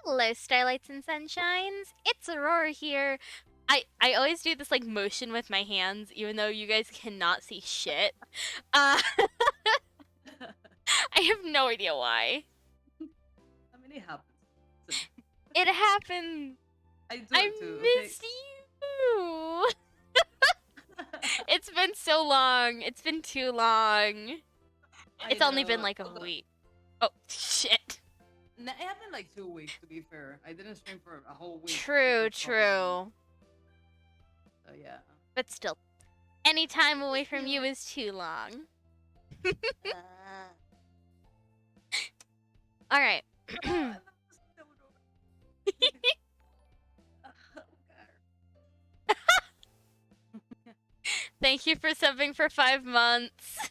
Hello, Starlights and Sunshines. It's Aurora here. I always do this like motion with my hands, even though you guys cannot see shit. I have no idea why. I mean, it happens. It happened. I do I it too, miss you. It's been so long. It's been too long. It's only been like a week. Oh, shit. It happened like 2 weeks, to be fair. I didn't stream for a whole week. True. So, yeah. But still, any time away from you is too long. Alright. Thank you for subbing for 5 months.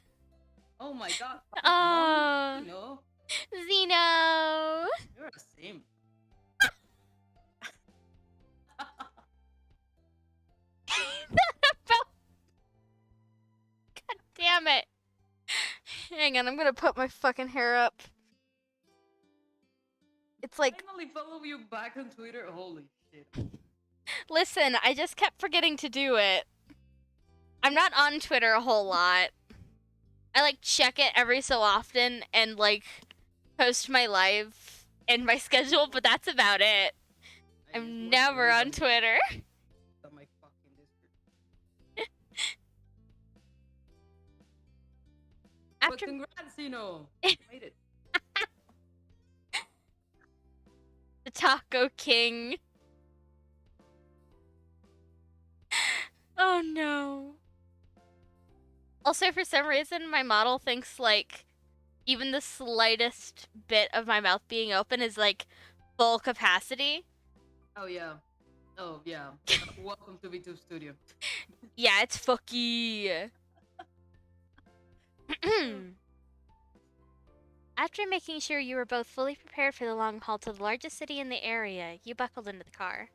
Oh my god. Oh. Zeno. Zeno. You're the same. God damn it. Hang on, I'm gonna put my fucking hair up. It's like... I finally follow you back on Twitter. Holy shit. Listen, I just kept forgetting to do it. I'm not on Twitter a whole lot. I like check it every so often and like post my live and my schedule, but that's about it. I'm never on Twitter. My fucking Discord. But congrats, Zeno. Made it. The Taco King. Oh no. Also, for some reason, my model thinks like even the slightest bit of my mouth being open is like full capacity. Oh yeah. Oh yeah. Welcome to V2 Studio. Yeah, it's fucky. After making sure you were both fully prepared for the long haul to the largest city in the area, you buckled into the car.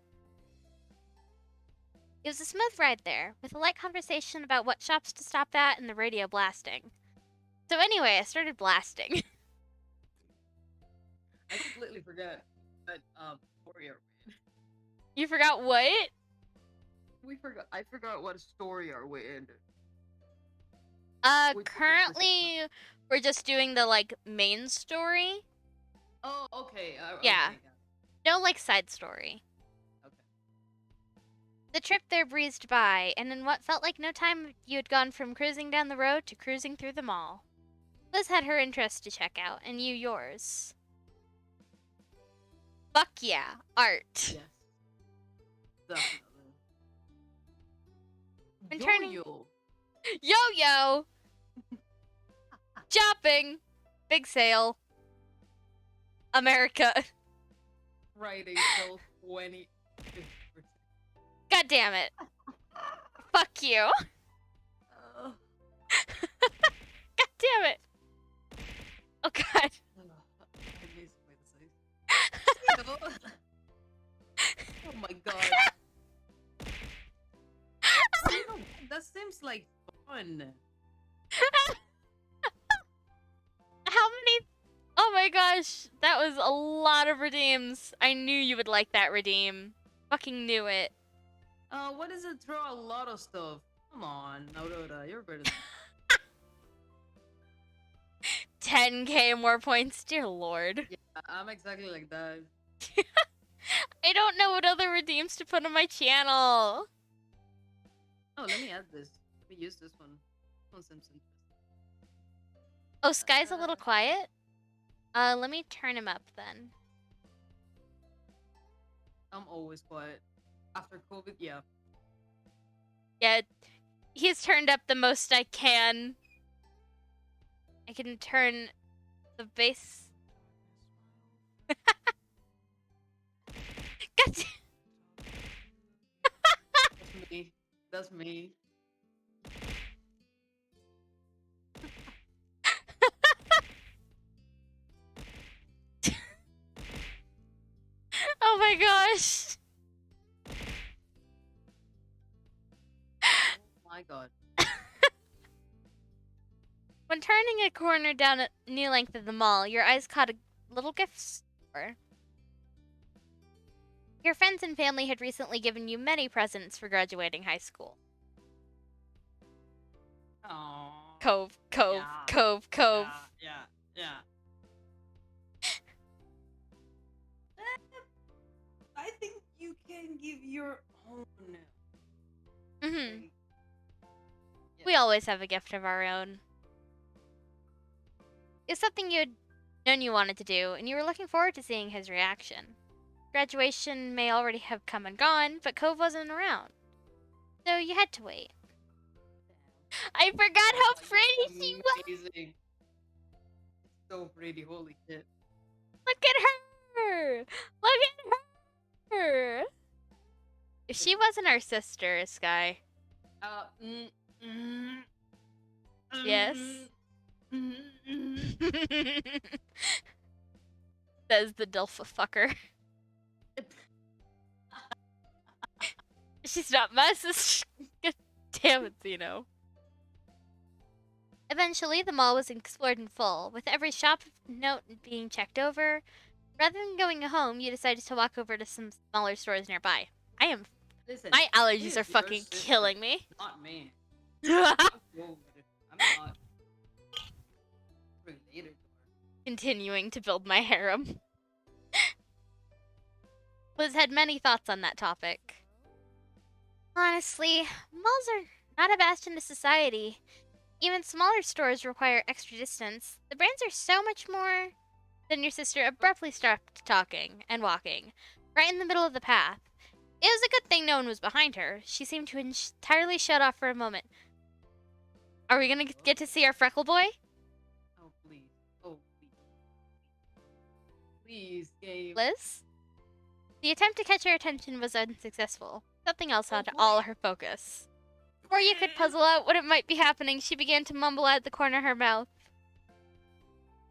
It was a smooth ride there, with a light conversation about what shops to stop at and the radio blasting. So anyway, I started blasting. I completely forgot that story are we in. You forgot what? I forgot what story are we in. Currently we're just doing the like main story. Oh, okay. Yeah. Okay, no like side story. Okay. The trip there breezed by, and in what felt like no time, you had gone from cruising down the road to cruising through the mall. Liz had her interests to check out, and you yours. Fuck yeah, art. Yes. Definitely. Yo-yo. Yo-yo! Shopping! Big sale. America. Friday till 20. God damn it. Fuck you. God damn it. Oh god. Oh my god. That seems like fun. How many? Oh my gosh. That was a lot of redeems. I knew you would like that redeem. Fucking knew it. What is it? Throw a lot of stuff. Come on, Aurora, you're better than 10k more points, dear lord. Yeah, I'm exactly like that. I don't know what other redeems to put on my channel. Oh, let me add this. Let me use this one. Oh, Sky's a little quiet? Let me turn him up then. I'm always quiet. After COVID, yeah. Yeah, he's turned up the most I can. I can turn the bass. That's me. That's me. Oh my gosh. Oh my god. When turning a corner down a new length of the mall, your eyes caught a little gift store. Your friends and family had recently given you many presents for graduating high school. Oh. Cove. Yeah. I think you can give your own. Mm-hmm. Like, We always have a gift of our own. It's something you'd known you wanted to do, and you were looking forward to seeing his reaction. Graduation may already have come and gone, but Cove wasn't around. So you had to wait. I forgot how pretty she was! amazing. It's so pretty, holy shit. Look at her! Look at her! If she wasn't our sister, Sky. Yes? Says the Dilfa fucker. She's not my sister. Damn it, Zeno. Eventually, the mall was explored in full, with every shop note being checked over. Rather than going home, you decided to walk over to some smaller stores nearby. Listen, My allergies this are is your fucking sister, killing me. Not me. I'm not related to her. Continuing to build my harem. Liz had many thoughts on that topic. Honestly, malls are not a bastion of society. Even smaller stores require extra distance. The brands are so much more. Then your sister abruptly stopped talking and walking, right in the middle of the path. It was a good thing no one was behind her. She seemed to entirely shut off for a moment. Are we gonna get to see our freckle boy? Oh, please. Oh, please. Please, game. Liz? The attempt to catch her attention was unsuccessful. Something else had boy. all her focus. Before you could puzzle out what it might be happening, she began to mumble out the corner of her mouth.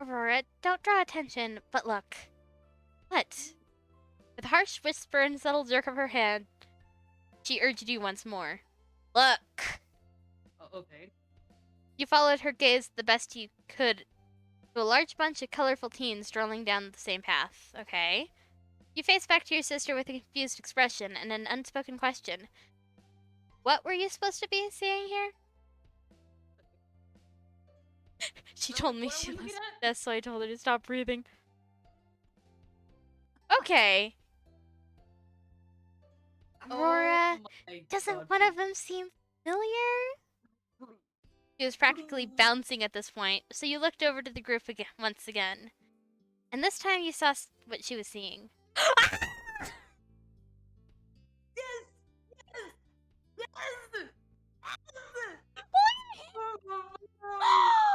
Aurora, don't draw attention, but look. What? With a harsh whisper and a subtle jerk of her hand, she urged you once more. Look! Okay. You followed her gaze the best you could to a large bunch of colorful teens strolling down the same path. Okay. You faced back to your sister with a confused expression and an unspoken question. What were you supposed to be seeing here? She told me she was deaf, so I told her to stop breathing. Okay. Aurora, doesn't one of them seem familiar? She was practically bouncing at this point, so you looked over to the group once again. And this time you saw what she was seeing.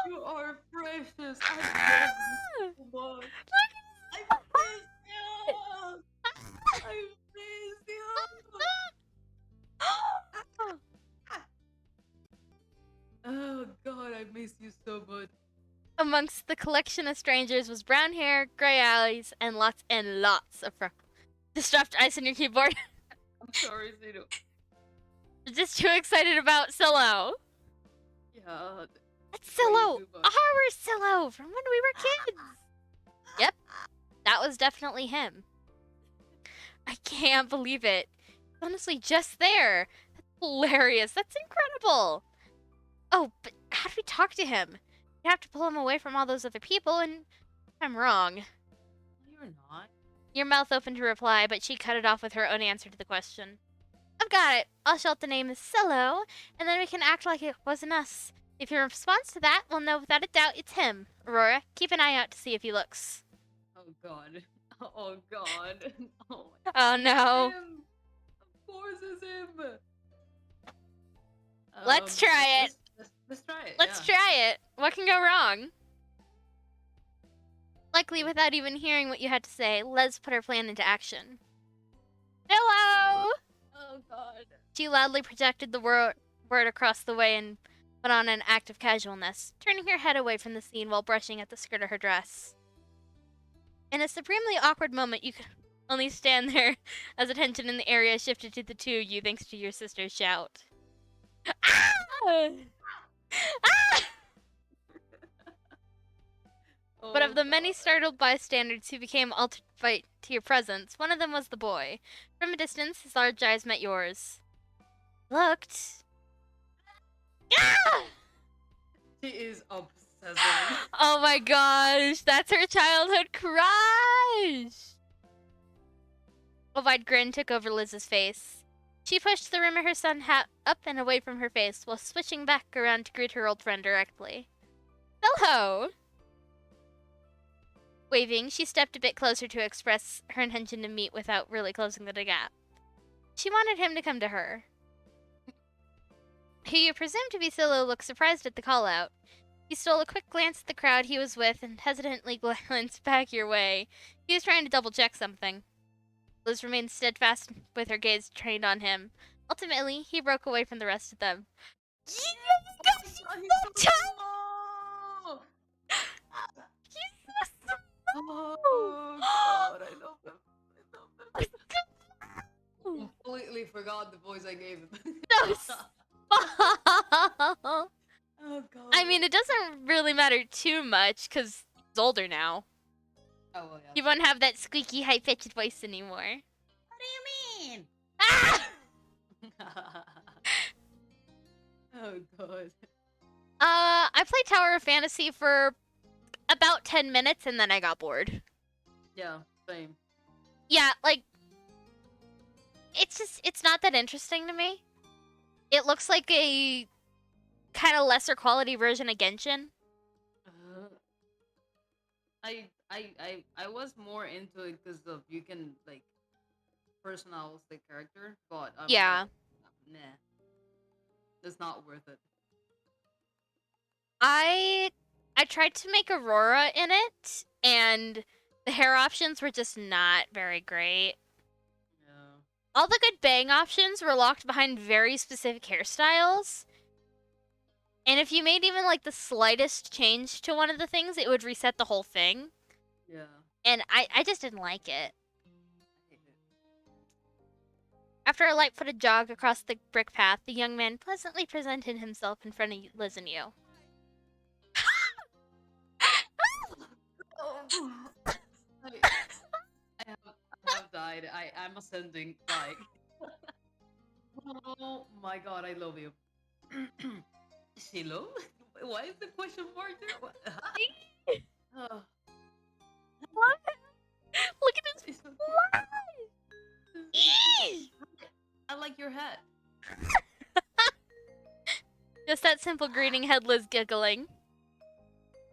You are precious. I love you so much. I miss you. I miss you. Oh God, I miss you so much. Amongst the collection of strangers was brown hair, gray eyes, and lots of freckles. Just dropped ice on your keyboard. I'm sorry, Zeno. You're just too excited about Siloh. Yeah. That's Siloh! Our Siloh from when we were kids! Yep, that was definitely him. I can't believe it. He's honestly just there. That's hilarious. That's incredible. Oh, but how do we talk to him? You have to pull him away from all those other people, and I'm wrong. You're not. Your mouth opened to reply, but she cut it off with her own answer to the question. I've got it. I'll shout the name as Siloh, and then we can act like it wasn't us. If your response to that, we'll know without a doubt it's him. Aurora, keep an eye out to see if he looks. Oh God. Oh God. Oh no. Him. Of course it's him. Let's try it. Let's try it. Let's try it. What can go wrong? Likely without even hearing what you had to say, Les put her plan into action. Hello! Oh God. She loudly projected the word across the way and put on an act of casualness, turning her head away from the scene while brushing at the skirt of her dress. In a supremely awkward moment, you could only stand there as attention in the area shifted to the two of you thanks to your sister's shout. Ah! Ah! Oh, But Of the many startled bystanders who became altered to your presence, one of them was the boy. From a distance, his large eyes met yours. Looked. Ah! She is obsessed. Oh my gosh, that's her childhood crush! A wide grin took over Liz's face. She pushed the rim of her sun hat up and away from her face while switching back around to greet her old friend directly. Hello! Waving, she stepped a bit closer to express her intention to meet without really closing the gap. She wanted him to come to her. Who you presume to be Siloh looked surprised at the call-out. He stole a quick glance at the crowd he was with and hesitantly glanced back your way. He was trying to double-check something. Liz remained steadfast with her gaze trained on him. Ultimately, he broke away from the rest of them. Oh god, I love him. I love him. Completely forgot the voice I gave him. Oh god. I mean, it doesn't really matter too much because he's older now. Oh well, yeah. He won't have that squeaky, high-pitched voice anymore. What do you mean? Ah! Oh god. I played Tower of Fantasy for about 10 minutes and then I got bored. Yeah, same. Yeah, like, it's not that interesting to me. It looks like a kind of lesser quality version of Genshin. I was more into it because of you can like personalize the character, but Yeah. like, nah, it's not worth it. I tried to make Aurora in it, and the hair options were just not very great. Yeah. All the good bang options were locked behind very specific hairstyles. And if you made even like the slightest change to one of the things, it would reset the whole thing. Yeah. And I just didn't like it. I hate it. After a light-footed jog across the brick path, the young man pleasantly presented himself in front of Liz and you. I have died. I'm ascending. Like, oh my god, I love you. Siloh? Why is the question mark there? What? Oh, What? Look at his it's so eyes! cute. I like your hat. Just that simple greeting had Liz giggling.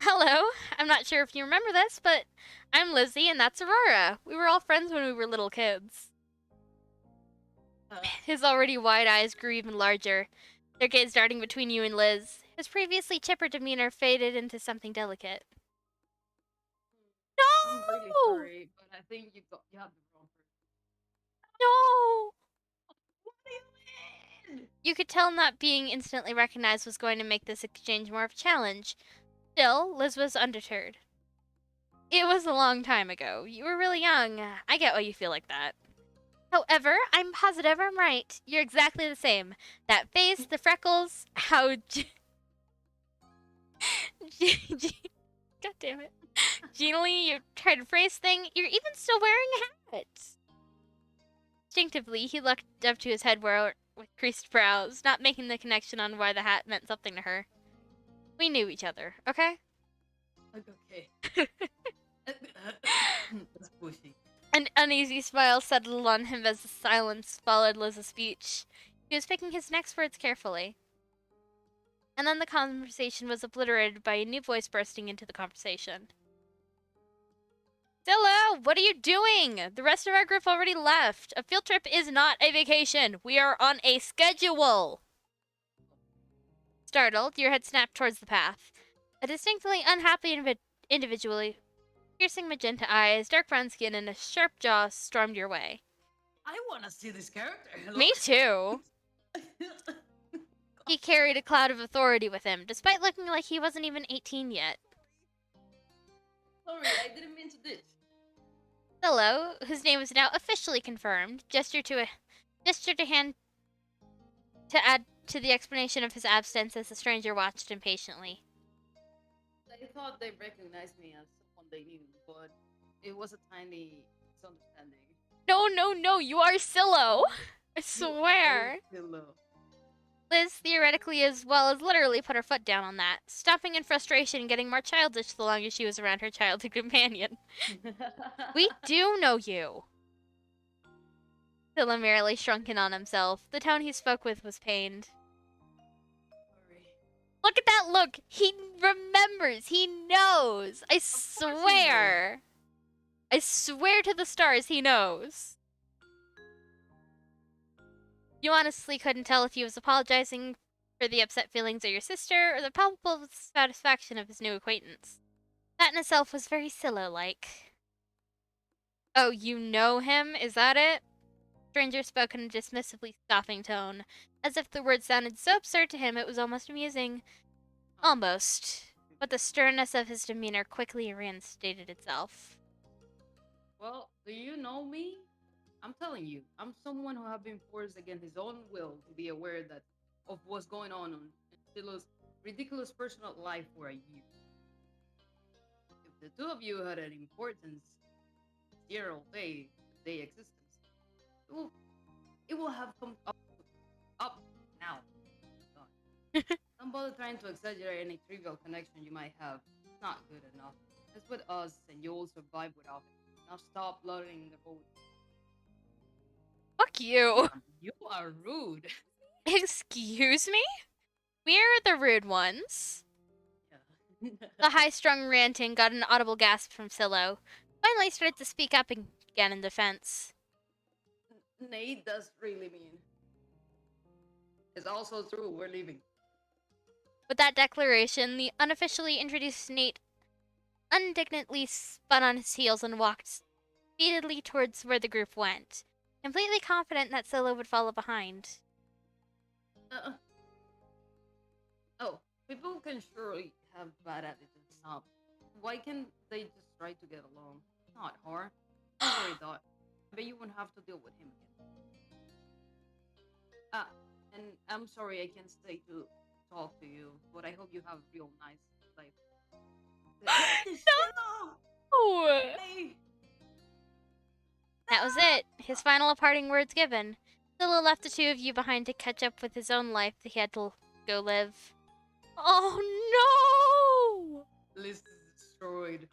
Hello, I'm not sure if you remember this, but I'm Lizzie and that's Aurora. We were all friends when we were little kids. His already wide eyes grew even larger, their gaze darting between you and Liz. His previously chipper demeanor faded into something delicate. I'm really No! sorry, but I think you have the wrong person. No! What do you mean? You could tell not being instantly recognized was going to make this exchange more of a challenge. Still, Liz was undeterred. It was a long time ago. You were really young. I get why you feel like that. However, I'm positive I'm right. You're exactly the same. That face, the freckles, how... God damn it. Genially, you tried to phrase thing. You're even still wearing a hat. Instinctively, he looked up to his head with creased brows, not making the connection on why the hat meant something to her. We knew each other, okay? Okay. That's pushy. An uneasy smile settled on him as the silence followed Liz's speech. He was picking his next words carefully. And then the conversation was obliterated by a new voice bursting into the conversation. Siloh, what are you doing? The rest of our group already left. A field trip is not a vacation. We are on a schedule. Startled, your head snapped towards the path. A distinctly unhappy individually, piercing magenta eyes, dark brown skin, and a sharp jaw stormed your way. I want to see this character. Me too. He carried a cloud of authority with him, despite looking like he wasn't even 18 yet. Sorry, I didn't mean to ditch. Siloh, whose name was now officially confirmed, gestured to hand to add to the explanation of his absence as the stranger watched impatiently. I thought they recognized me as someone they knew, but it was a tiny misunderstanding. No, you are Siloh. I swear. Siloh. Liz theoretically as well as literally put her foot down on that, stopping in frustration and getting more childish the longer she was around her childhood companion. We do know you. Siloh merely shrunk in on himself. The tone he spoke with was pained. Sorry. Look at that look! He remembers! He knows! I course he knows. swear! I swear to the stars he knows. You honestly couldn't tell if he was apologizing for the upset feelings of your sister or the palpable satisfaction of his new acquaintance. That in itself was very Siloh-like. Oh, you know him? Is that it? Stranger spoke in a dismissively scoffing tone, as if the words sounded so absurd to him it was almost amusing. Almost. But the sternness of his demeanor quickly reinstated itself. Well, do you know me? I'm telling you, I'm someone who have been forced against his own will to be aware that of what's going on in Siloh's ridiculous personal life for a year. If the two of you had an importance, zero day existence, it will have come up now. Gone. Don't bother trying to exaggerate any trivial connection you might have. It's not good enough. It's with us, and you'll survive without it. Now stop blurring the boat. Fuck you. You are rude. Excuse me? We're the rude ones. Yeah. The high-strung ranting got an audible gasp from Siloh. Finally started to speak up again in defense. Nate does really mean. It's also true, we're leaving. With that declaration, the unofficially introduced Nate indignantly spun on his heels and walked speedily towards where the group went, completely confident that Siloh would follow behind. Oh, people can surely have bad attitudes now. Why can't they just try to get along? It's not hard. Don't worry, Dot. I bet you won't have to deal with him again. And I'm sorry I can't stay to talk to you, but I hope you have a real nice life. No! Hey. That was it. His final parting words given. Siloh left the two of you behind to catch up with his own life that he had to go live. Oh no! Liz is destroyed.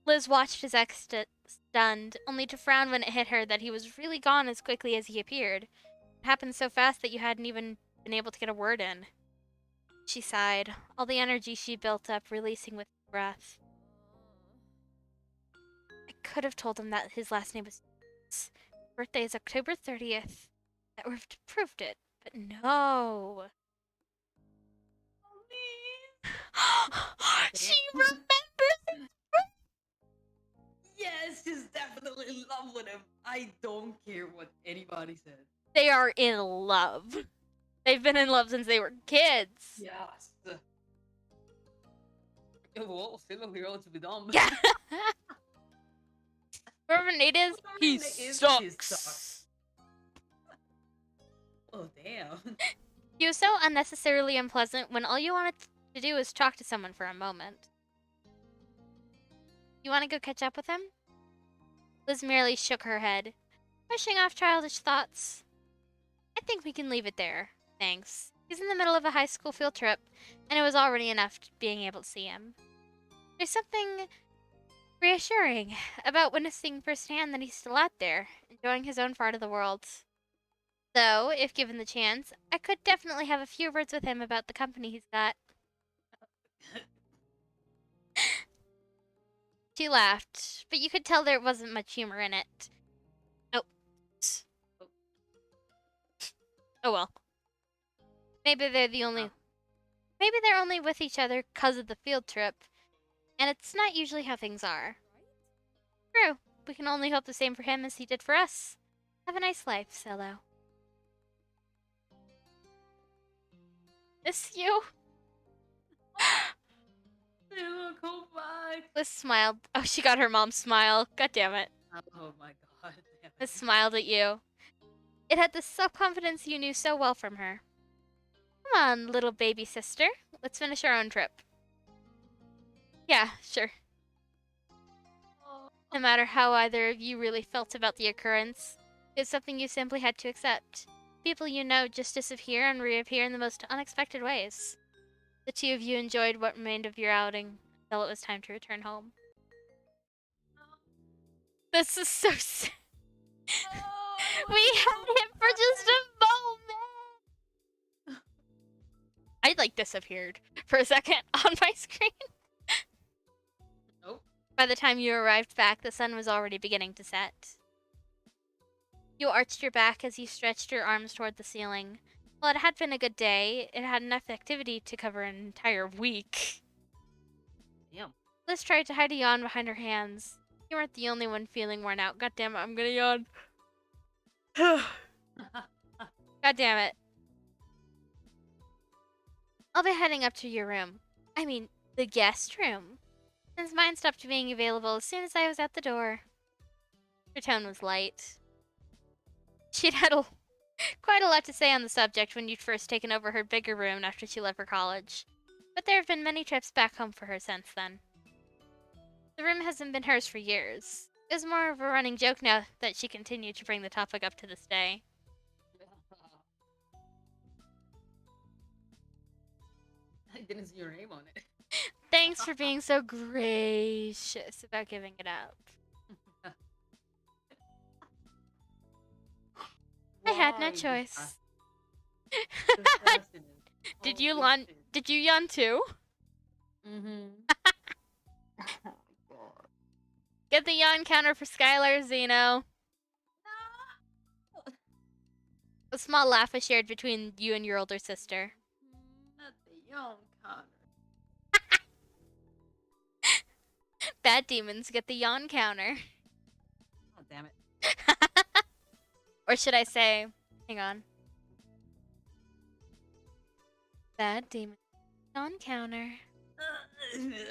Liz watched his ex stunned, only to frown when it hit her that he was really gone as quickly as he appeared. It happened so fast that you hadn't even been able to get a word in. She sighed, all the energy she built up releasing with his breath. I could have told him that his last name was his birthday is October 30th. That would have proved it, but no. She remembers! Yes, she's definitely in love with him. I don't care what anybody says. They are in love. They've been in love since they were kids. Yes. Well, still a hero to be dumb. Yeah. Whoever Nate is, he sucks. Oh, damn. He was so unnecessarily unpleasant when all you wanted to do was talk to someone for a moment. You want to go catch up with him? Liz merely shook her head, brushing off childish thoughts. I think we can leave it there, thanks. He's in the middle of a high school field trip, and it was already enough being able to see him. There's something reassuring about witnessing firsthand that he's still out there, enjoying his own part of the world. Though, if given the chance, I could definitely have a few words with him about the company he's got. She laughed, but you could tell there wasn't much humor in it. Oh. Oh well. Maybe they're only with each other 'cause of the field trip, and it's not usually how things are. True. We can only hope the same for him as he did for us. Have a nice life, Siloh. Miss you? Come back. Liz smiled. Oh, she got her mom's smile. God damn it. Oh my god. Damn Liz smiled at you. It had the self-confidence you knew so well from her. Come on, little baby sister. Let's finish our own trip. Yeah, sure. No matter how either of you really felt about the occurrence, it's something you simply had to accept. People you know just disappear and reappear in the most unexpected ways. The two of you enjoyed what remained of your outing until it was time to return home. This is so sad. We had him for just a moment. I like disappeared for a second on my screen. Nope. By the time you arrived back, the sun was already beginning to set. You arched your back as you stretched your arms toward the ceiling. While it had been a good day, it had enough activity to cover an entire week. Damn. Liz tried to hide a yawn behind her hands. You weren't the only one feeling worn out. God damn it, I'm gonna yawn. God damn it. I'll be heading up to your room. I mean, the guest room. Since mine stopped being available as soon as I was at the door. Her tone was light. She'd had quite a lot to say on the subject when you'd first taken over her bigger room after she left for college. But there have been many trips back home for her since then. The room hasn't been hers for years. It was more of a running joke now that she continued to bring the topic up to this day. I didn't see your name on it. Thanks for being so gracious about giving it up. I had no choice. Did you yawn? Did you yawn too? Get the yawn counter for Skylar, Zeno. No! A small laugh was shared between you and your older sister. Not the yawn counter. Bad demons get the yawn counter. Oh, damn it. Or should I say, hang on. Bad demon yawn counter. God damn it.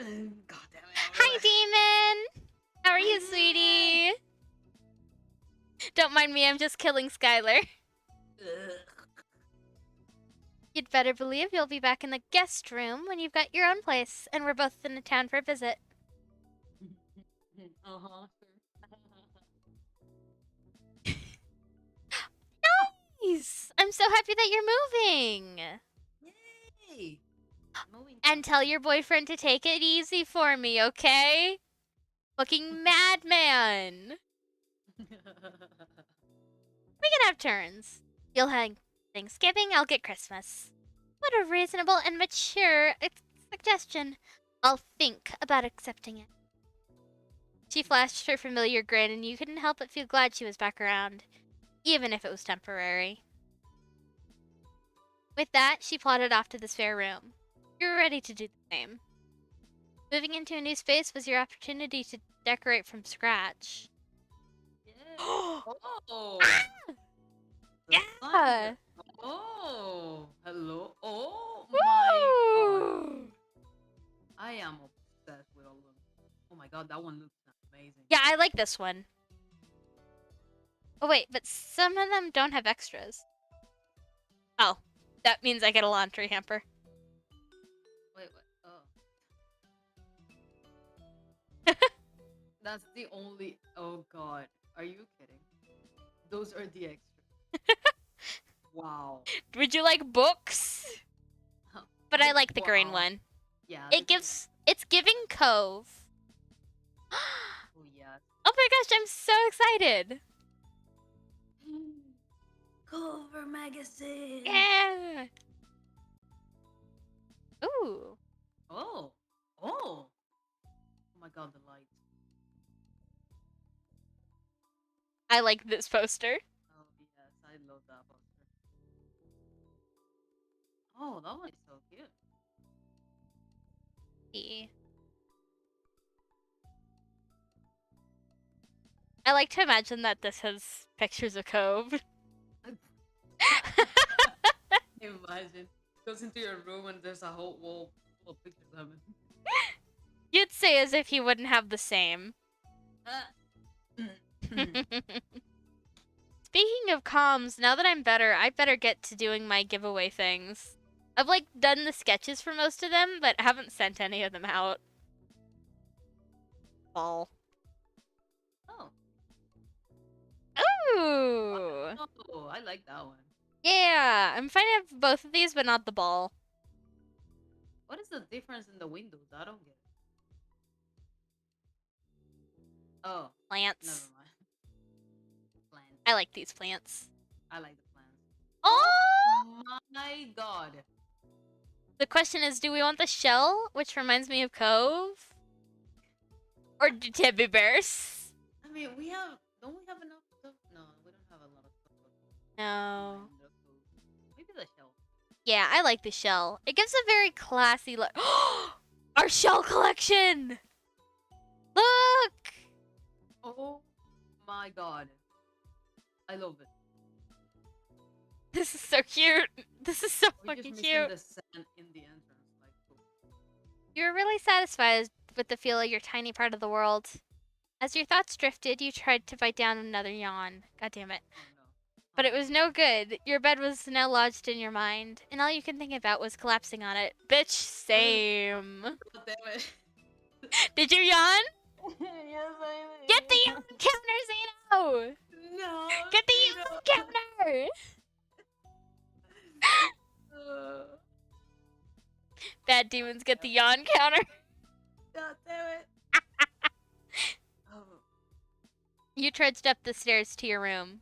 Hi, demon! How are you, sweetie? Don't mind me, I'm just killing Skylar. You'd better believe you'll be back in the guest room when you've got your own place, and we're both in town for a visit. Uh-huh. Nice! I'm so happy that you're moving! Yay! Moving. And tell your boyfriend to take it easy for me, okay? Fucking madman! We can have turns. You'll have Thanksgiving, I'll get Christmas. What a reasonable and mature suggestion. I'll think about accepting it. She flashed her familiar grin, and you couldn't help but feel glad she was back around, even if it was temporary. With that, she plodded off to the spare room. You were ready to do the same. Moving into a new space was your opportunity to decorate from scratch. Oh! Yeah! Oh! Hello? Oh my god! I am obsessed with all of them. Oh my god, that one looks amazing. Yeah, I like this one. Oh wait, but some of them don't have extras. Oh, that means I get a laundry hamper. Wait, what? Oh. That's the only... Oh god. Are you kidding? Those are the extras. Wow. Would you like books? But I like the green Wow. one. Yeah. It's giving Cove. Oh yes. Oh my gosh, I'm so excited. Cover magazine. Yeah. Ooh. Oh. Oh. Oh my god, the lights. I like this poster. Oh yes, I love that poster. Oh, that one is so cute. I like to imagine that this has pictures of Cove. Imagine. Goes into your room and there's a whole wall full of pictures of him. You'd say as if he wouldn't have the same. Speaking of comms, now that I'm better, I better get to doing my giveaway things. I've like done the sketches for most of them, but haven't sent any of them out. Ball. Ooh. Oh, I like that one. Yeah, I'm fine with both of these, but not the ball. What is the difference in the windows? I don't get it. Oh, Plants. never mind. Plants. I like these plants. I like the plants. Oh! My god. The question is, do we want the shell, which reminds me of Cove? Or do teddy bears? I mean, don't we have enough stuff? No, we don't have a lot of stuff. No. Maybe the shell. Yeah, I like the shell. It gives a very classy look. Our shell collection! Look! Oh my god. I love it. This is so cute. This is so We're fucking just cute. missing the sand in the entrance. Like, cool. You were really satisfied with the feel of your tiny part of the world. As your thoughts drifted, you tried to bite down another yawn. God damn it. Oh no. But it was no good. Your bed was now lodged in your mind, and all you could think about was collapsing on it. Bitch, same. God damn it. Did you yawn? Yes, I did. Get the yawn counter, Zeno! No. Get the yawn counter! Bad demons get the yawn counter. God damn it. Oh. You trudged up the stairs to your room.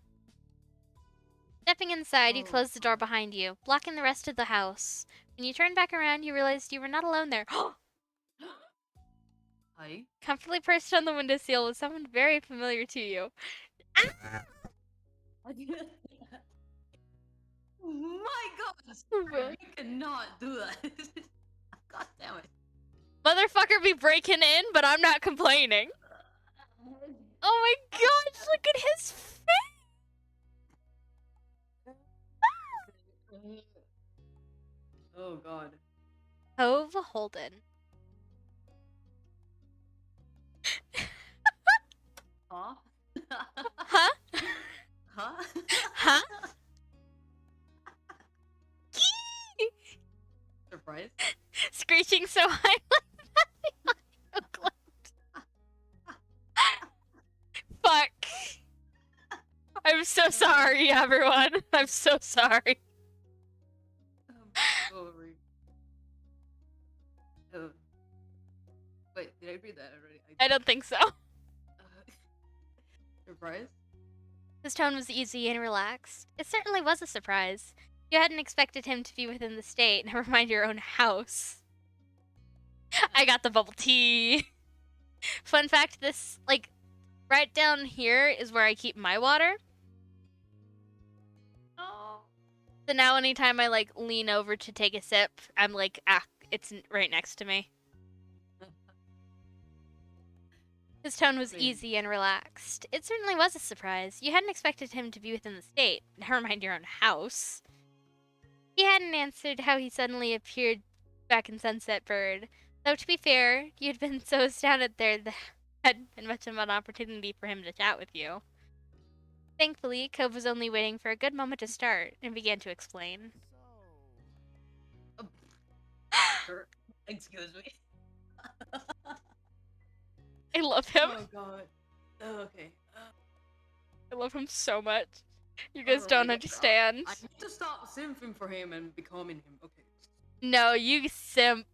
Stepping inside, you Oh, closed the door God. behind you, blocking the rest of the house. When you turned back around, you realized you were not alone there. Hi. Comfortably perched on the windowsill was someone very familiar to you. Ah! My god. Sorry, you cannot do that. God damn it. Motherfucker be breaking in, but I'm not complaining. Oh my gosh, look at his face! Oh god. Cove Holden. Huh? Huh? Huh? Huh? Surprise? Screeching so high like that the audio clipped. Fuck. I'm so sorry, everyone. I'm so sorry. Sorry. Wait, did I read that already? I don't think so. Surprise? His tone was easy and relaxed. It certainly was a surprise. You hadn't expected him to be within the state, never mind your own house. I got the bubble tea. Fun fact, this, like, right down here is where I keep my water. Oh. So now anytime I, like, lean over to take a sip, I'm like, it's right next to me. His tone was easy and relaxed. It certainly was a surprise. You hadn't expected him to be within the state, never mind your own house. He hadn't answered how he suddenly appeared back in Sunset Bird. Though, to be fair, you'd been so astounded there that hadn't been much of an opportunity for him to chat with you. Thankfully, Cove was only waiting for a good moment to start and began to explain. Excuse me. I love him. Oh my god. Oh, okay. I love him so much. You guys Oh don't my God. understand. I need to stop simping for him and becoming him. Okay. No, you simp.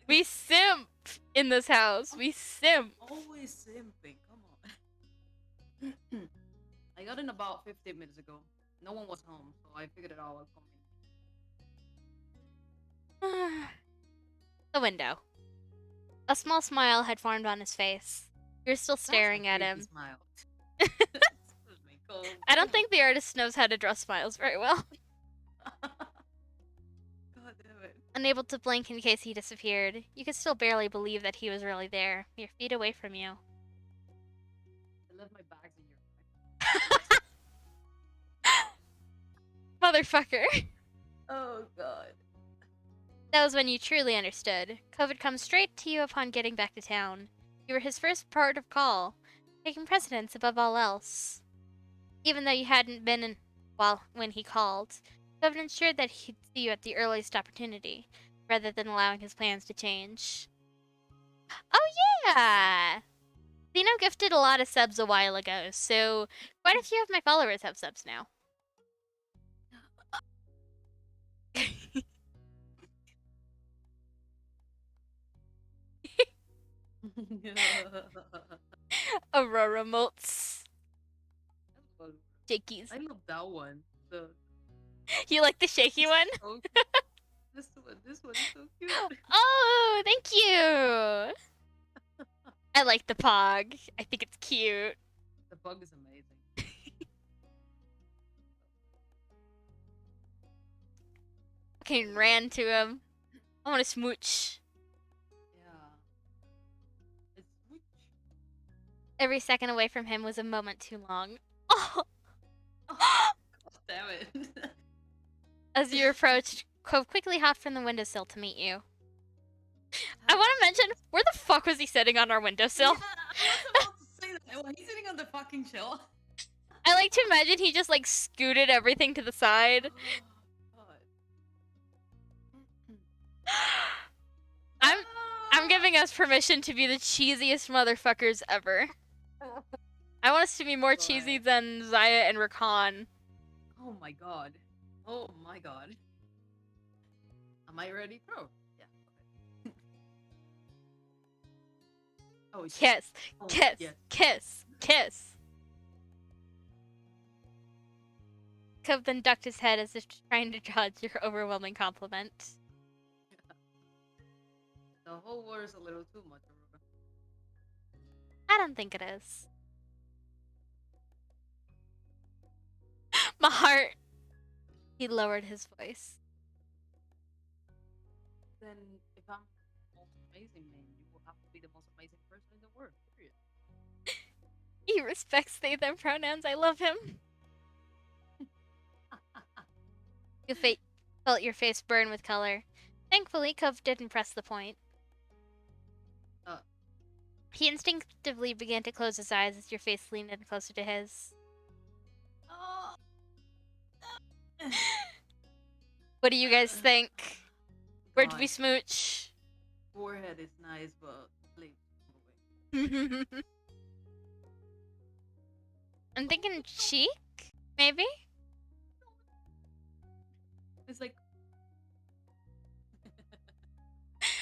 We simp in this house. We simp. Always simping. Come on. I got in about 15 minutes ago. No one was home, so I figured it all out. The window. A small smile had formed on his face. You're still staring at him. Smile. I don't think the artist knows how to draw smiles very well. God damn it. Unable to blink in case he disappeared, you could still barely believe that he was really there, mere feet away from you. I left my bags in your Motherfucker. Oh god. That was when you truly understood. Cove had come straight to you upon getting back to town. You were his first port of call, taking precedence above all else. Even though you hadn't been in, when he called, Cove ensured that he'd see you at the earliest opportunity, rather than allowing his plans to change. Oh yeah! Lino gifted a lot of subs a while ago, so quite a few of my followers have subs now. Aurora motes. Shakies. I love that one. The You like the shaky one? so cute. This one is so cute. Oh, thank you. I like the pog. I think it's cute. The bug is amazing. Okay, ran to him. I want to smooch. Yeah. It's smooch. Every second away from him was a moment too long. Oh. Oh, damn it. As you approached, Cove quickly hopped from the windowsill to meet you. I want to mention, where the fuck was he sitting on our windowsill? Yeah, I was about to say that. Well, he's sitting on the fucking chill. I like to imagine he just like scooted everything to the side. I'm giving us permission to be the cheesiest motherfuckers ever. I want us to be more cheesy than Zaya and Rakan. Oh my god. Oh my god. Am I ready? Oh, yeah. Okay. Oh, Kiss, oh, kiss, yes. kiss, kiss. Cove then ducked his head as if trying to dodge your overwhelming compliment. The whole word is a little too much. I don't think it is. My heart. He lowered his voice. Then, if I'm the most amazing man, you will have to be the most amazing person in the world. Period. He respects they them pronouns. I love him. You felt your face burn with color. Thankfully, Cove didn't press the point. He instinctively began to close his eyes as your face leaned in closer to his. Oh. What do you guys think? Where did we smooch? Forehead is nice, but lips. I'm thinking cheek, maybe? It's like.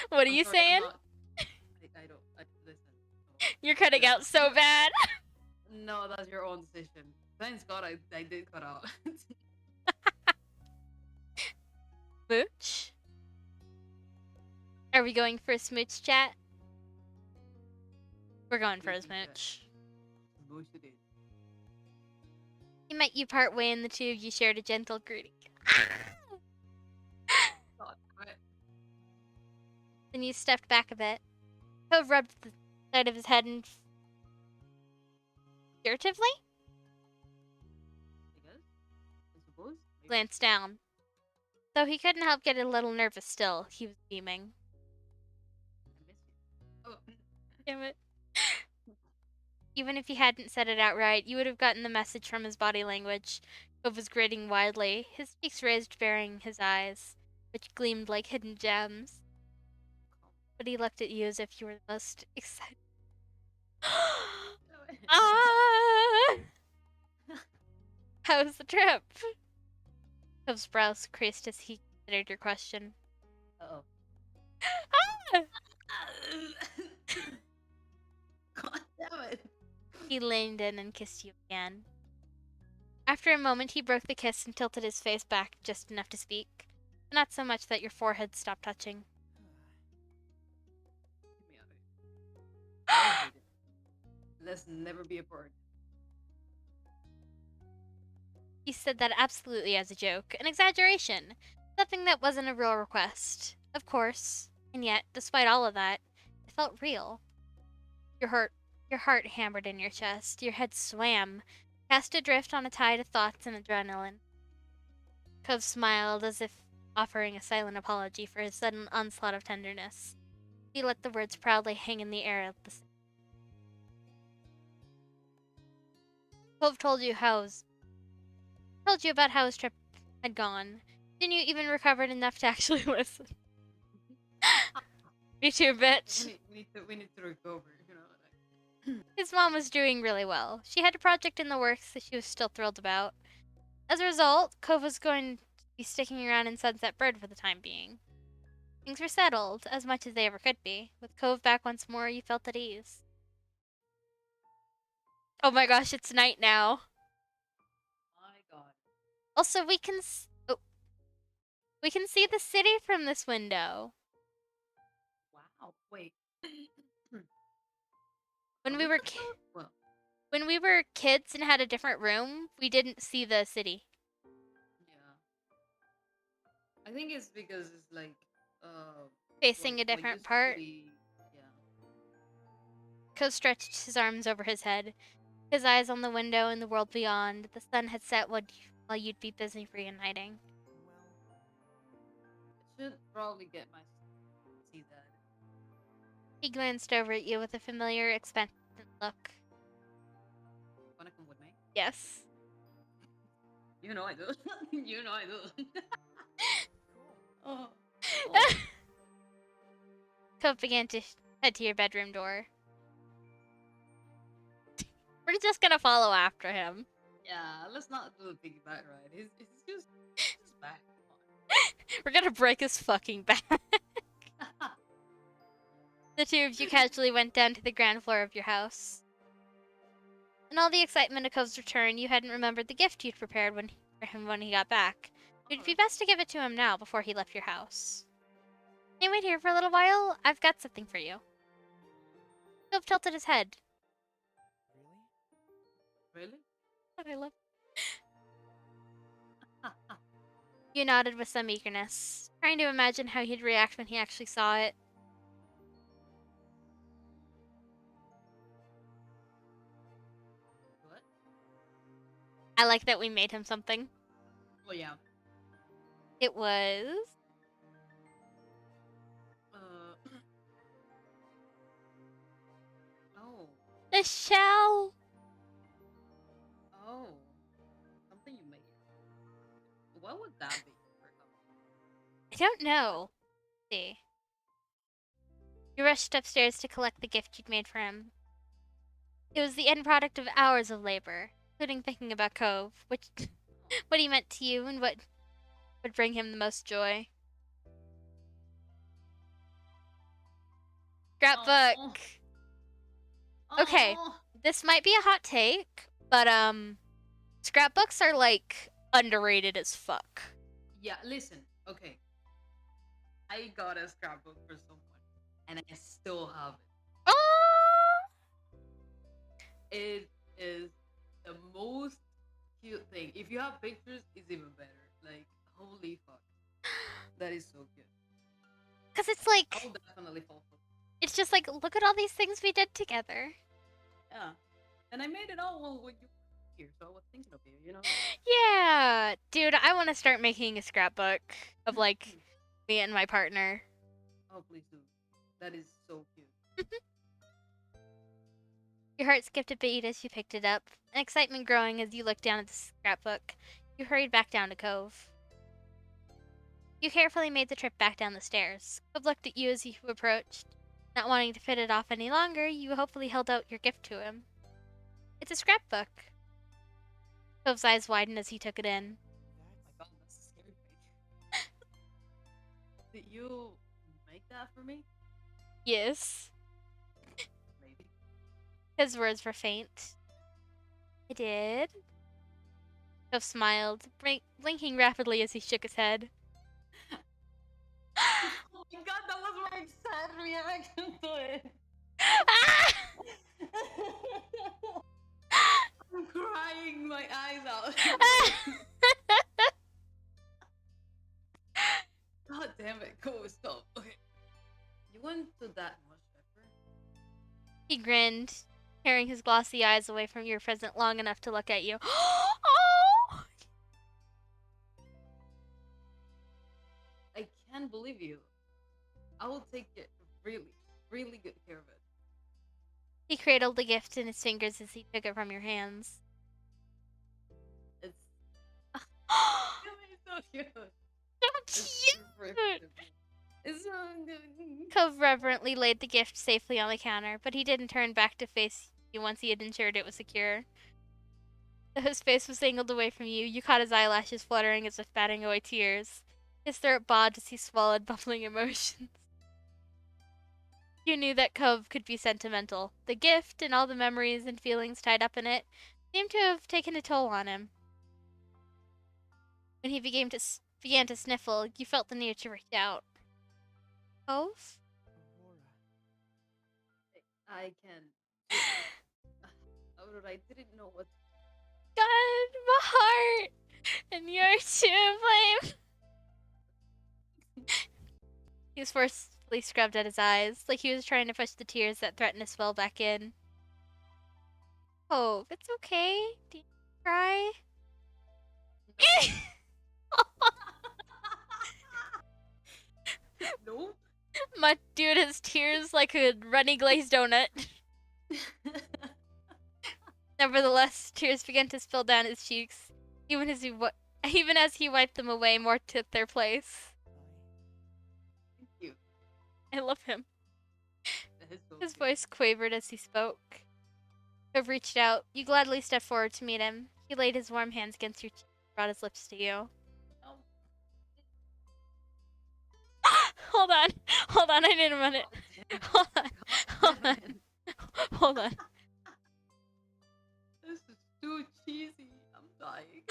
What are you saying? I don't. Listen. You're cutting out so bad. No, that's your own decision. Thanks God I did cut out. Smooch? Are we going for a smooch chat? We're going for a smooch. Smooch it is. He met you part way in the tube. You shared a gentle greeting. God, right. Then you stepped back a bit. Cove rubbed the side of his head and furtively glanced down. Though he couldn't help getting a little nervous still, he was beaming. I miss you. Oh. Damn it. Even if he hadn't said it outright, you would have gotten the message from his body language. Cove was grinning widely, his cheeks raised, burying his eyes, which gleamed like hidden gems. But he looked at you as if you were the most excited. Ah! How was the trip? Cove's brows creased as he considered your question. Uh-oh. Ah! God damn it. He leaned in and kissed you again. After a moment, he broke the kiss and tilted his face back just enough to speak. Not so much that your forehead stopped touching. Get me out of here. I hate it. Let's never be apart. He said that absolutely as a joke, an exaggeration, something that wasn't a real request. Of course. And yet, despite all of that, it felt real. Your heart hammered in your chest, your head swam, cast adrift on a tide of thoughts and adrenaline. Cove smiled as if offering a silent apology for his sudden onslaught of tenderness. He let the words proudly hang in the air at the same. Cove told you about how his trip had gone. Didn't you even recovered enough to actually listen? Me too, bitch. We need to recover, you know. His mom was doing really well. She had a project in the works that she was still thrilled about. As a result, Cove was going to be sticking around in Sunset Bird for the time being. Things were settled, as much as they ever could be. With Cove back once more, you felt at ease. Oh my gosh, it's night now. My God. Also, we can see the city from this window. Wow. Wait. When Are we we were supposed? Well, when we were kids and had a different room, we didn't see the city. yeah. I think it's because it's like Facing a what different used to part, be. Yeah. Cove stretched his arms over his head, his eyes on the window and the world beyond. The sun had set while you'd be busy reuniting. I should probably get my see that. He glanced over at you with a familiar, expectant look. Wanna come with me? Yes. You know I do. You know I do. Oh. Oh. Cove began to head to your bedroom door. We're just gonna follow after him. Yeah, let's not do the piggyback ride. It's just back. We're gonna break his fucking back. The two of you casually went down to the ground floor of your house. In all the excitement of Cove's return, you hadn't remembered the gift you'd prepared for him when he got back. It'd be best to give it to him now before he left your house. Can you wait here for a little while? I've got something for you. Cove tilted his head. Really? I love. You nodded with some eagerness, trying to imagine how he'd react when he actually saw it. What? I like that we made him something. Oh yeah. It was Uh. Oh. a shell. Oh. Something you made. What would that be? I don't know. Let's see. You rushed upstairs to collect the gift you'd made for him. It was the end product of hours of labor, including thinking about Cove, what he meant to you, and what would bring him the most joy. Scrapbook. Oh. Okay, Oh. this might be a hot take, but scrapbooks are like underrated as fuck. Yeah. Listen. Okay. I got a scrapbook for someone, and I still have it. Oh! It is the most cute thing. If you have pictures, it's even better. Like, holy fuck. That is so cute. Cause it's I like will definitely fall for it. it's just like look at all these things we did together. Yeah. And I made it all when you were here, so I was thinking of you, you know? Yeah, dude, I want to start making a scrapbook of like me and my partner. Oh, please do. That is so cute. Your heart skipped a beat as you picked it up, an excitement growing as you looked down at the scrapbook. You hurried back down to Cove. You carefully made the trip back down the stairs. Cove looked at you as you approached. Not wanting to put it off any longer, you hopefully held out your gift to him. It's a scrapbook. Cove's eyes widened as he took it in. Oh my god, that's a scary page. Did you make that for me? Yes. Maybe. His words were faint. I did. Cove smiled, blinking rapidly as he shook his head. Oh my god, that was my sad reaction to it. Ah! I'm crying my eyes out. God damn it, go stop. Okay. You went to that much effort? He grinned, tearing his glossy eyes away from your present long enough to look at you. Oh! I can't believe you. I will take it really good care of it. He cradled the gift in his fingers as he took it from your hands. It's so cute. So cute! It's super cute. It's so good. Cove reverently laid the gift safely on the counter, but he didn't turn back to face you once he had ensured it was secure. Though his face was angled away from you, you caught his eyelashes fluttering as if batting away tears. His throat bawed as he swallowed bubbling emotions. You knew that Cove could be sentimental. The gift and all the memories and feelings tied up in it seemed to have taken a toll on him. When he began to sniffle, you felt the need to reach out. Cove? I can. I didn't know what. God, my heart! And you're to blame! He was forcefully scrubbed at his eyes, like he was trying to push the tears that threatened to swell back in. Cove, it's okay. Do you cry? No. My dude has tears like a runny glazed donut. Nevertheless, tears began to spill down his cheeks, even as he wiped them away, more took their place. Thank you. I love him. That is so His cute. voice quavered as he spoke. Cove reached out. You gladly stepped forward to meet him. He laid his warm hands against your cheek and brought his lips to you. Oh, Hold on. Hold on, I need a minute. Hold on. Hold on. Hold on. this is too cheesy. I'm dying.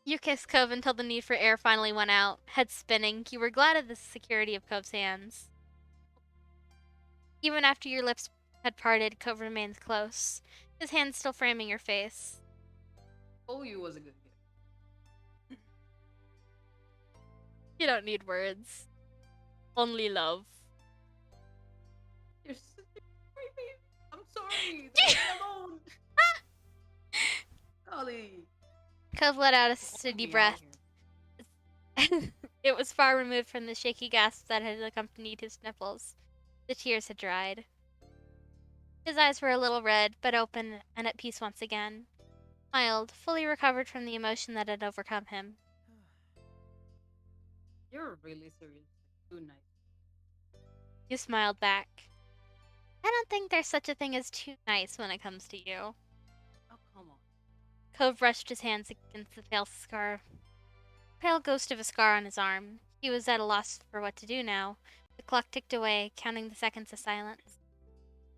You kissed Cove until the need for air finally went out. Head spinning, you were glad of the security of Cove's hands. Even after your lips had parted, Cove remained close, his hands still framing your face. Oh, you was a good gift. You don't need words. Only love. You're such a great baby. I'm sorry. Leave me alone. Golly. Cove let out a Get steady me out breath. here. It was far removed from the shaky gasps that had accompanied his sniffles. The tears had dried. His eyes were a little red, but open and at peace once again. Smiled, fully recovered from the emotion that had overcome him. You're really serious. Too nice. You smiled back. I don't think there's such a thing as too nice when it comes to you. Oh, come on. Cove brushed his hands against the pale ghost of a scar on his arm. He was at a loss for what to do now. The clock ticked away, counting the seconds of silence.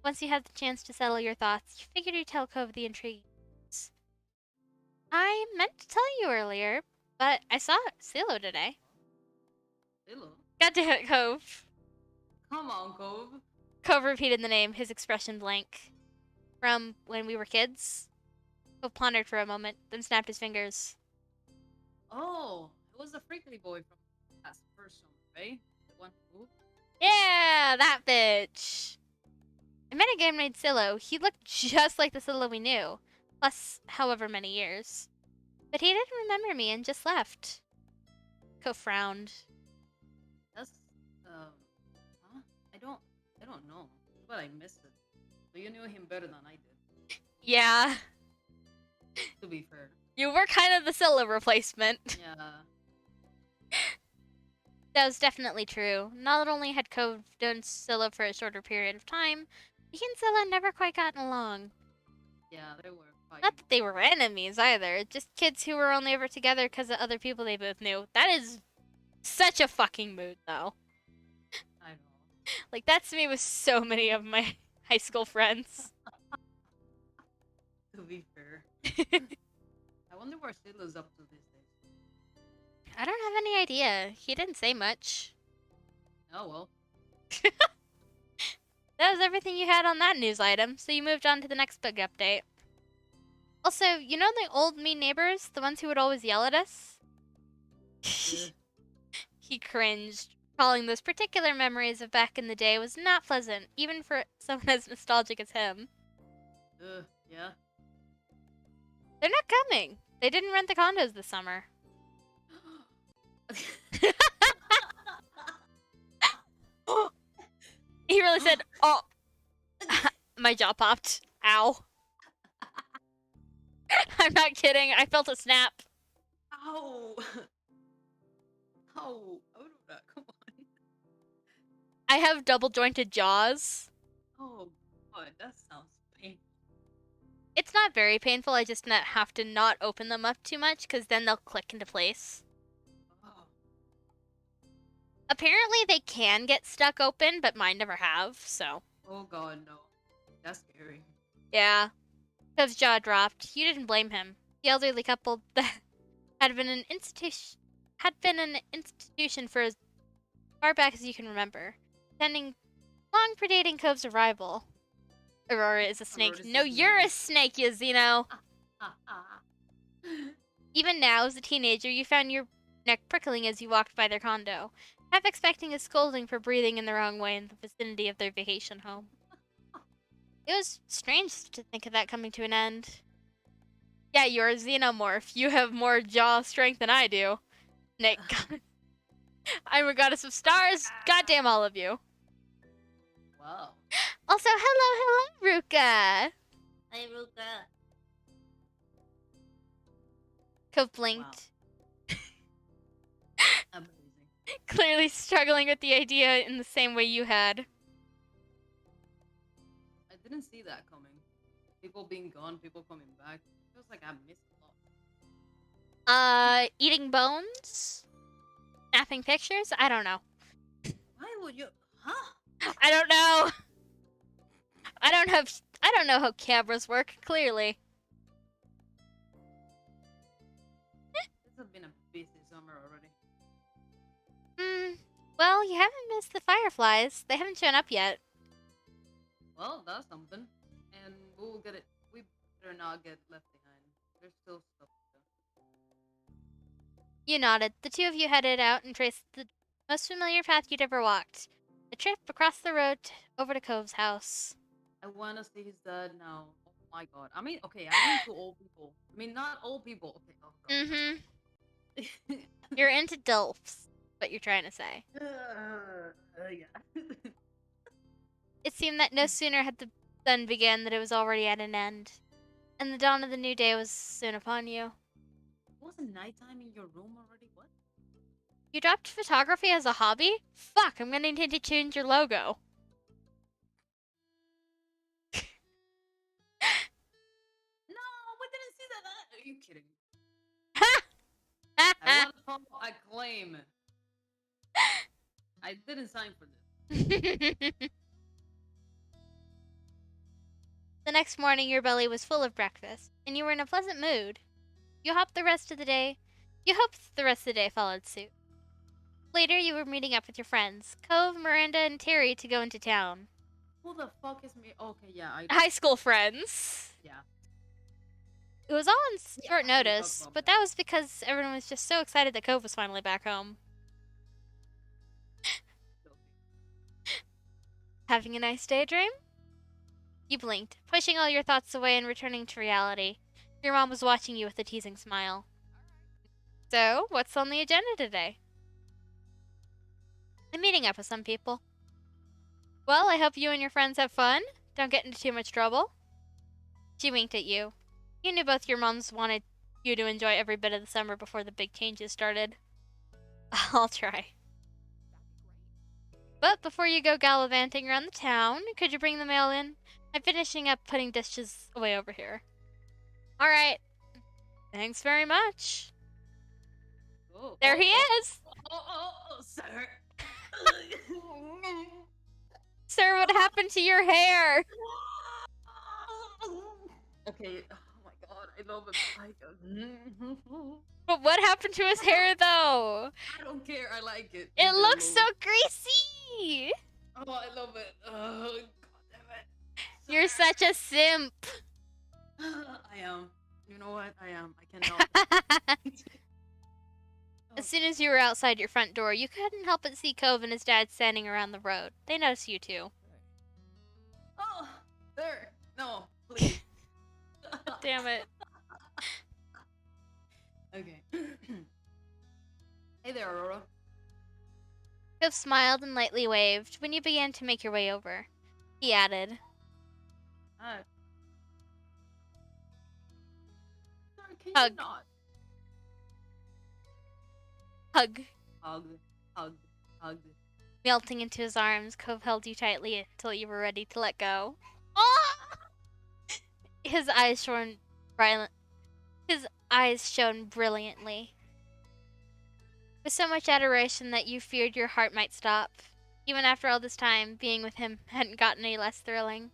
Once you had the chance to settle your thoughts, you figured you'd tell Cove the intrigue. I meant to tell you earlier, but I saw Siloh today. Siloh? God damn it, Cove. Come on, Cove. Cove repeated the name, his expression blank. From when we were kids? Cove pondered for a moment, then snapped his fingers. Oh, it was the freckly boy from last first summer, right? The one who. Yeah, that bitch. I met a guy named Siloh. He looked just like the Siloh we knew, plus however many years. But he didn't remember me and just left. Cove frowned. That's huh? I don't know. But I missed it. So you knew him better than I did. Yeah, To be fair. you were kind of the Siloh replacement. Yeah. That was definitely true. Not only had Cove known Siloh for a shorter period of time, he and Siloh had never quite gotten along. Yeah, they were fighting. Not that they were enemies either, just kids who were only ever together because of other people they both knew. That is such a fucking mood, though. I know. Like, that's me with so many of my high school friends. To be fair. I wonder where Siloh's up to these days. I don't have any idea. He didn't say much. Oh well. That was everything you had on that news item, so you moved on to the next big update. Also, you know the old mean neighbors? The ones who would always yell at us? Ugh. He cringed. Recalling those particular memories of back in the day was not pleasant, even for someone as nostalgic as him. Yeah. They're not coming. They didn't rent the condos this summer. He really said, oh. My jaw popped. Ow. I'm not kidding. I felt a snap. Ow! Ow! Out of that. Come on. I have double jointed jaws. Oh God, that sounds painful. It's not very painful. I just have to not open them up too much because then they'll click into place. Oh, Apparently they can get stuck open, but mine never have, so. oh God, no. That's scary. Yeah. Cov's jaw dropped. You didn't blame him. The elderly couple that had been an institution for as far back as you can remember, attending long predating Cove's arrival. Aurora is a snake. Aurora's No, a you're a snake. snake, you Xeno. Ah, ah. Even now, as a teenager, you found your neck prickling as you walked by their condo, half expecting a scolding for breathing in the wrong way in the vicinity of their vacation home. It was strange to think of that coming to an end. Yeah, you're a xenomorph. You have more jaw strength than I do. Nick, I'm a goddess of stars. Goddamn all of you. Wow. Also, hello, Ruka. Hey, Ruka. Cove blinked, Amazing. clearly struggling with the idea in the same way you had. I didn't see that coming. People being gone, people coming back. Feels like I missed a lot. Eating bones? Snapping pictures? I don't know. Why would you? Huh? I don't know. I don't know how cameras work, clearly. This has been a busy summer already. Well, you haven't missed the fireflies. They haven't shown up yet. Well, that's something. And we'll get it. We better not get left behind. There's still stuff to do. You nodded. The two of you headed out and traced the most familiar path you'd ever walked. A trip across the road over to Cove's house. I want to see his dad now. Oh my God. I mean, okay, I'm into old people. I mean, not old people. Okay, oh God. Mm-hmm. You're into DILFs, what you're trying to say. Yeah. It seemed that no sooner had the sun begun that it was already at an end, and the dawn of the new day was soon upon you. It wasn't nighttime in your room already? What? You dropped photography as a hobby? Fuck, I'm gonna need to change your logo. No, we didn't see that. Are you kidding? Ha! I want to follow. I claim. I didn't sign for this. The next morning, your belly was full of breakfast, and you were in a pleasant mood. You hoped the rest of the day followed suit. Later, you were meeting up with your friends, Cove, Miranda, and Terry, to go into town. Who the fuck is me? Okay, yeah, High school friends. Yeah. It was all on short we talked notice, about but that. that was because everyone was just so excited that Cove was finally back home. Having a nice daydream? You blinked, pushing all your thoughts away and returning to reality. Your mom was watching you with a teasing smile. So, what's on the agenda today? I'm meeting up with some people. Well, I hope you and your friends have fun. Don't get into too much trouble. She winked at you. You knew both your moms wanted you to enjoy every bit of the summer before the big changes started. I'll try. But before you go gallivanting around the town, could you bring the mail in? I'm finishing up putting dishes away over here. All right. Thanks very much. Oh, There he is. sir. Sir, what happened to your hair? Okay. Oh my God, I love it. But what happened to his hair, though? I don't care. I like it. It Leave looks so alone. greasy. Oh, I love it. Oh, God damn it. You're such a simp. I am. You know what? I am. I cannot. As soon as you were outside your front door, you couldn't help but see Cove and his dad standing around the road. They noticed you too. Oh, there. No, please. Damn it. Okay. Hey there, Aurora. Cove smiled and lightly waved when you began to make your way over. He added, Hi. Sorry, can Hug. you not? Hug. Hugged, hugged, hugged. Melting into his arms, Cove held you tightly until you were ready to let go. Ah! His eyes shone brilliant. His eyes shone brilliantly, with so much adoration that you feared your heart might stop. Even after all this time, being with him hadn't gotten any less thrilling.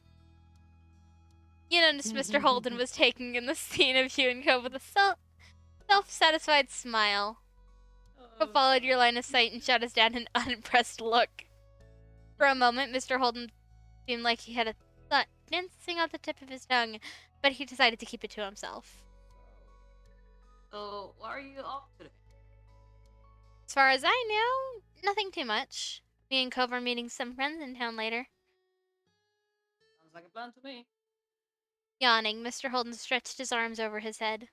You noticed Mr. Holden was taking in the scene of you and Cove with a self-satisfied smile, but followed your line of sight and shot us down an unimpressed look. For a moment, Mr. Holden seemed like he had a thought dancing on the tip of his tongue, but he decided to keep it to himself. So, why are you off today? As far as I know, nothing too much. Me and Cove are meeting some friends in town later. Sounds like a plan to me. Yawning, Mr. Holden stretched his arms over his head.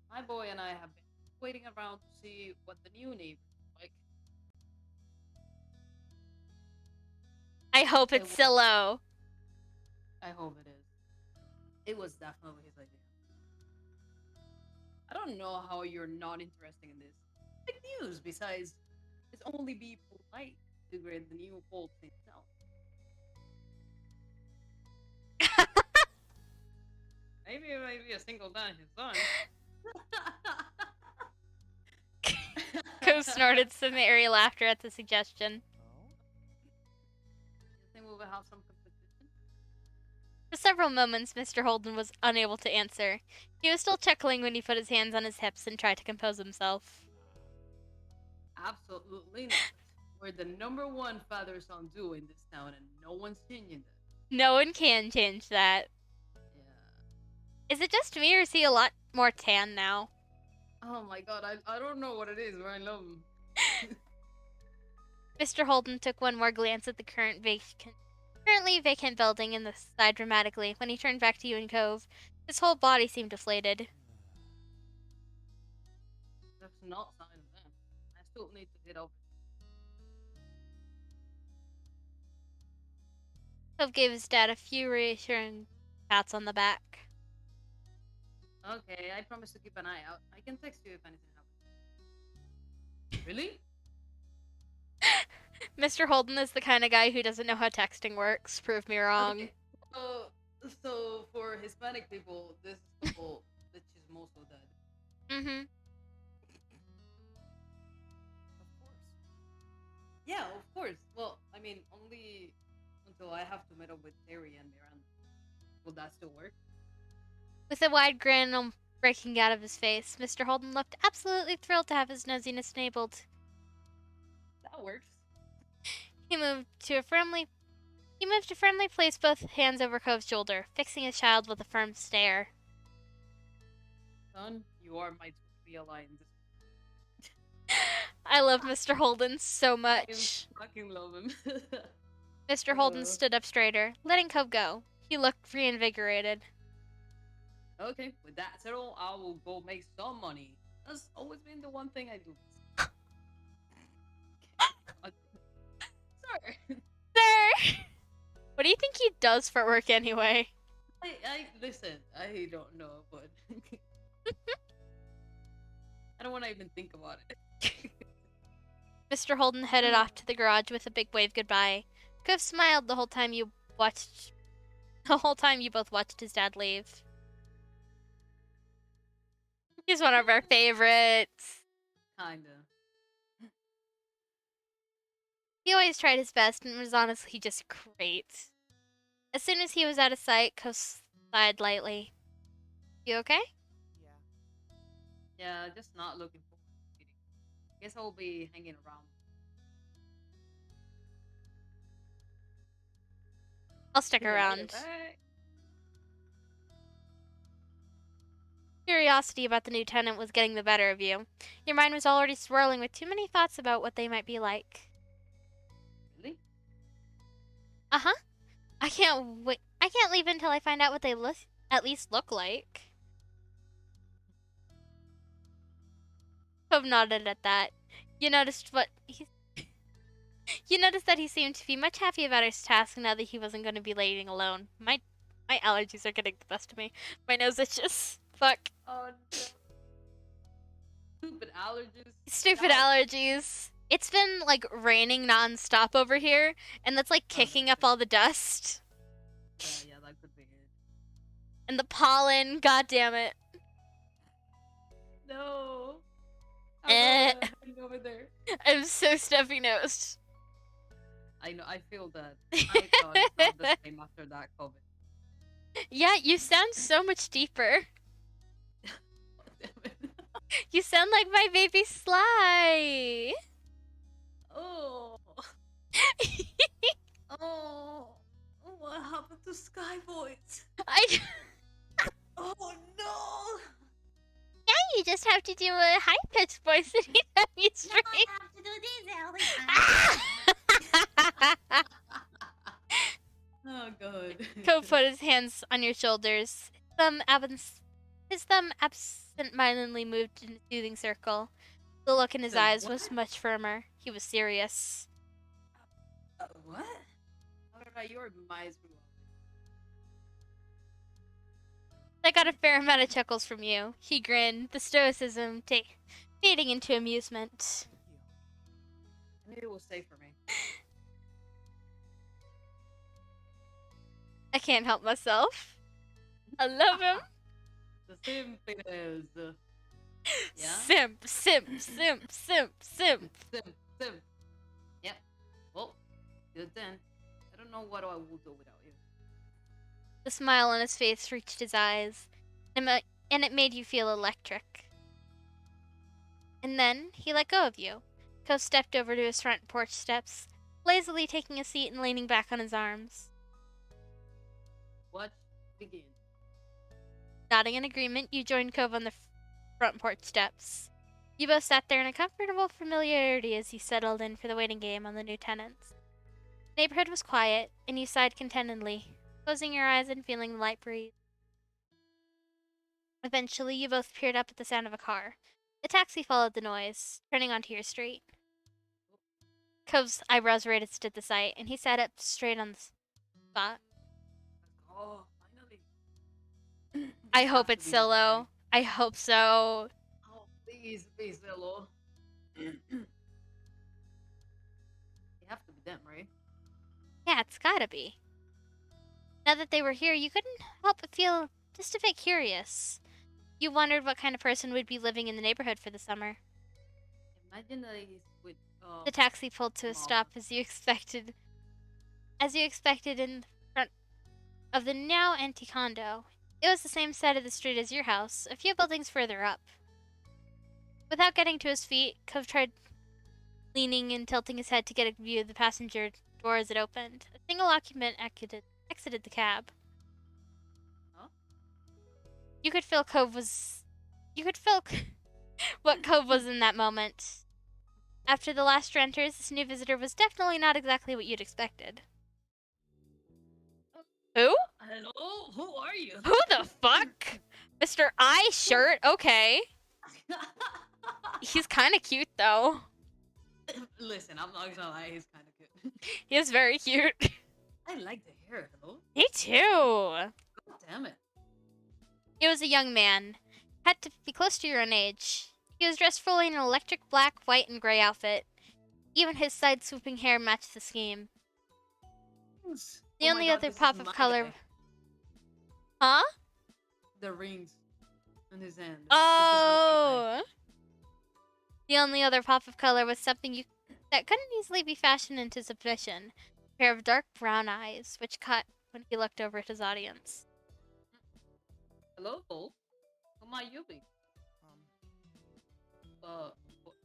My boy and I have been waiting around to see what the new neighbor is like. I hope it's Siloh. I hope it is. It was definitely his idea. I don't know how you're not interested in this. Big news, besides, it's only be polite to greet the new Bolt himself. Maybe it might be a single dad his son. Cove snorted some airy laughter at the suggestion. You think we will have some competition? For several moments, Mr. Holden was unable to answer. He was still chuckling when he put his hands on his hips and tried to compose himself. Absolutely not. We're the #1 father-son duo in this town, and no one's changing that. No one can change that. Yeah. Is it just me, or is he a lot more tan now? Oh my god, I don't know what it is, but I love him. Mr. Holden took one more glance at the currently vacant building and sighed dramatically. When he turned back to you and Cove, his whole body seemed deflated. That's not sign of them. I still need to get over. Cove gave his dad a few reassuring pats on the back. Okay, I promise to keep an eye out. I can text you if anything happens. Really? Mr. Holden is the kind of guy who doesn't know how texting works. Prove me wrong. Okay. So for Hispanic people, this is called the chismoso dad. Mm-hmm. Of course. Yeah, of course. Well, I mean, only until I have to meet up with Terry and Miranda. Will that still work? With a wide grin breaking out of his face, Mr. Holden looked absolutely thrilled to have his nosiness enabled. That works. He moved to firmly place both hands over Cove's shoulder, fixing his child with a firm stare. Son, you are my to-be ally in this. I love Mr. Holden so much. I fucking love him. Mr. Holden stood up straighter, letting Cove go. He looked reinvigorated. Okay, with that settled, I will go make some money. That's always been the one thing I do. Sir. Sir! What do you think he does for work anyway? I listen, I don't know, but I don't want to even think about it. Mr. Holden headed off to the garage with a big wave goodbye. Cove smiled the whole time you both watched his dad leave. He's one of our favorites. Kinda. He always tried his best and was honestly just great. As soon as he was out of sight, Cove sighed lightly. You okay? Yeah, just not looking forward to meeting. Guess I'll be hanging around. I'll stick around. Bye. Curiosity about the new tenant was getting the better of you. Your mind was already swirling with too many thoughts about what they might be like. Really? Uh-huh. I can't leave until I find out what they at least look like. Cove nodded at that. You noticed that he seemed to be much happy about his task now that he wasn't going to be laying alone. My allergies are getting the best of me. My nose itches. Fuck. Oh no. Stupid allergies. Stupid Stop. allergies. It's been like raining nonstop over here, and that's like kicking up all the dust Yeah, that could be it. and the pollen. God damn it. No. Eh. I'm over there. I'm so stuffy nosed. I know. I feel that. I thought it's not the same after that COVID. Yeah, you sound so much deeper. Oh, damn it. You sound like my baby Sly. Oh. Oh. What happened to Sky Voice? I. Oh no. Yeah, you just have to do a high pitched voice anytime you stream. I have to do this all the time. Oh god. Cove put his hands on your shoulders. His thumb absent-mindedly moved in a soothing circle. The look in his So eyes was what? much firmer. He was serious. What? How did your mice grew up? I got a fair amount of chuckles from you. He grinned, the stoicism fading into amusement. I knew it was safe for me. I can't help myself. I love him. The simpiness. Yeah? Simp, simp, simp, simp, simp. Sim. Yep. Well, good then. I don't know what I will do without you. The smile on his face reached his eyes, and it made you feel electric. And then he let go of you. Cove stepped over to his front porch steps, lazily taking a seat and leaning back on his arms. What? Begin. Nodding in agreement, you joined Cove on the front porch steps. You both sat there in a comfortable familiarity as you settled in for the waiting game on the new tenants. The neighborhood was quiet, and you sighed contentedly, closing your eyes and feeling the light breeze. Eventually, you both peered up at the sound of a car. A taxi followed the noise, turning onto your street. Cove's eyebrows raised at the sight, and he sat up straight on the spot. Oh, finally. I It hope has to it's be this Siloh. guy. I hope so. Oh, please, Siloh. You have to be them, right? Yeah, it's gotta be. Now that they were here, you couldn't help but feel just a bit curious. You wondered what kind of person would be living in the neighborhood for the summer. Imagine that he's with The taxi pulled to a Mom. stop as you expected in front of the now empty condo. It was the same side of the street as your house, a few buildings further up. Without getting to his feet, Cove tried leaning and tilting his head to get a view of the passenger door as it opened. A single occupant exited the cab. Huh? You could feel what Cove was in that moment. After the last renters, this new visitor was definitely not exactly what you'd expected. Who? Hello, who are you? Who the fuck? Mr. I shirt? Okay. He's kind of cute, though. Listen, I'm not gonna lie, he's kind of good. He is very cute. I like the hair, hello? Me too. God damn it. He was a young man. Had to be close to your own age. He was dressed fully in an electric black, white, and gray outfit. Even his side-swooping hair matched the scheme. The Oh my only God, other this is pop of my color... guy. Huh? The rings in his hand. Oh! The only other pop of color was something that couldn't easily be fashioned into submission. A pair of dark brown eyes, which caught when he looked over at his audience. Hello, Cole. Who might you be?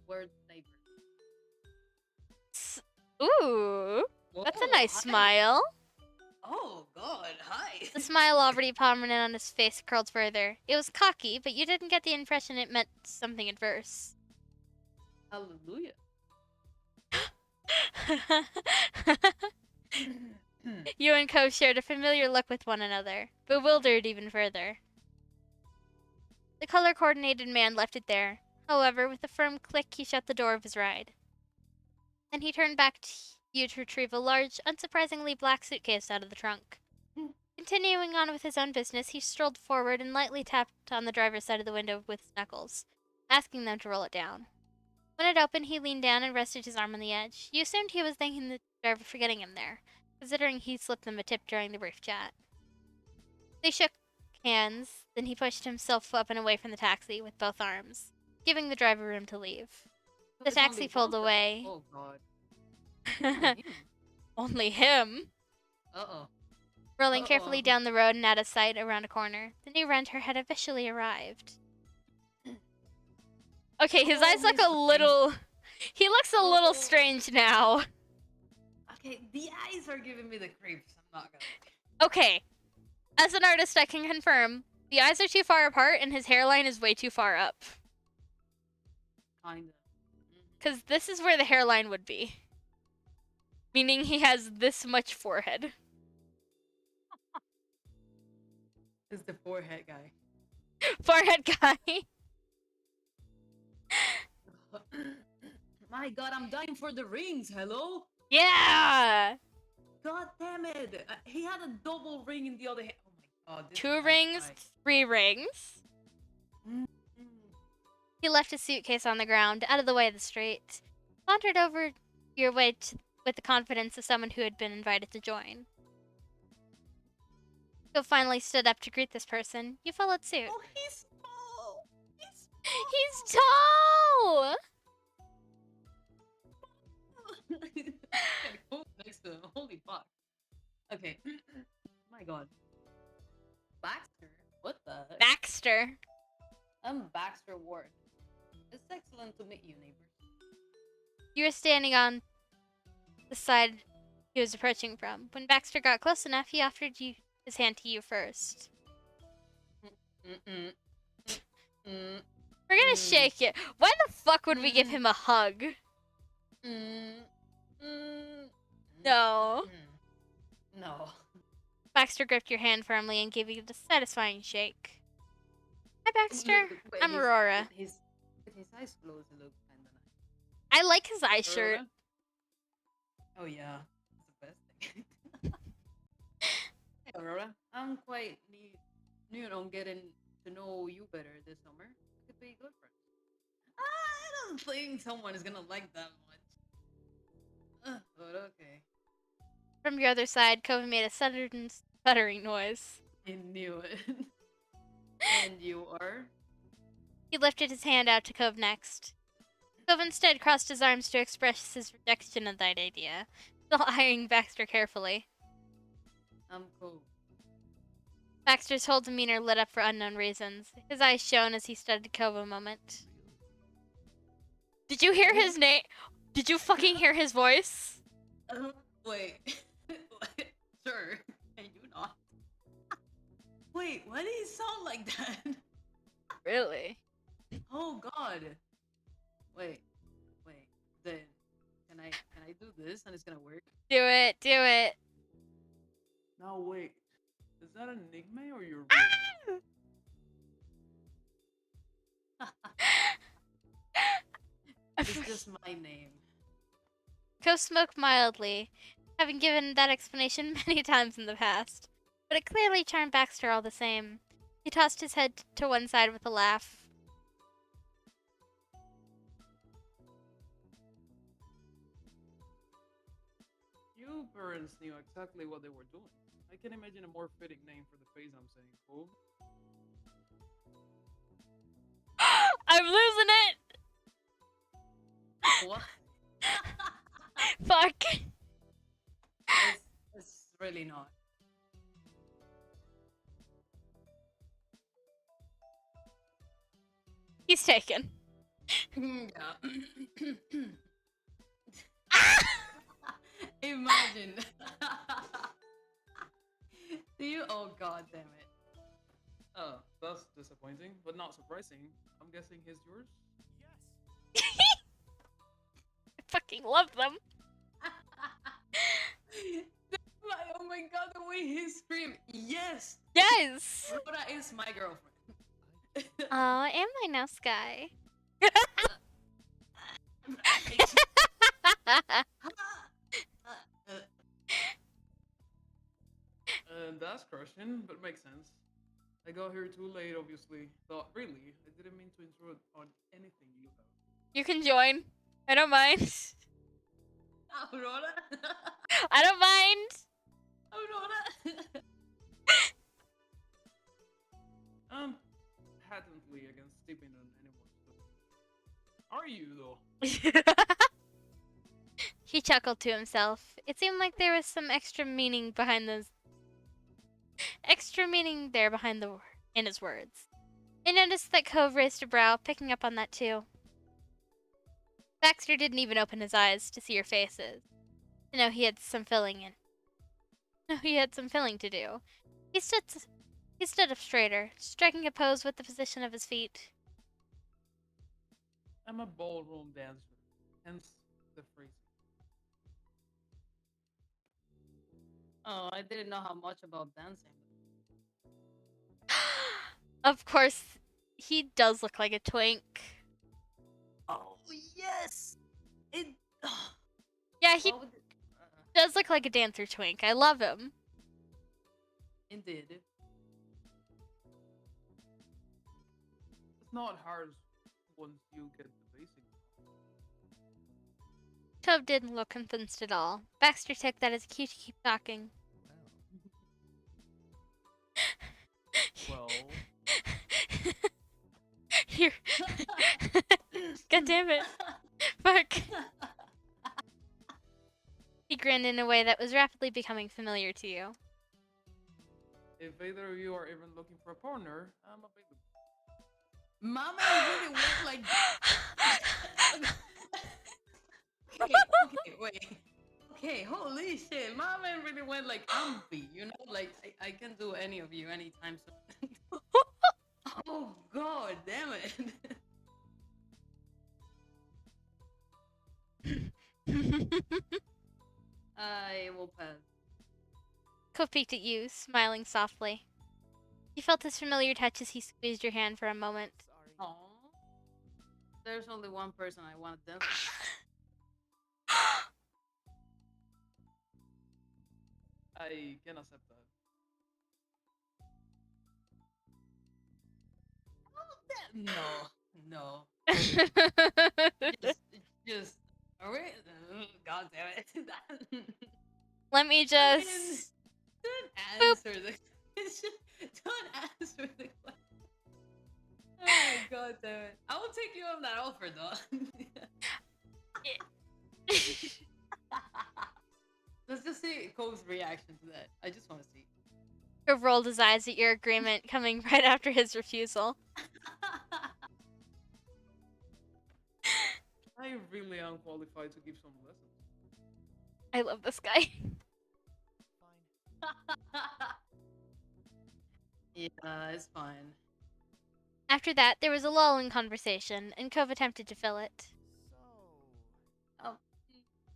We're neighbors. Ooh! That's a nice hi. smile. Oh God, hi. The smile already prominent on his face curled further. It was cocky, but you didn't get the impression it meant something adverse. Hallelujah. You and Cove shared a familiar look with one another, bewildered even further. The color-coordinated man left it there. However, with a firm click, he shut the door of his ride. Then he turned back to you to retrieve a large, unsurprisingly black suitcase out of the trunk. He Continuing on with his own business, he strolled forward and lightly tapped on the driver's side of the window with his knuckles, asking them to roll it down. When it opened, he leaned down and rested his arm on the edge. You assumed he was thanking the driver for getting him there, considering he slipped them a tip during the brief chat. They shook hands, then he pushed himself up and away from the taxi with both arms, giving the driver room to leave. The There's taxi only pulled one away. Oh god. Only him. Only him. Uh-oh. Rolling carefully down the road and out of sight around a corner, the new renter had officially arrived. Okay, his eyes look a little... He looks a little strange now. Okay, the eyes are giving me the creeps. I'm not gonna. Okay, as an artist, I can confirm the eyes are too far apart and his hairline is way too far up. Kinda. Because this is where the hairline would be. Meaning he has this much forehead. It's the forehead guy. Forehead guy. My god, I'm dying for the rings. Hello? Yeah! God damn it. He had a double ring in the other hand. Oh my god. This 2 guy- rings, 3 rings. Mm. He left his suitcase on the ground, out of the way of the street. Wandered over your way with the confidence of someone who had been invited to join. Phil finally stood up to greet this person. You followed suit. Oh, he's small. He's tall! Oh, next to him. Holy fuck. Okay. My god. Baxter? What the heck? Baxter. I'm Baxter Ward. It's excellent to meet you, neighbors. You were standing on the side he was approaching from. When Baxter got close enough, he offered his hand to you first. Mm-mm. Mm-mm. We're gonna shake it. Why the fuck would we give him a hug? Mm. Mm. No. Mm. No. Baxter gripped your hand firmly and gave you the satisfying shake. Hi, Baxter. Wait, I'm Aurora. His eyes closed, it looked kinda nice. I like his eye shirt. Aurora? Oh yeah, it's the best thing. Hey Aurora, I'm quite new on getting to know you better this summer. We could be good friends. I don't think someone is gonna like that much. But okay. From your other side, Kobe made a stuttering noise. I knew it. And you are? He lifted his hand out to Cove next. Cove instead crossed his arms to express his rejection of that idea, still eyeing Baxter carefully. I'm cool. Baxter's whole demeanor lit up for unknown reasons. His eyes shone as he studied Cove a moment. Did you hear his name? Did you fucking hear his voice? Wait. Sure. Can you not? Wait, why did he sound like that? Really? Oh god. Wait. Then can I do this and it's gonna work? Do it, do it. Now wait, is that a nickname or your real? It's just my name. Cove smoked mildly, having given that explanation many times in the past. But it clearly charmed Baxter all the same. He tossed his head to one side with a laugh. You parents knew exactly what they were doing. I can imagine a more fitting name for the face I'm saying. Cool. I'm losing it! What? Fuck. It's really not. He's taken. Yeah. Imagine. Do you? Oh god damn it. Oh, that's disappointing, but not surprising. I'm guessing he's yours? I fucking love them. Oh my god, the way he screamed. Yes! Yes! Rhoda is my girlfriend. Oh, am I now, Sky? That that's crushing, but makes sense. I got here too late, obviously. But really, I didn't mean to intrude on anything you have. You can join. I don't mind. Aurora. I don't mind. Aurora. I'm patently against stepping on anyone's toes. Are you, though? He chuckled to himself. It seemed like there was some extra meaning behind in his words. He noticed that Cove raised a brow, picking up on that too. Baxter didn't even open his eyes to see your faces. To know he had some filling to do. He stood up straighter, striking a pose with the position of his feet. I'm a ballroom dancer, hence the phrase. Oh, I didn't know how much about dancing. Of course, he does look like a twink. Oh yes. It. Yeah, he What would it- does look like a dancer twink. I love him. Indeed. It's not hard once you get the basics. Cove didn't look convinced at all. Baxter took that as a cue to keep talking. Well, Here. God damn it. Fuck. He grinned in a way that was rapidly becoming familiar to you. if either of you are even looking for a partner, I'm available. My man really went like. Okay, wait. Okay, holy shit. My man really went like Ampy, you know? Like, I can do any of you anytime soon. Oh, god damn it. I will pass. Cove peeked at you, smiling softly. You felt his familiar touch as he squeezed your hand for a moment. Aww. There's only one person I want to dance with. I can accept that. No. Just. Alright. God damn it. Let me I mean, just... don't answer the question. Don't answer the question. Oh my god damn it. I will take you on that offer though. Let's just see Cole's reaction to that. I just want to see. Cove rolled his eyes at your agreement, coming right after his refusal. I really am qualified to give some lessons. I love this guy. Yeah, it's fine. After that, there was a lull in conversation, and Cove attempted to fill it.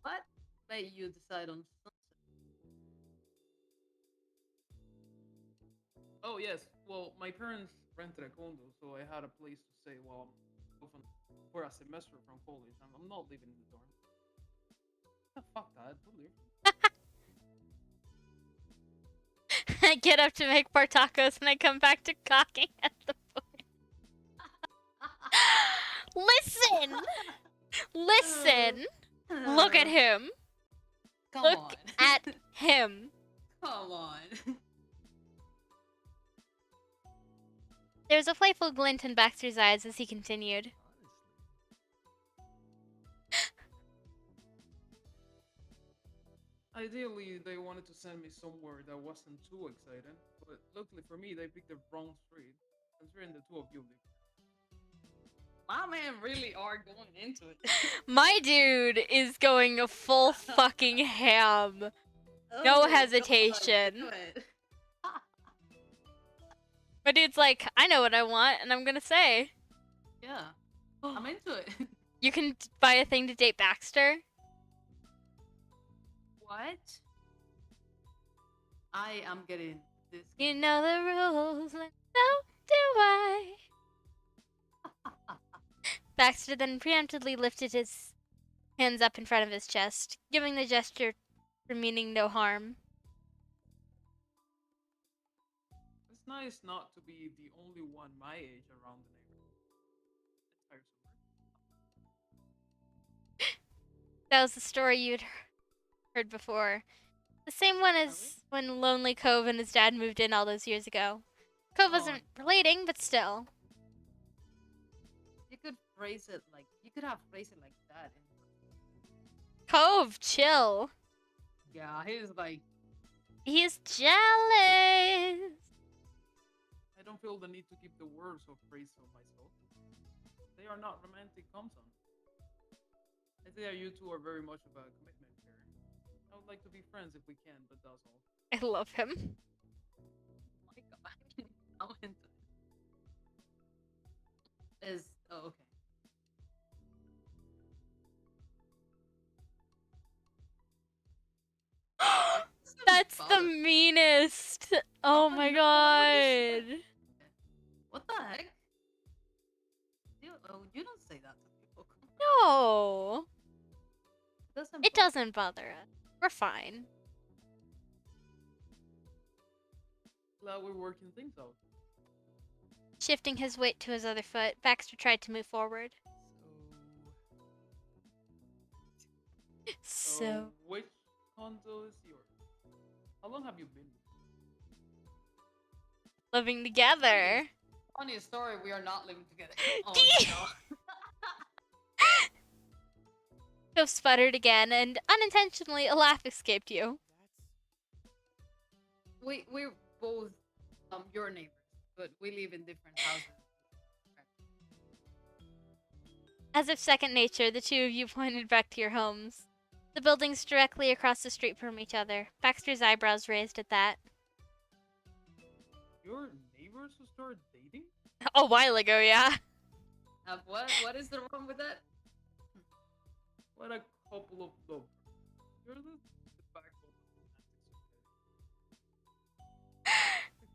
What made you decide on sunset? Oh yes, well my parents rented a condo, so I had a place to stay while I'm off for a semester from college, and I'm not living in the dorm. Fuck that, don't live. I get up to make more tacos, and I come back to cocking at the point. Listen! Listen! Look at him! Come Look on. at him! Come on. There was a playful glint in Baxter's eyes as he continued. Ideally, they wanted to send me somewhere that wasn't too exciting, but luckily for me, they picked the wrong street, considering the two of you live. My man really are going into it. My dude is going full fucking ham. No Oh, hesitation. God, damn it. My dude's like, I know what I want, and I'm gonna say. Yeah, I'm into it. You can buy a thing to date Baxter? What? I am getting this. You know the rules, and so do I. Baxter then preemptively lifted his hands up in front of his chest, giving the gesture for meaning no harm. It's nice not to be the only one my age around the neighborhood. It's tiresome. That was the story you'd heard before. The same one Are we? as when Lonely Cove and his dad moved in all those years ago. Cove Oh, wasn't relating, but still. you could phrase it like you could have phrased it like that. Cove, chill. Yeah, he's like He's jealous. I don't feel the need to keep the words of praise of myself. They are not romantic content. I think that you two are very much of a commitment here. I would like to be friends if we can, but that's all. I love him. oh my god. How into is oh okay. That's the meanest. Oh my god. What the heck? You don't say that to people. No. It Bother. doesn't bother us. We're fine. Glad we're working things out. Shifting his weight to his other foot, Baxter tried to move forward. So. Which condo is yours? How long have you been? Living together. Funny story, we are not living together. Oh Dee- no. Cove sputtered again, and unintentionally a laugh escaped you. We're both your neighbors, but we live in different houses. As if second nature, the two of you pointed back to your homes. The buildings directly across the street from each other. Baxter's eyebrows raised at that. Your neighbors who started dating? A while ago, yeah. What? What is the wrong with that? What a couple of lovers. You're the backbone of romantic society.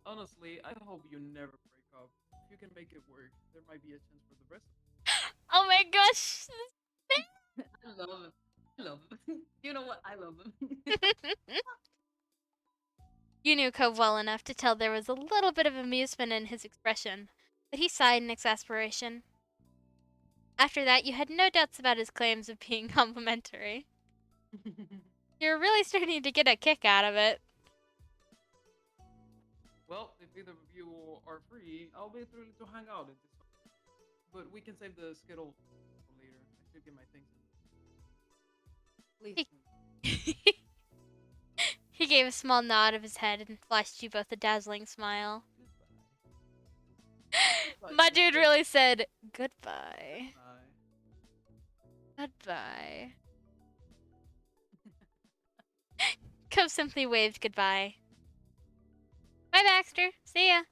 Honestly, I hope you never break up. If you can make it work, there might be a chance for the rest of us. Oh my gosh. I love him. I love him. You know what? I love him. You knew Cove well enough to tell there was a little bit of amusement in his expression, but he sighed in exasperation. After that, you had no doubts about his claims of being complimentary. You were really starting to get a kick out of it. Well, if either of you are free, I'll be thrilled to hang out at this time. But we can save the schedule for later. I should get my things in. Please. He gave a small nod of his head and flashed you both a dazzling smile. My dude really said, goodbye. Goodbye. Cove simply waved goodbye. Bye, Baxter. See ya.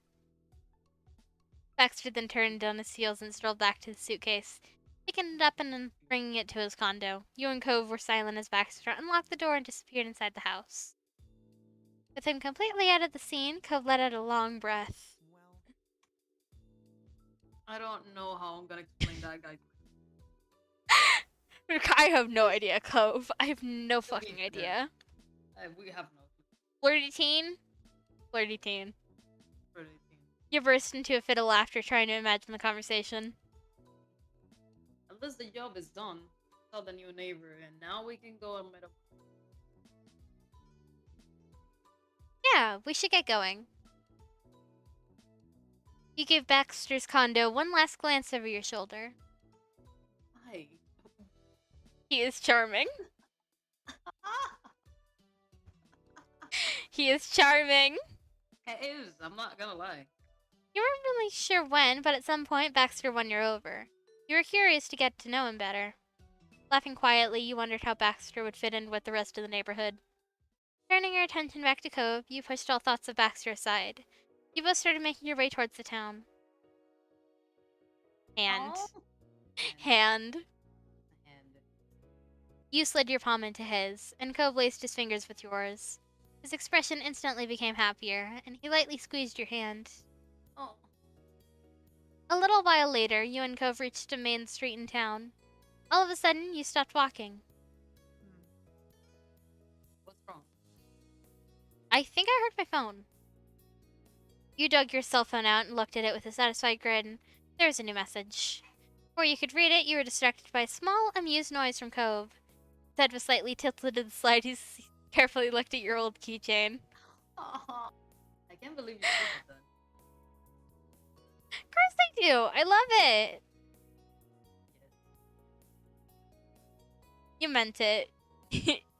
Baxter then turned on his heels and strolled back to the suitcase, picking it up and then bringing it to his condo. You and Cove were silent as Baxter unlocked the door and disappeared inside the house. With him completely out of the scene, Cove let out a long breath. I don't know how I'm gonna explain that, guys. I have no idea, Cove. I have no fucking either. idea. We have no Flirty teen? Flirty teen. clue. You burst into a fit of laughter trying to imagine the conversation. Unless the job is done, tell the new neighbor, and now we can go and meet up. Yeah, we should get going. You gave Baxter's condo one last glance over your shoulder. Hi. He is charming. He is charming. It is. I'm not gonna lie. You weren't really sure when, but at some point Baxter won you over. You were curious to get to know him better. Laughing quietly, you wondered how Baxter would fit in with the rest of the neighborhood. Turning your attention back to Cove, you pushed all thoughts of Baxter aside. You both started making your way towards the town. Hand. Oh. Hand. And You slid your palm into his, and Cove laced his fingers with yours. His expression instantly became happier, and he lightly squeezed your hand. oh, A little while later, you and Cove reached a main street in town. All of a sudden, you stopped walking. what's wrong? I think I heard my phone. You dug your cell phone out and looked at it with a satisfied grin. There's a new message. Before you could read it, you were distracted by a small, amused noise from Cove. His head was slightly tilted to the side. He carefully looked at your old keychain. Aw, I can't believe you did that. Of course I do. I love it. You meant it.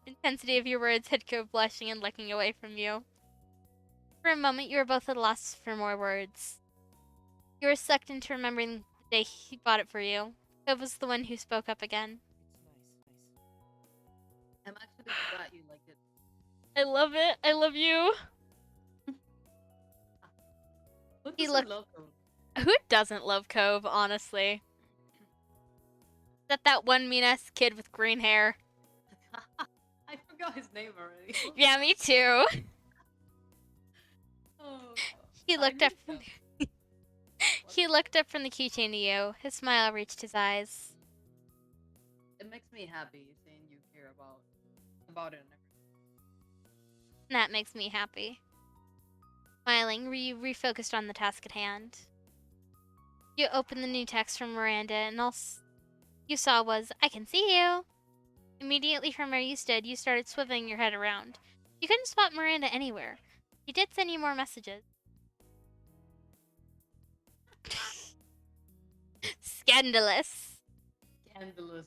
Intensity of your words had Cove blushing and looking away from you. For a moment, you were both at a loss for more words. You were sucked into remembering the day he bought it for you. Cove was the one who spoke up again. I'm actually glad you like it. I love it. I love you. Who He doesn't looked- love Cove? Who doesn't love Cove, honestly? That one mean-ass kid with green hair. I forgot his name already. Yeah, me too. Oh, He I looked up. miss him. He looked up from the keychain to you. His smile reached his eyes. It makes me happy seeing you care about it and everything. That makes me happy. Smiling, you refocused on the task at hand. You opened the new text from Miranda, and all you saw was, "I can see you." Immediately from where you stood, you started swiveling your head around. You couldn't spot Miranda anywhere. He did send you more messages. Scandalous. Scandalous.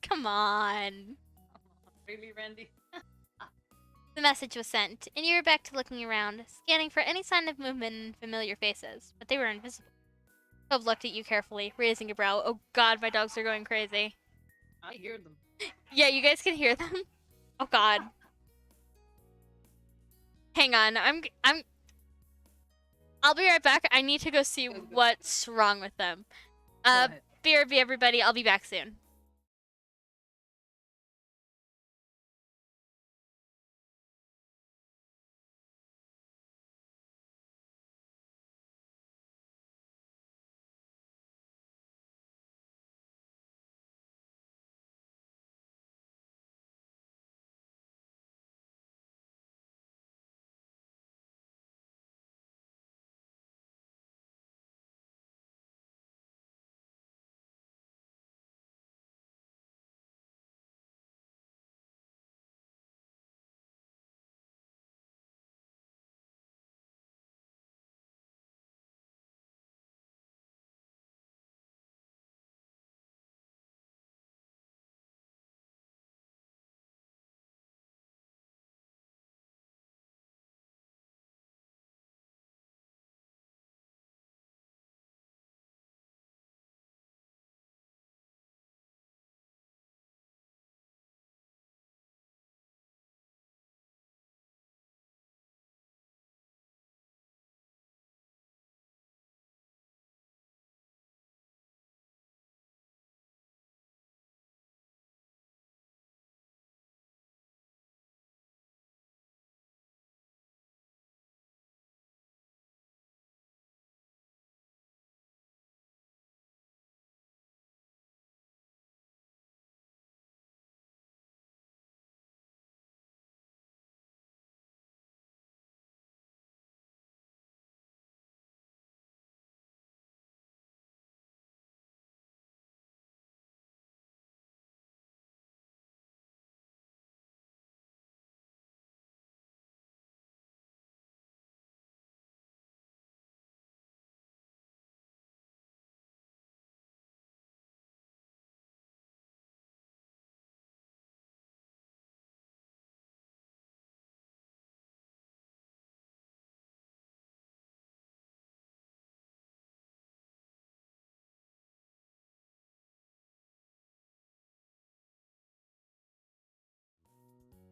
Come on. Really, Randy? The message was sent, and you were back to looking around, scanning for any sign of movement and familiar faces, but they were invisible. Cove looked at you carefully, raising a brow. Oh god, my dogs are going crazy. I hear them. Yeah, you guys can hear them. Oh god. Hang on, I'll be right back. I need to go see what's wrong with them. Go ahead. BRB everybody, I'll be back soon.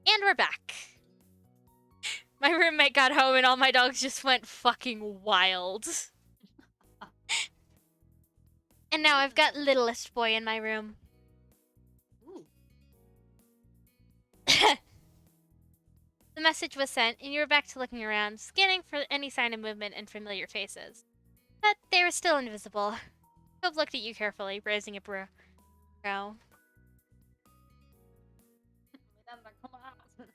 And we're back. My roommate got home and all my dogs just went fucking wild. And now I've got littlest boy in my room. Ooh. The message was sent, and you were back to looking around, scanning for any sign of movement and familiar faces. But they were still invisible. Cove looked at you carefully, raising a brow. Miranda, come on.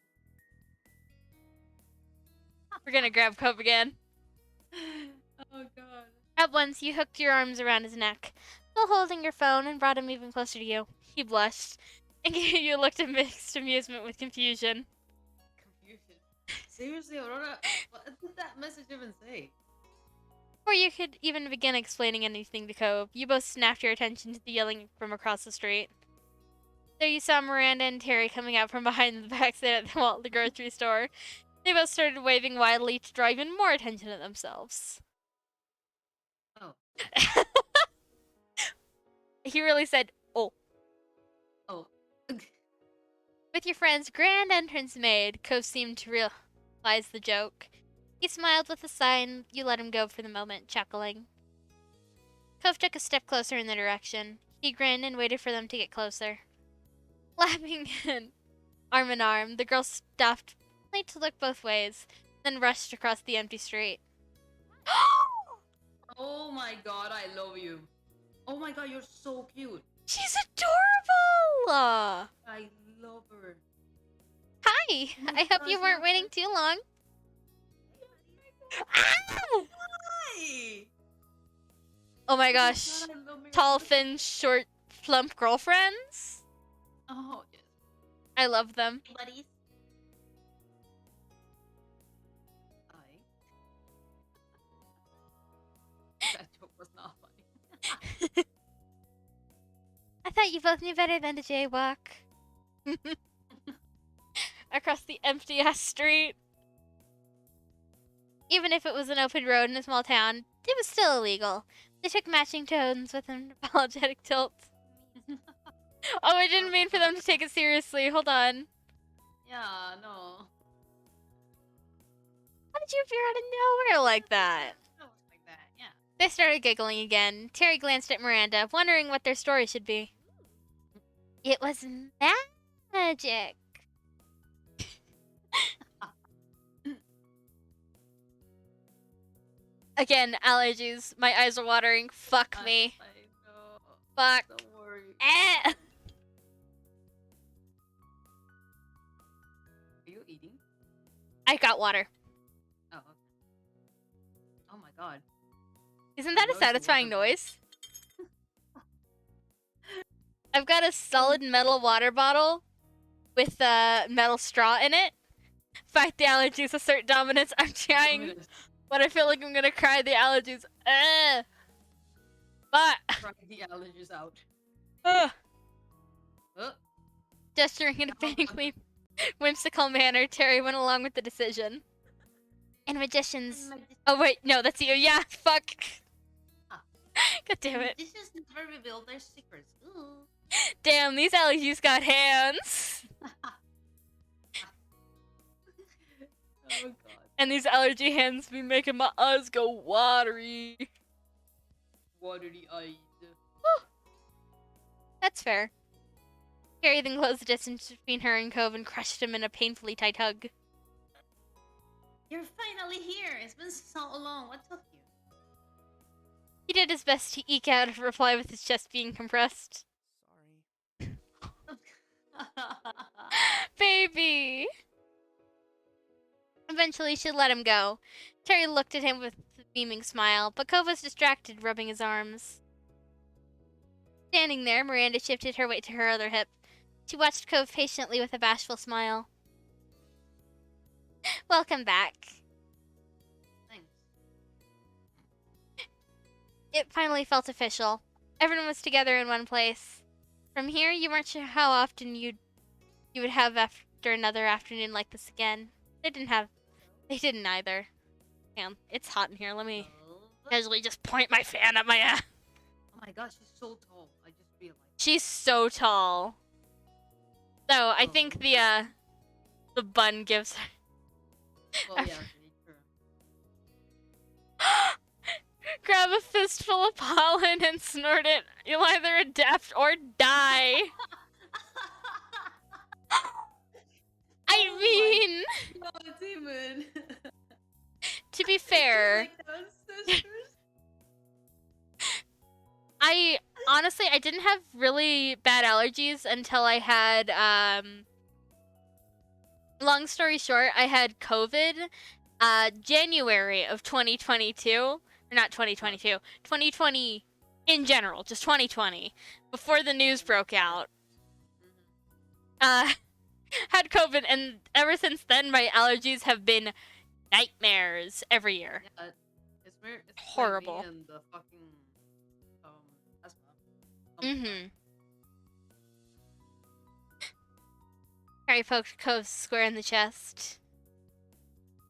We're gonna grab Cove again. Oh god. At once, you hooked your arms around his neck, still holding your phone, and brought him even closer to you. He blushed, and you looked at mixed amusement with confusion. Confusion. Seriously, Aurora, what did that message even say? Before you could even begin explaining anything to Cove, you both snapped your attention to the yelling from across the street. There you saw Miranda and Terry coming out from behind the backside at the grocery store. They both started waving wildly to draw even more attention to themselves. Oh. He really said, oh. Oh. With your friend's grand entrance made, Cove seemed to realize the joke. He smiled with a sigh and you let him go for the moment, chuckling. Cove took a step closer in the direction. He grinned and waited for them to get closer. Laughing and arm in arm, the girls stopped only to look both ways, then rushed across the empty street. Oh my god, I love you. Oh my god, you're so cute. She's adorable! I love her. Hi! Oh my I hope gosh, you weren't look waiting at- too long. Ah! Hi! Oh my Oh gosh. god, I love her. Tall, thin, short, plump girlfriends? Oh, yes. I love them. Hey, buddies. Hi. That joke was not funny. I thought you both knew better than to jaywalk. Across the empty ass street. Even if it was an open road in a small town, it was still illegal. They took matching tones with an apologetic tilt. Oh, I didn't mean for them to take it seriously. Hold on. Yeah, no. How did you appear out of nowhere like that? No, it's like that, yeah. They started giggling again. Terry glanced at Miranda, wondering what their story should be. It was magic. Again, allergies. My eyes are watering. Fuck me. I know. Fuck. Don't worry. Eh. Are you eating? I got water. Oh, okay. Oh my god. Isn't that a Noisy satisfying water bottle. noise? I've got a solid metal water bottle with a metal straw in it. Fight the allergies, assert dominance. I'm trying, but I feel like I'm gonna cry the allergies. But Try the allergies out. uh, Oh, gesturing in a vaguely whimsical manner, Terry went along with the decision. And magicians. Oh wait, no, that's you. Yeah, fuck. Ah. God damn it. This just never revealed their secrets. Ooh. Damn, these allergies got hands. oh god. And these allergy hands be making my eyes go watery. Watery eyes. That's fair. Carrie then closed the distance between her and Cove and crushed him in a painfully tight hug. You're finally here. It's been so long. What took you? He did his best to eke out a reply with his chest being compressed. Baby! Eventually, she let him go. Terry looked at him with a beaming smile, but Cove was distracted, rubbing his arms. Standing there, Miranda shifted her weight to her other hip. She watched Cove patiently with a bashful smile. Welcome back. Thanks. It finally felt official. Everyone was together in one place. From here, you weren't sure how often you would have after another afternoon like this again. They didn't either. Damn, it's hot in here. Let me casually just point my fan at my ass. Oh my gosh, she's so tall. I just realized. She's so tall. So I think the bun gives her. Well, yeah, okay, true. Grab a fistful of pollen and snort it. You'll either adapt or die. I Oh mean, No, Demon. to be fair, Like those sisters. I honestly I didn't have really bad allergies until I had long story short, I had COVID January of 2022, or not 2022, 2020 in general, just 2020, before the news broke out, had COVID, and ever since then, my allergies have been nightmares every year. Yeah, it's weird. It's Horrible. Like me and the fucking asthma. Mm-hmm. Harry poked Cove square in the chest.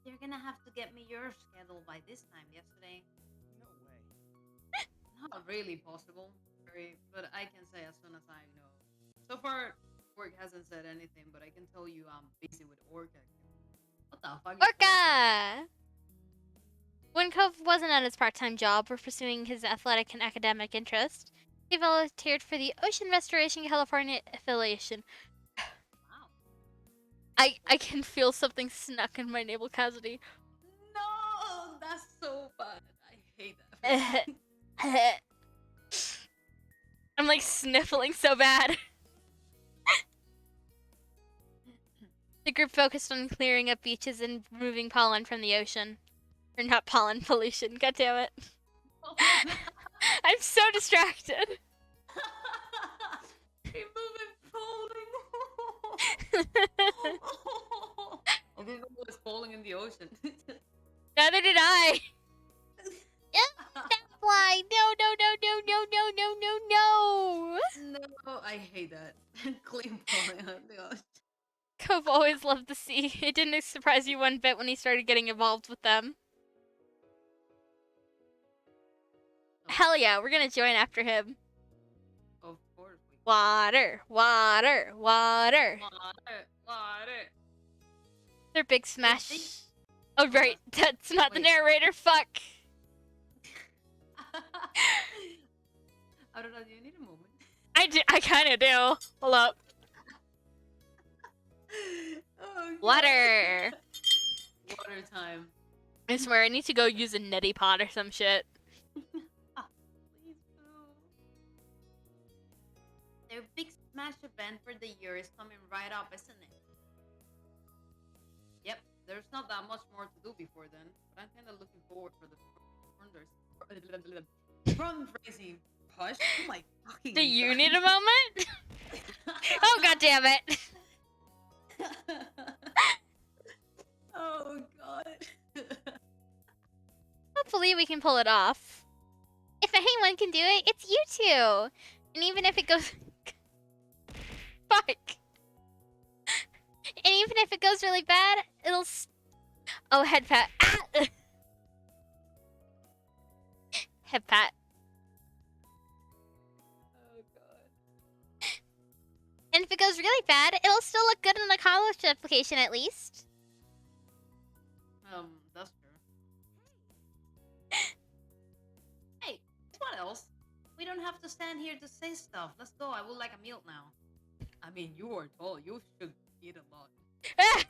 You're gonna have to get me your schedule by this time yesterday. No way. Not really possible, Harry, but I can say as soon as I know. So far, work hasn't said anything, but I can tell you I'm busy with Orca. What the fuck? Is Orca! When Cove wasn't at his part-time job or pursuing his athletic and academic interests, he volunteered for the Ocean Restoration California affiliation. Wow. I can feel something snuck in my navel cavity. No, that's so bad. I hate that. I'm like sniffling so bad. The group focused on clearing up beaches and removing pollen from the ocean. Or not pollen, pollution. God damn it. I'm so distracted. Removing pollen. I didn't know it was falling in the ocean. Neither did I. Why? No, no, no, no, no, no, no, no, no. No, I hate that. Clean pollen in the ocean. Cove always loved the sea. It didn't surprise you one bit when he started getting involved with them. Hell yeah, we're gonna join after him. Of course. Water, water, water. Water. Their big smash. Oh right, that's not the Wait. narrator. Fuck. I don't know. Do you need a moment? I kind of do. Hold up. Oh, God. Water. Water time. I swear, I need to go use a neti pot or some shit. Please do. Their big smash event for the year is coming right up, isn't it? Yep. There's not that much more to do before then, but I'm kind of looking forward for the fundraising push. Oh my fucking Do you God. need a moment? Oh god damn it. Oh God. Hopefully we can pull it off. If anyone can do it, it's you two. And even if it goes... Fuck. And even if it goes really bad, it'll... Oh, head pat. Ah! Head pat. Oh God. And if it goes really bad, it'll still look good in the college application at least. That's true. Hey, what else? We don't have to stand here to say stuff. Let's go. I would like a meal now. I mean, you are tall. You should eat a lot. Ah!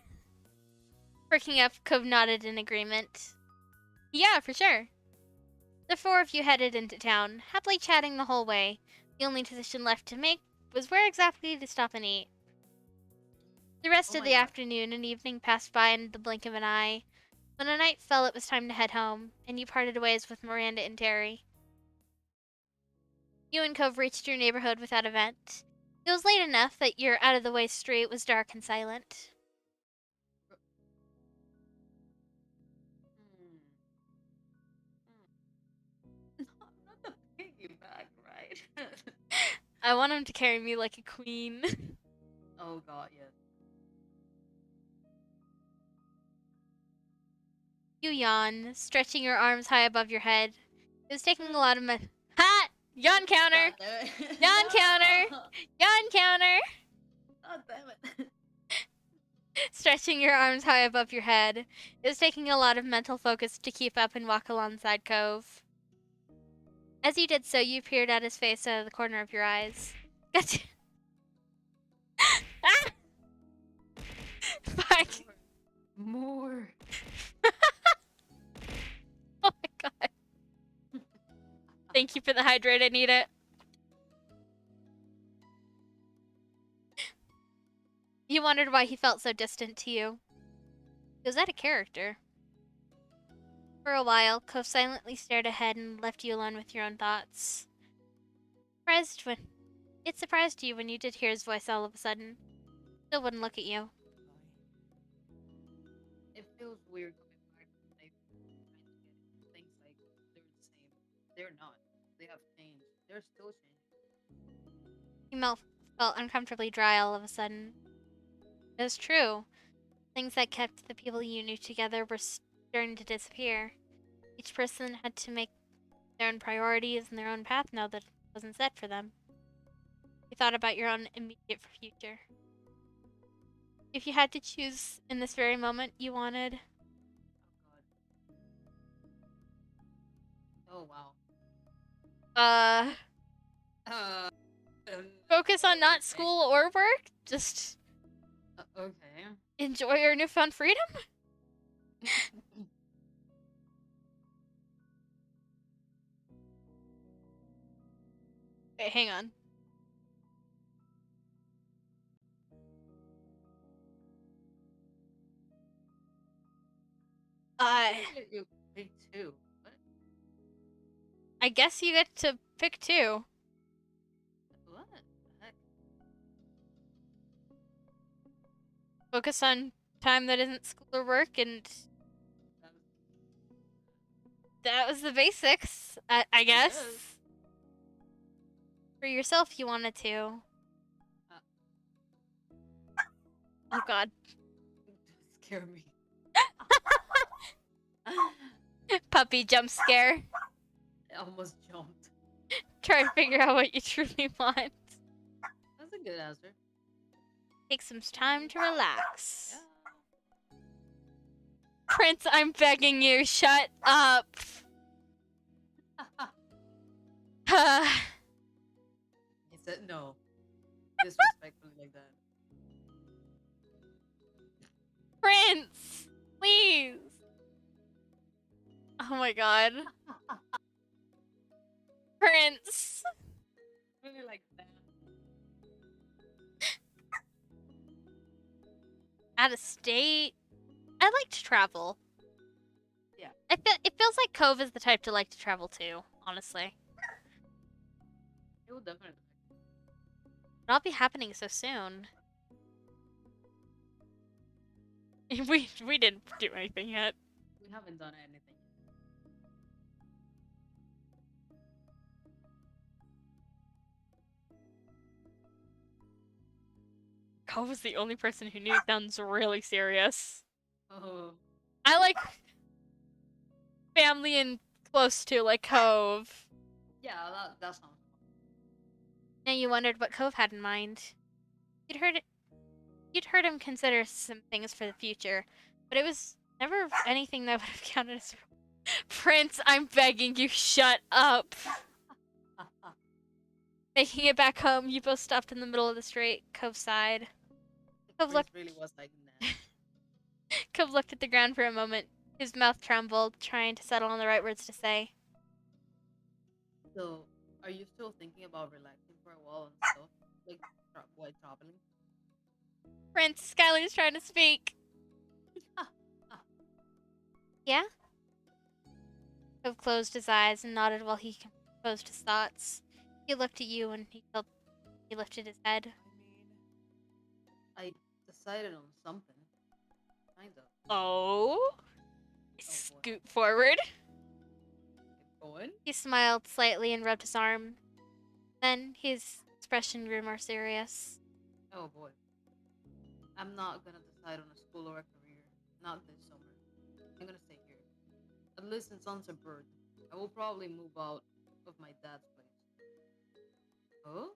Perking up, Cove nodded in agreement. Yeah, for sure. The four of you headed into town, happily chatting the whole way. The only decision left to make was where exactly to stop and eat. The rest Oh of my the God. afternoon and evening passed by in the blink of an eye. When the night fell, it was time to head home, and you parted ways with Miranda and Terry. You and Cove reached your neighborhood without event. It was late enough that your out-of-the-way street was dark and silent. Not the piggyback, right? I want him to carry me like a queen. Oh God, yes. You yawned, stretching your arms high above your head. It was taking a lot of Ha! Yawn counter! God damn it. Yawn counter! No! Yawn counter! God damn it. Stretching your arms high above your head. It was taking a lot of mental focus to keep up and walk alongside Cove. As you did so, you peered at his face out of the corner of your eyes. Gotcha. Ah! Fuck. More. Oh my god. Thank you for the hydrate, I need it. You wondered why he felt so distant to you. He was out of character. For a while, Cove silently stared ahead and left you alone with your own thoughts. It surprised you when you did hear his voice all of a sudden. Still wouldn't look at you. It feels weird coming back to life and trying to get things like they're the same. They're not. They have changed. They're still changing. Your mouth felt uncomfortably dry all of a sudden. It was true. Things that kept the people you knew together were starting to disappear. Each person had to make their own priorities and their own path now that it wasn't set for them. You thought about your own immediate future. If you had to choose in this very moment you wanted, Oh god. Oh wow. Uh. focus on not Okay. school or work, just Okay. enjoy your newfound freedom? Wait, hang on. You pick two. What? I guess you get to pick two. What the heck? Focus on time that isn't school or work, and that was the basics, I guess. guess. For yourself, you wanted to. Oh god. Don't scare me. Puppy jump scare. I almost jumped. Try to figure out what you truly want. That's a good answer. Take some time to relax. Yeah. Prince, I'm begging you, shut up. He said no. Disrespectfully like that. Prince, please. Oh my god. Prince. Really like that. Out of state. I like to travel. Yeah. It feels like Cove is the type to like to travel too, honestly. It will definitely. But I'll be happening so soon. We didn't do anything yet. We haven't done anything. Cove is the only person who knew it sounds really serious. Oh. I like family and close to like Cove. Yeah, that sounds fun. Now you wondered what Cove had in mind. You'd heard him consider some things for the future, but it was never anything that would have counted as Prince, I'm begging you, shut up. Making it back home, you both stopped in the middle of the street. Cove sighed. Cove Prince really was liking that. Cove looked at the ground for a moment. His mouth trembled, trying to settle on the right words to say. So, are you still thinking about relaxing for a while and stuff? Like, while traveling? Prince, Skylar's trying to speak. Yeah? Cove closed his eyes and nodded while he composed his thoughts. He looked at you and he lifted his head. I decided on something. Kind of. Oh? boy. Scoot forward. Keep going. He smiled slightly and rubbed his arm. Then his expression grew more serious. Oh boy. I'm not gonna decide on a school or a career. Not this summer. I'm gonna stay here. At least in Sunset Bird. I will probably move out of my dad's place. Oh?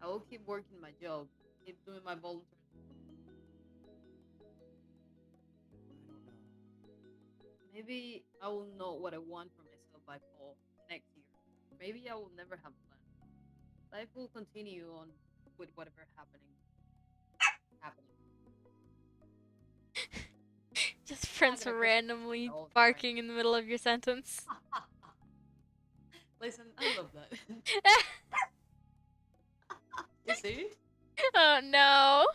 I will keep working my job. Keep doing my volunteer. Maybe I will know what I want for myself by fall next year. Maybe I will never have plans. Life will continue on with whatever happening. Just Prince gonna randomly all the time. barking in the middle of your sentence. Listen, I love that. You see? Oh no.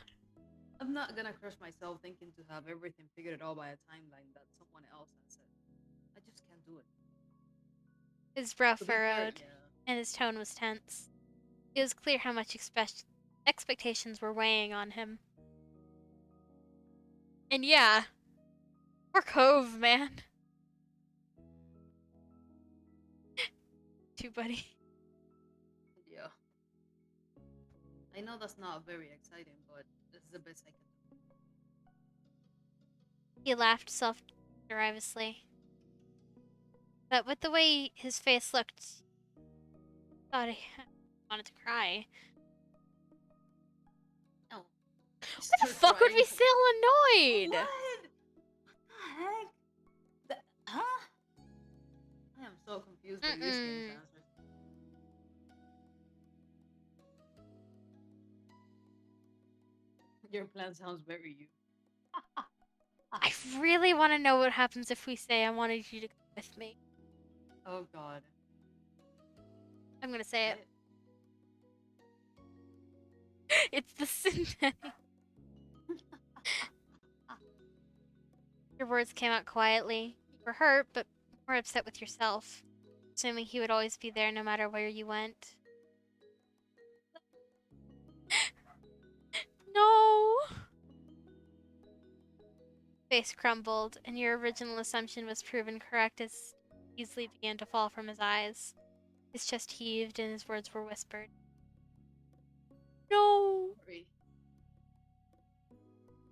I'm not gonna crush myself thinking to have everything figured out by a timeline that someone else has set. I just do it. His brow To be fair, furrowed, yeah. and his tone was tense. It was clear how much expectations were weighing on him. And yeah, poor Cove, man. Too buddy. Yeah. I know that's not very exciting, but this is the best I can do. He laughed self-derivously. But with the way his face looked, I thought he wanted to cry. Oh. Why the fuck would we still annoyed? What? What the heck? Huh? I am so confused by this game's answers. Your plan sounds very you. I really want to know what happens if we say I wanted you to come with me. Oh god. I'm gonna say it. Say It's the synthetic. Your words came out quietly. You were hurt, but more upset with yourself, assuming he would always be there no matter where you went. No! Face crumbled, and your original assumption was proven correct as easily began to fall from his eyes. His chest heaved and his words were whispered. No! Sorry.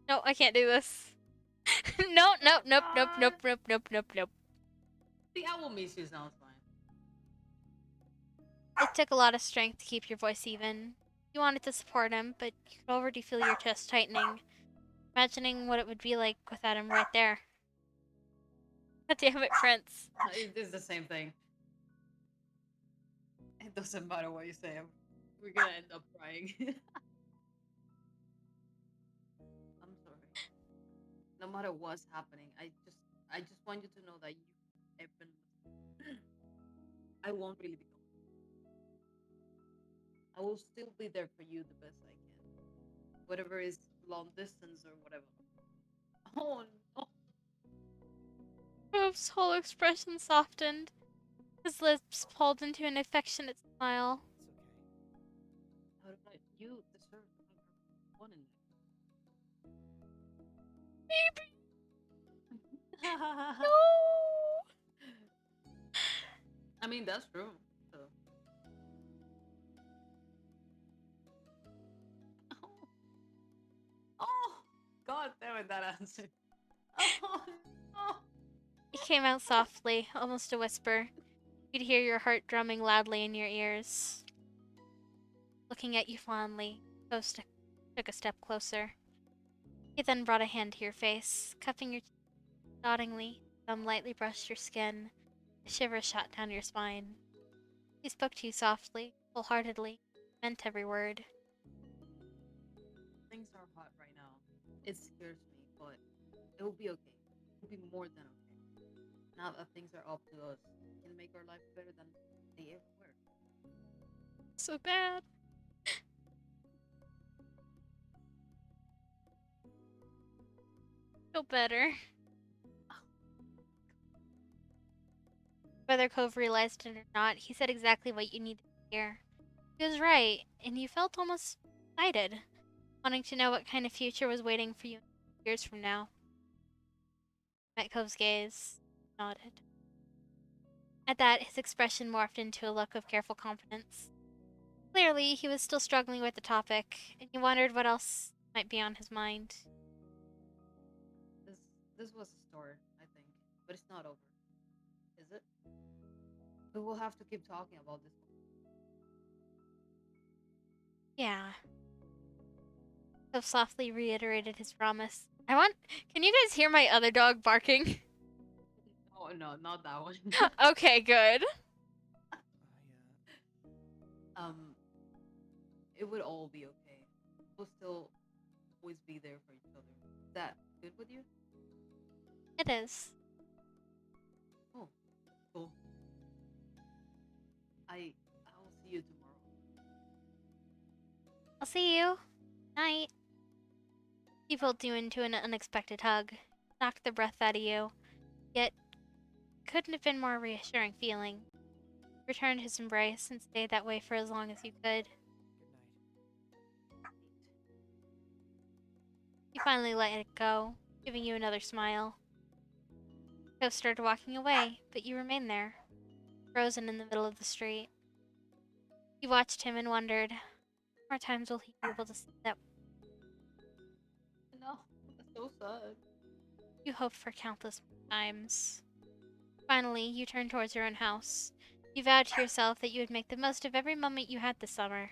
No, I can't do this. No, nope, nope, nope, nope, nope, nope, nope, nope. The I will miss you sounds fine. It took a lot of strength to keep your voice even. You wanted to support him, but you could already feel your chest tightening, imagining what it would be like without him right there. God damn it, Prince. It is the same thing. It doesn't matter what you say. We're gonna end up crying. I'm sorry. No matter what's happening, I just want you to know that you have been. I won't really be gone. I will still be there for you the best I can. Whatever is long distance or whatever. Oh no. Cove's whole expression softened. His lips pulled into an affectionate smile. How did I? You deserve one in Baby, there. no! I mean, that's true. So. Oh, God damn it, that answer. Oh, oh. It came out softly, almost a whisper. You'd hear your heart drumming loudly in your ears. Looking at you fondly, Ghost took a step closer. He then brought a hand to your face, cupping your cheek dotingly. Thumb lightly brushed your skin. A shiver shot down your spine. He spoke to you softly, wholeheartedly, meant every word. Things are hot right now. It scares me, but it will be okay. It will be more than okay. Now that things are up to us, we can make our life better than they ever were. So bad. Feel better. Whether Cove realized it or not, he said exactly what you needed to hear. He was right, and you felt almost excited, wanting to know what kind of future was waiting for you years from now. Met Cove's gaze, nodded. At that, his expression morphed into a look of careful confidence. Clearly, he was still struggling with the topic, and you wondered what else might be on his mind. This was a start, I think, but it's not over, is it? We will have to keep talking about this. Yeah. Cove softly reiterated his promise. Can you guys hear my other dog barking? Oh no, not that one. Okay, good. It would all be okay. We'll still always be there for each other. Is that good with you? It is. Oh, cool. I'll see you tomorrow. I'll see you. Night. He pulled you into an unexpected hug, knocked the breath out of you, yet couldn't have been more reassuring feeling. Returned his embrace and stayed that way for as long as you could. Good night. He finally let it go, giving you another smile. Ghost started walking away, but you remained there, frozen in the middle of the street. You watched him and wondered, how more times will he be able to see that No, that's so sad. you hoped for countless times? Finally, you turned towards your own house. You vowed to yourself that you would make the most of every moment you had this summer.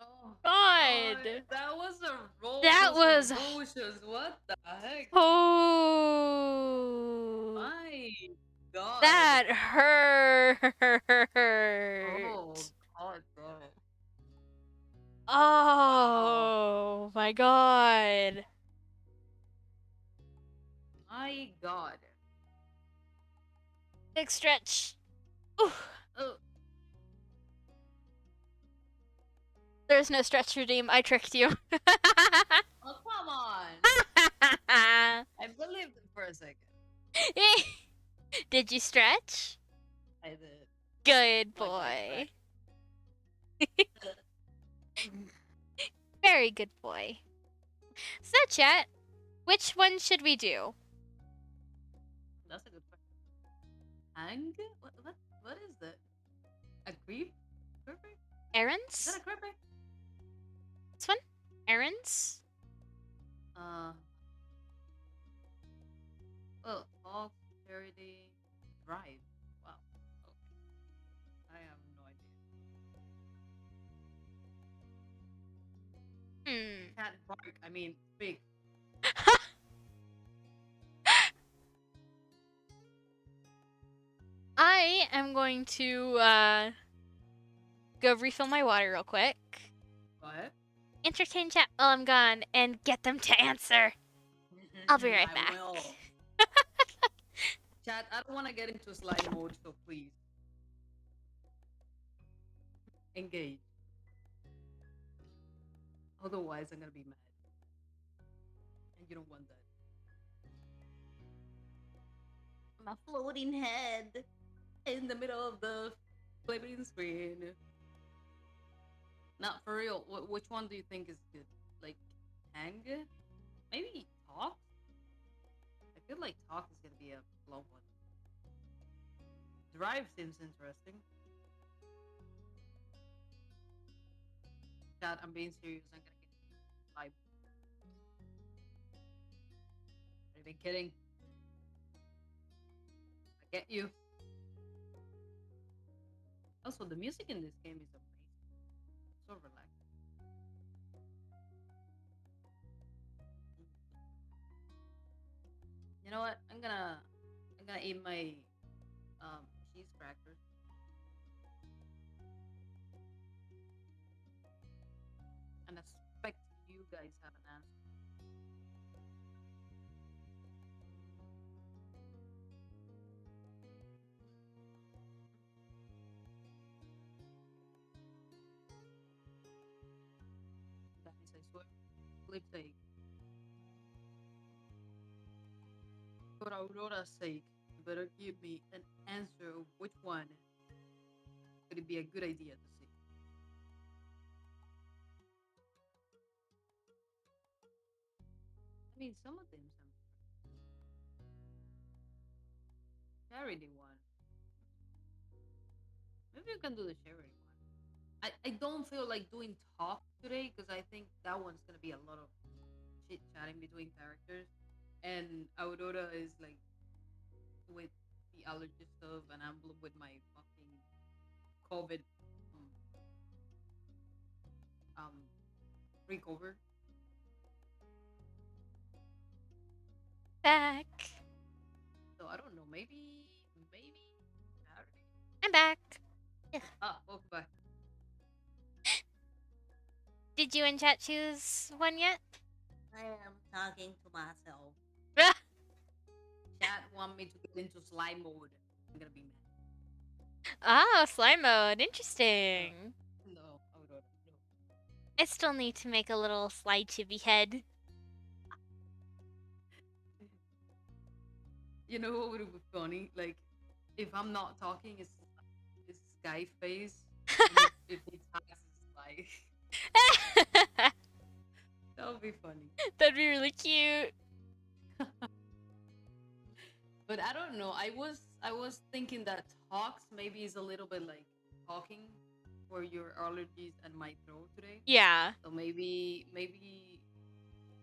Oh, God! that was a roller That coaster was- of emotions. What the heck? Oh, My God. that hurt. Oh, God damn it. Oh my God. My God. Big stretch. Ooh. Oh, There's no stretch redeem. I tricked you. oh, come on. I believed it for a second. Did you stretch? I did. Good Like, boy. Very good boy. So, chat, which one should we do? That's a good question. Hang? What is that? A creep? Creeper? Is Errands? that a creeper? This one? Errands? Well, Fox, Charity, Drive. Wow. Okay. I have no idea. Hmm. Cat bark. I mean, speak. I am going to go refill my water real quick. Go ahead. Entertain chat while I'm gone and get them to answer. I'll be right back. I will. Chat, I don't want to get into slide mode, so please. Engage. Otherwise, I'm gonna be mad. And you don't want that. My floating head in the middle of the flipping screen. Not for real. Which one do you think is good? Like, hang? Maybe talk? I feel like talk is gonna be a long one. Drive seems interesting. Chat, I'm being serious. I'm gonna get live. Are you kidding? I get you. Also, the music in this game is amazing. So relaxing. You know what? I'm gonna eat my cheese crackers. And expect you guys have an answer. Guys, I swear, flip sake. For Aurora's sake, you better give me an answer of which one could it be a good idea to see. I mean, some of them sound charity one. Maybe you can do the charity one. I don't feel like doing talk today because I think that one's gonna be a lot of chit chatting between characters, and Aurora is like with the allergy stuff, and I'm with my fucking COVID um recover. Back. So I don't know. Maybe Saturday. I'm back. Welcome back. Did you and chat choose one yet? I am talking to myself. Chat want me to get into slime mode. I'm gonna be mad. Oh, slime mode. Interesting. No, Aurora, no. I still need to make a little slide chibi head. You know what would be funny? Like, if I'm not talking, it's Sky face, and if it's eyes, it's like that would be funny. That'd be really cute. But I don't know. I was thinking that talks maybe is a little bit like talking for your allergies and my throat today. Yeah. So maybe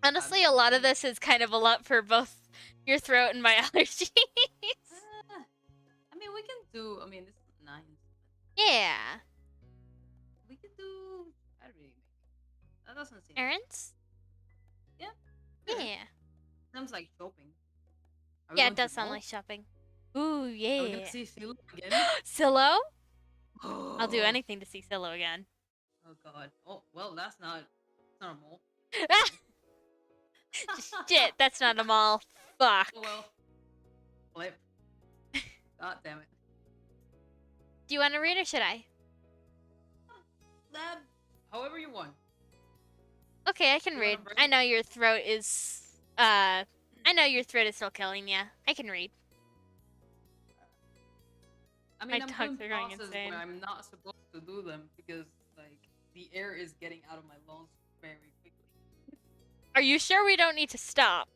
Honestly, a lot of this is kind of a lot for both your throat and my allergies. I mean we can do. I mean this is nice. Yeah. We could do. I don't really make that doesn't seem. Errands? Yeah. Yeah. Sounds like shopping. Are we Yeah, going it to does sound mall? like shopping. Ooh, Are we yeah. gonna see Siloh again? Siloh? I'll do Oh anything to see Siloh again. God. Oh well, that's not a mall. Shit, that's not a mall. Fuck. Oh well. Flip. God damn it. Do you want to read or should I? That. However you want. Okay, I can You wanna read. break? I know your throat is still killing ya. I can read. I mean, My I'm dogs doing are going process insane. where I'm not supposed to do them because like the air is getting out of my lungs very quickly. Are you sure we don't need to stop?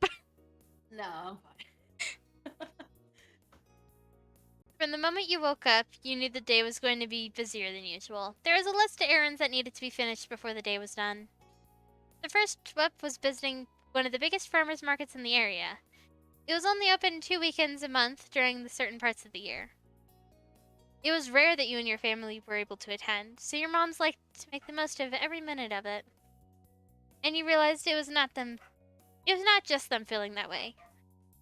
No, I'm fine. From the moment you woke up, you knew the day was going to be busier than usual. There was a list of errands that needed to be finished before the day was done. The first up was visiting one of the biggest farmers markets in the area. It was only open 2 weekends a month during the certain parts of the year. It was rare that you and your family were able to attend, so your moms liked to make the most of every minute of it. And you realized it was not just them feeling that way.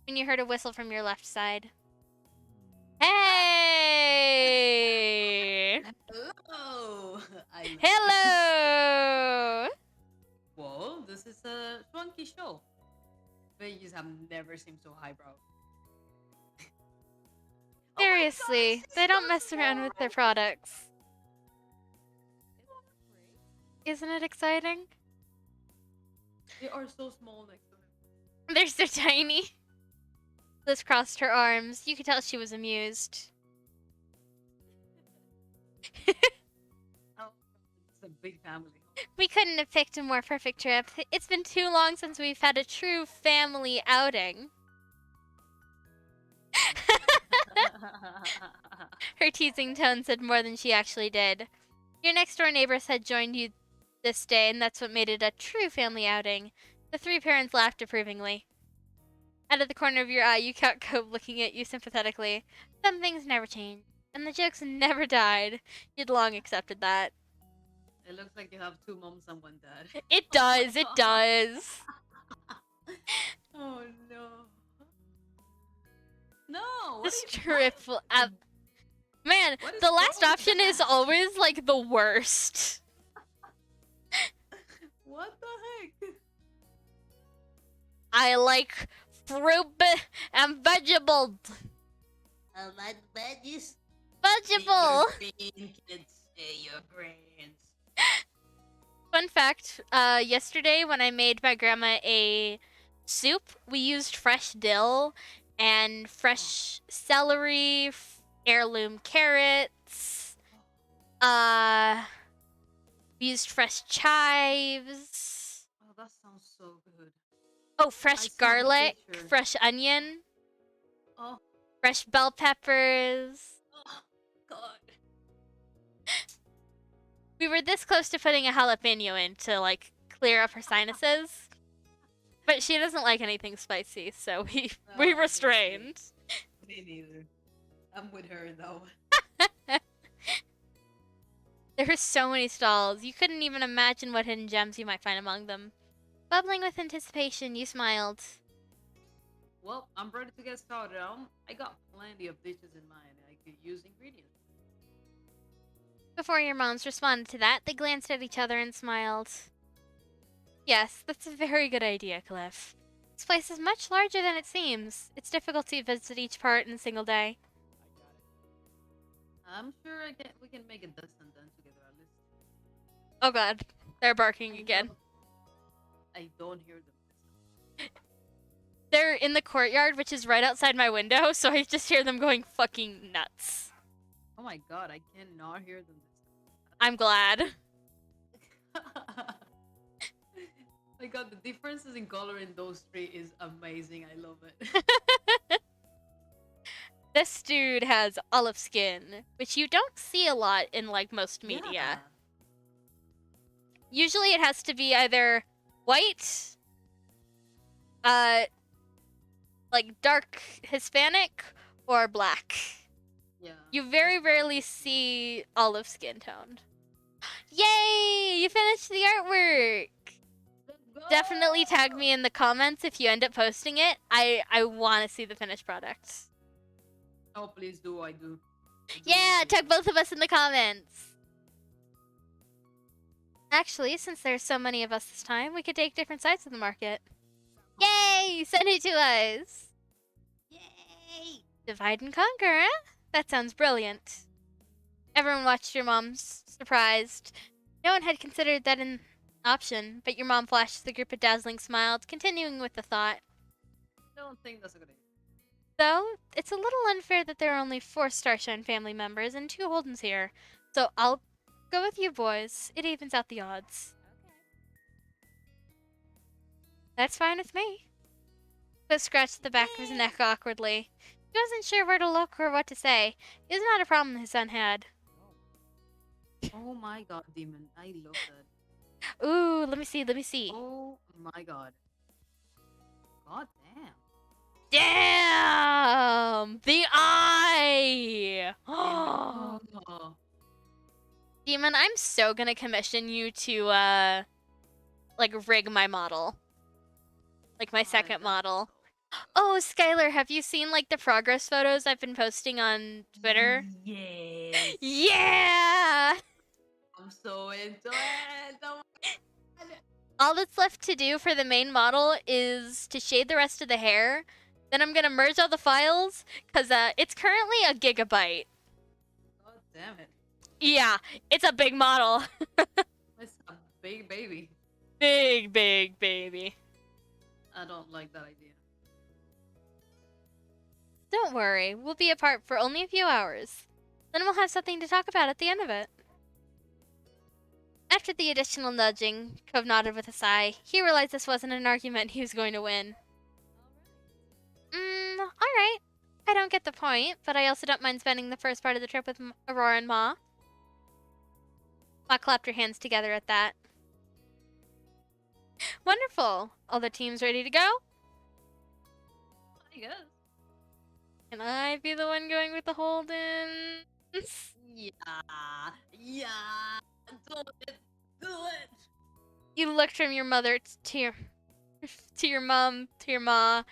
When you heard a whistle from your left side. Hey! Hello. Hello! Whoa, this is a swanky show. Vegas have never seemed so highbrow. Oh my God, Seriously, this is they don't so mess around with their small. products. Isn't that great? Isn't it exciting? They are so small next to him. They're so tiny. Liz crossed her arms. You could tell she was amused. Oh, it's a big family. We couldn't have picked a more perfect trip. It's been too long since we've had a true family outing. Her teasing tone said more than she actually did. Your next door neighbors had joined you this day, and that's what made it a true family outing. The three parents laughed approvingly. Out of the corner of your eye, you caught Cobe looking at you sympathetically. Some things never change, and the jokes never died. You'd long accepted that. It looks like you have two moms and one dad. It does, it does. Oh no. No! This trip will Man, What is the last wrong with option is that? always like the worst. What the heck? I like fruit and vegetables. Like veggies. Vegetable. Kids, say your brains. Fun fact, yesterday when I made my grandma a soup, we used fresh dill and fresh celery, heirloom carrots. We used fresh chives. Oh, that sounds so good. Oh, fresh saw the garlic, picture. fresh onion, Oh, fresh bell peppers. oh God. We were this close to putting a jalapeno in to like clear up her sinuses. But she doesn't like anything spicy, so we No, me restrained. Me neither. I'm with her though. There were so many stalls, you couldn't even imagine what hidden gems you might find among them. Bubbling with anticipation, you smiled. Well, I'm ready to get started. I got plenty of dishes in mind. I could use ingredients. Before your moms responded to that, they glanced at each other and smiled. Yes, that's a very good idea, Cliff. This place is much larger than it seems. It's difficult to visit each part in a single day. I'm sure we can make it this and then together at least. Oh god, they're barking I again. know- I don't hear them. They're in the courtyard, which is right outside my window, so I just hear them going fucking nuts. Oh my god, I cannot hear them. I'm glad. My god, the differences in color in those three is amazing. I love it. This dude has olive skin, which you don't see a lot in like most media. Yeah. Usually it has to be either white, like dark Hispanic, or black. Yeah. You very rarely see olive skin toned. Yay! You finished the artwork! Definitely tag me in the comments if you end up posting it. I want to see the finished product. Oh, please do. I do. Yeah, tag both of us in the comments. Actually, since there's so many of us this time, we could take different sides of the market. Yay! Send it to us! Yay! Divide and conquer, huh? That sounds brilliant. Everyone watched your mom's surprised. No one had considered that an option, but your mom flashed the group a dazzling smile, continuing with the thought. I don't think that's a good idea. Though, it's a little unfair that there are only 4 Starshine family members and 2 Holdens here. So I'll go with you boys. It evens out the odds. That's fine with me. But scratched the back of his neck awkwardly. He wasn't sure where to look or what to say. It was not a problem his son had. Oh my god, Demon. I love that. Ooh, let me see. Oh my god. God damn. Damn! The eye! Oh. Demon, I'm so gonna commission you to, like, rig my model. Like, my second model. Oh, Skylar, have you seen, like, the progress photos I've been posting on Twitter? Yes. Yeah! I'm so into it. Oh my god. All that's left to do for the main model is to shade the rest of the hair. Then I'm gonna merge all the files, because it's currently a gigabyte. God damn it. Yeah, it's a big model. It's a big baby. Big baby. I don't like that idea. Don't worry, we'll be apart for only a few hours. Then we'll have something to talk about at the end of it. After the additional nudging, Cove nodded with a sigh. He realized this wasn't an argument he was going to win. Alright. I don't get the point, but I also don't mind spending the first part of the trip with Aurora and Ma. Ma clapped her hands together at that. Wonderful. All the teams ready to go? I guess. Can I be the one going with the Holdens? Yeah. Do it. You looked from your mother to your mom, to your ma,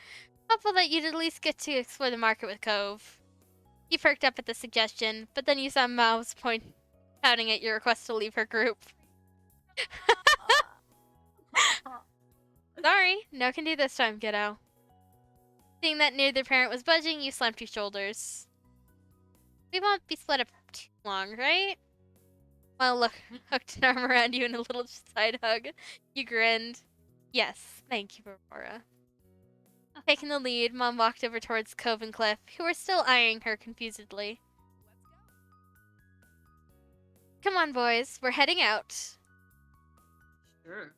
hopeful that you'd at least get to explore the market with Cove. You perked up at the suggestion, but then you saw Ma's pouting at your request to leave her group. Sorry, no can do this time, kiddo. Seeing that neither parent was budging, you slumped your shoulders. We won't be split up too long, right? Well, hooked an arm around you in a little side hug. You grinned. Yes, thank you, Aurora. Taking the lead, Mom walked over towards Cove and Cliff, who were still eyeing her confusedly. Come on, boys. We're heading out. Sure.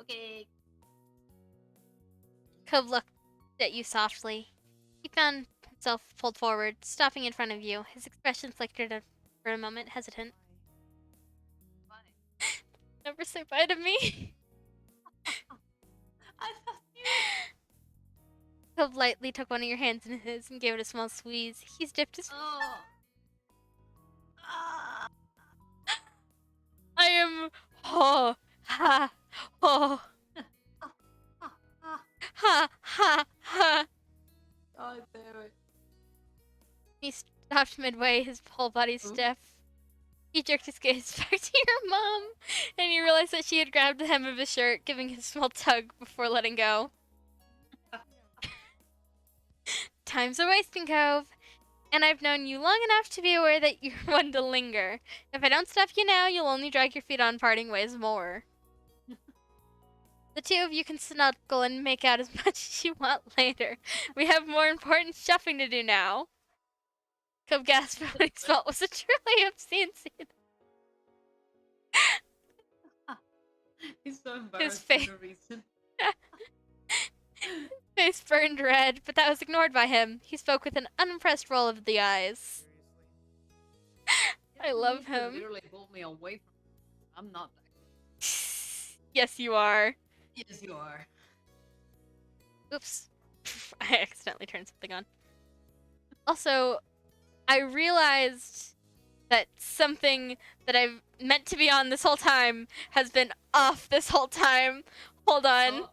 Okay. Cove looked at you softly. He found himself pulled forward, stopping in front of you. His expression flickered for a moment, hesitant. Bye. Never say bye to me. I love you. Cove lightly took one of your hands in his and gave it a small squeeze. He's dipped his... Oh. Ah. I am... Oh, ha, oh, ha, ha, ha. God damn it. He stopped midway, his whole body stiff. He jerked his gaze back to your mom, and you realized that she had grabbed the hem of his shirt, giving him a small tug before letting go. Time's a wasting, Cove. And I've known you long enough to be aware that you're one to linger. If I don't stop you now, you'll only drag your feet on parting ways more. The two of you can snuggle and make out as much as you want later. We have more important shopping to do now. Cove gasped when he felt was a truly obscene scene. He's so embarrassed face- for no reason. Face burned red, but that was ignored by him. He spoke with an unimpressed roll of the eyes. I love You could him. literally pull me away from. I'm not that. Yes, you are. Yes, you are. Oops. I accidentally turned something on. Also, I realized that something that I've meant to be on this whole time has been off this whole time. Hold on. Oh,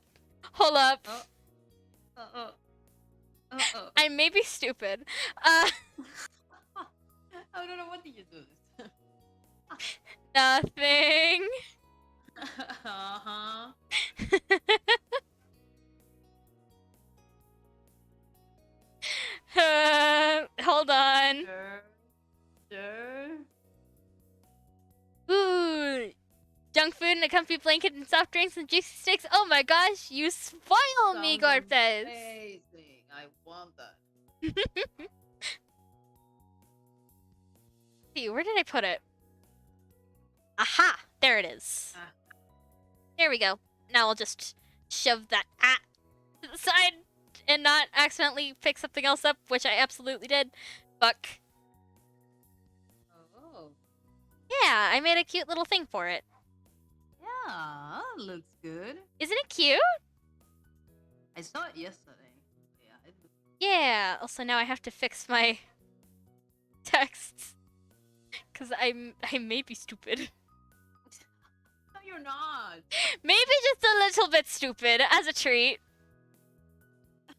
Hold up. oh. I may be stupid. I don't know, what did you do this? Nothing. Uh-huh. Hold on. Sure. Ooh. Junk food and a comfy blanket and soft drinks and juicy steaks. Oh my gosh, you spoil me, Sounds Gorpes. amazing. I want that. See, where did I put it? Aha! There it is. Ah. There we go. Now I'll just shove that to the side and not accidentally pick something else up, which I absolutely did. Fuck. Oh. Yeah, I made a cute little thing for it. Yeah, looks good. Isn't it cute? I saw it yesterday. Yeah, it looks Yeah. Also, now I have to fix my texts. Because I may be stupid. No, you're not. Maybe just a little bit stupid, as a treat. No,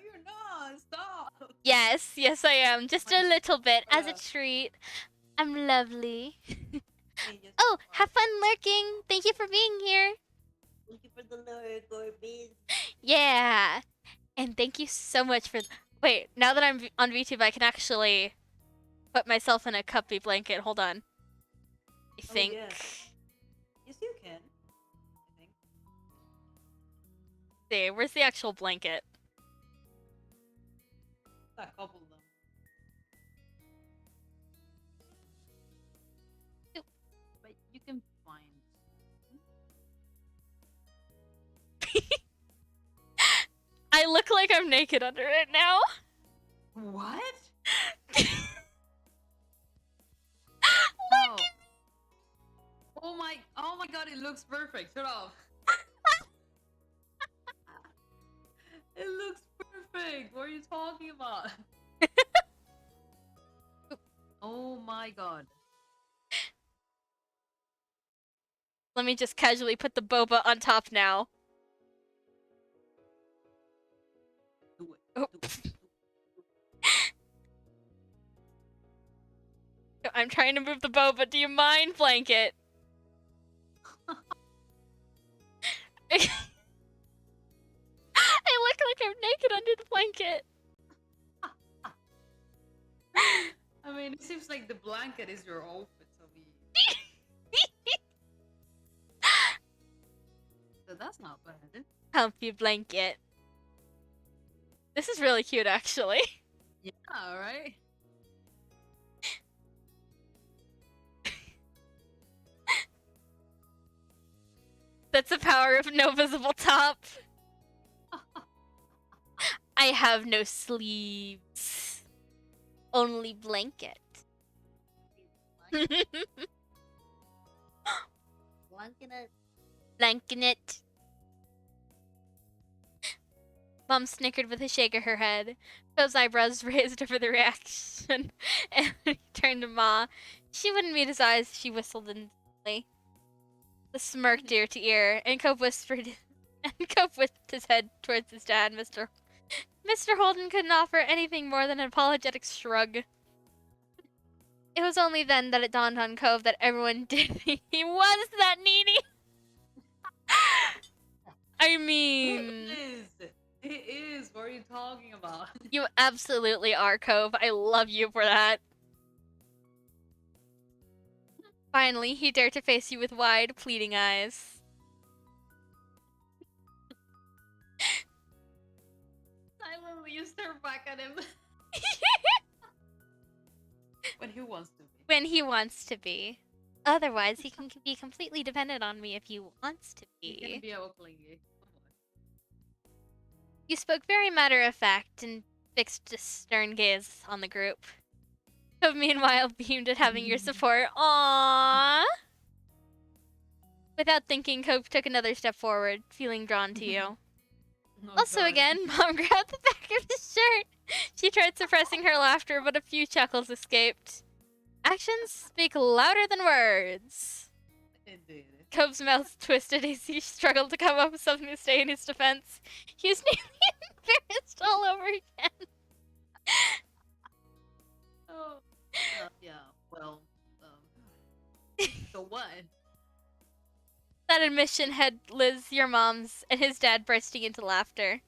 you're not. Stop. Yes, I am. Just a little bit, as a Yeah. treat. I'm lovely. They just Oh, are. have fun lurking. Thank you for being here. Thank you for the lure, Gorbis. Yeah. And thank you so much for... Wait, now that I'm on VTube, I can actually put myself in a comfy blanket. Hold on. I think... yeah. Yes, you can. I think. See, where's the actual blanket? A couple of them. But you can find. I look like I'm naked under it now. What? Look! Oh my god, it looks perfect. Shut up. It looks perfect. What are you talking about? Oh my god. Let me just casually put the boba on top now. Do it. Oh. Do it. I'm trying to move the boba. Do you mind, blanket? I look like I'm naked under the blanket. I mean, it seems like the blanket is your outfit, so so that's not bad. Comfy blanket. This is really cute, actually. Yeah, right? That's the power of no visible top. I have no sleeves. Only blanket. Blanket. Blanket. Mom snickered with a shake of her head. Cove's eyebrows raised over the reaction, and he turned to Ma. She wouldn't meet his eyes. She whistled instantly. The smirked ear to ear, and Cove whispered, and Cove whipped his head towards his dad. Mr. Holden couldn't offer anything more than an apologetic shrug. It was only then that it dawned on Cove that everyone did. He was that needy. I mean, It is. What are you talking about? you absolutely are, Cove. I love you for that. Finally, he dared to face you with wide, pleading eyes. you stare back at him. When he wants to be. When he wants to be. Otherwise, he can be completely dependent on me if he wants to He can be. be all clingy. Come on. You spoke very matter of fact and fixed a stern gaze on the group. Cove meanwhile beamed at having your support. Aww. Without thinking, Cove took another step forward, feeling drawn to you. Oh, Also, God. again, Mom grabbed the back of his shirt. She tried suppressing her laughter, but a few chuckles escaped. Actions speak louder than words. It did. Cove's mouth twisted as he struggled to come up with something to say in his defense. He was nearly embarrassed all over again. Oh. Yeah. Well. So what? That admission had Liz, your mom's, and his dad bursting into laughter.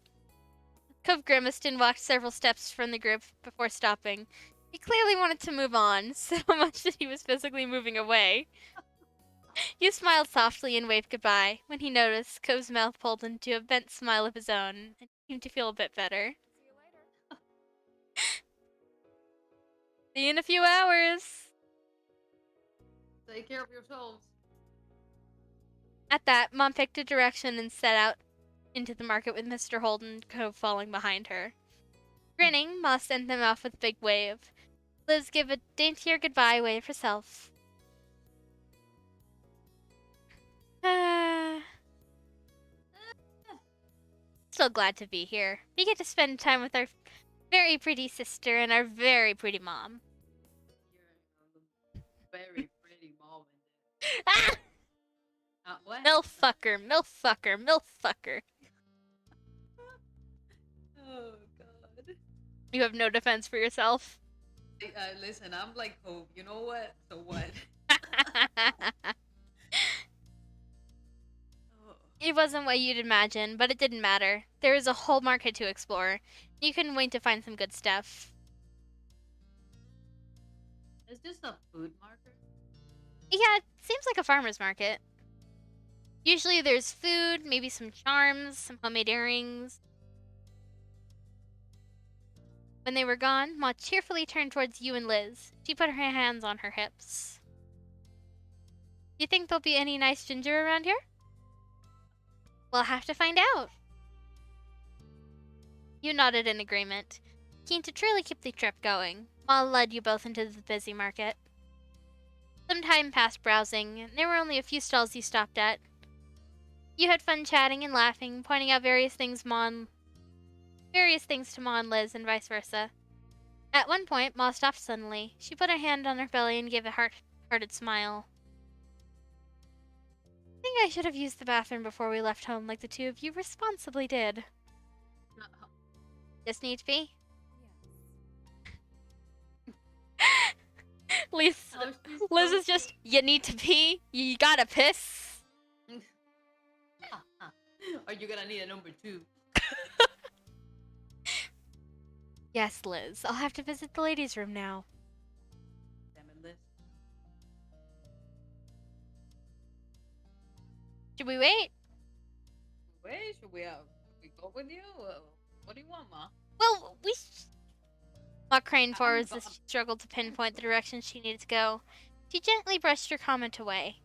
Cove grimaced and walked several steps from the group before stopping. He clearly wanted to move on, so much that he was physically moving away. You smiled softly and waved goodbye. When he noticed, Cove's mouth pulled into a bent smile of his own, and seemed to feel a bit better. See you in a few hours. Take care of yourselves. At that, Mom picked a direction and set out into the market with Mr. Holden Cove following behind her. Grinning, Ma sent them off with a big wave. Liz gave a daintier goodbye wave herself. Still glad to be here. We get to spend time with our very pretty sister and our very pretty mom. You're a very pretty mom. Ah! What? Milf fucker, milf fucker, milf fucker. Oh, God. You have no defense for yourself. Listen, I'm like Hope. You know what? So what? It wasn't what you'd imagine, but it didn't matter. There was a whole market to explore. You couldn't wait to find some good stuff. It's just a food market. Yeah, it seems like a farmer's market. Usually there's food, maybe some charms, some homemade earrings. When they were gone, Ma cheerfully turned towards you and Liz. She put her hands on her hips. Do you think there'll be any nice ginger around here? We'll have to find out. You nodded in agreement, keen to truly keep the trip going. Ma led you both into the busy market. Some time passed browsing, and there were only a few stalls you stopped at. You had fun chatting and laughing, pointing out various things to Ma and Liz, and vice versa. At one point, Ma stopped suddenly. She put her hand on her belly and gave a hearted smile. I think I should have used the bathroom before we left home like the two of you responsibly did. Just need to be? Liz is just, you need to pee? You gotta piss? Are you gonna need a number 2? Yes, Liz. I'll have to visit the ladies' room now. Damn it, Liz. Should we wait? Wait, should we go with you? What do you want, Ma? Well, Ma craned I'm forwards go- as she struggled to pinpoint the direction she needed to go. She gently brushed her comment away.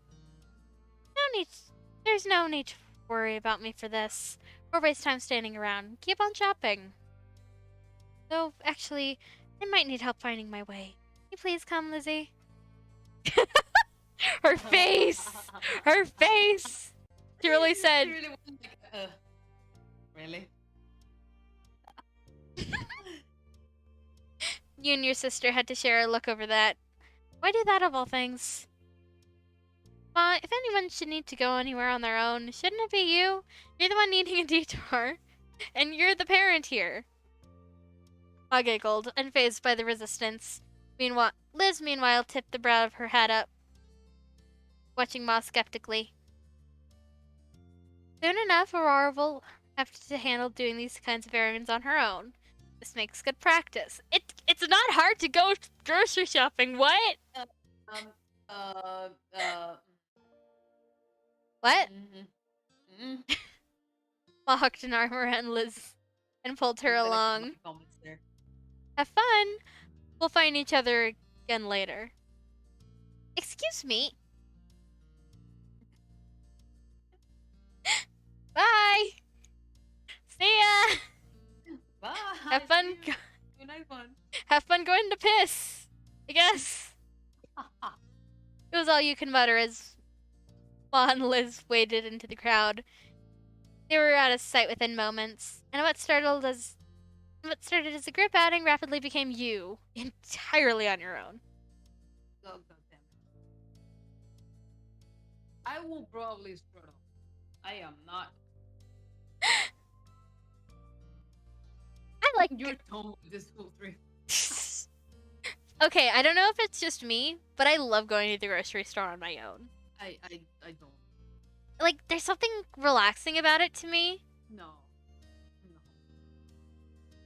There's no need to worry about me for this, or waste time standing around. Keep on shopping. Though, actually, I might need help finding my way. Can you please come, Lizzie? Her face! Her face! She really said... She really was like, really? You and your sister had to share a look over that. Why do that of all things? Ma, if anyone should need to go anywhere on their own, shouldn't it be you? You're the one needing a detour. And you're the parent here. Ma giggled, unfazed by the resistance. Liz, meanwhile, tipped the brow of her hat up, watching Ma skeptically. Soon enough, Aurora will have to handle doing these kinds of errands on her own. This makes good practice. It's not hard to go grocery shopping. What? What? Mm-hmm. Ma hooked an arm around Liz and pulled her I'm gonna keep along. my comments there. Have fun. We'll find each other again later. Excuse me. Bye. See ya. Bye. Have fun. See you. Have a nice one. Have fun going to piss. I guess. It was all you can mutter as Ma and Liz waded into the crowd. They were out of sight within moments, and what started as a group outing rapidly became you, entirely on your own. Oh, God damn it. I will probably strut off. I am not. I like. You're done with this whole trip. Okay, I don't know if it's just me, but I love going to the grocery store on my own. I don't. Like, there's something relaxing about it to me. No. No.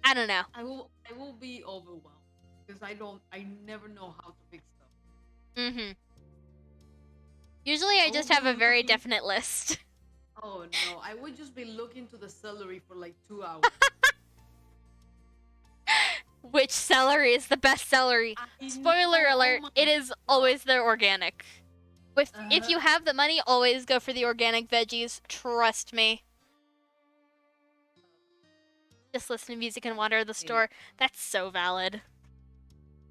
I don't know. I will be overwhelmed because I never know how to fix stuff. Mm-hmm. Usually I just have a very definite list. Oh no, I would just be looking to the celery for like 2 hours. Which celery is the best celery? Spoiler know, alert, oh my it is always the organic. If you have the money, always go for the organic veggies. Trust me. Just listen to music and wander the store. That's so valid.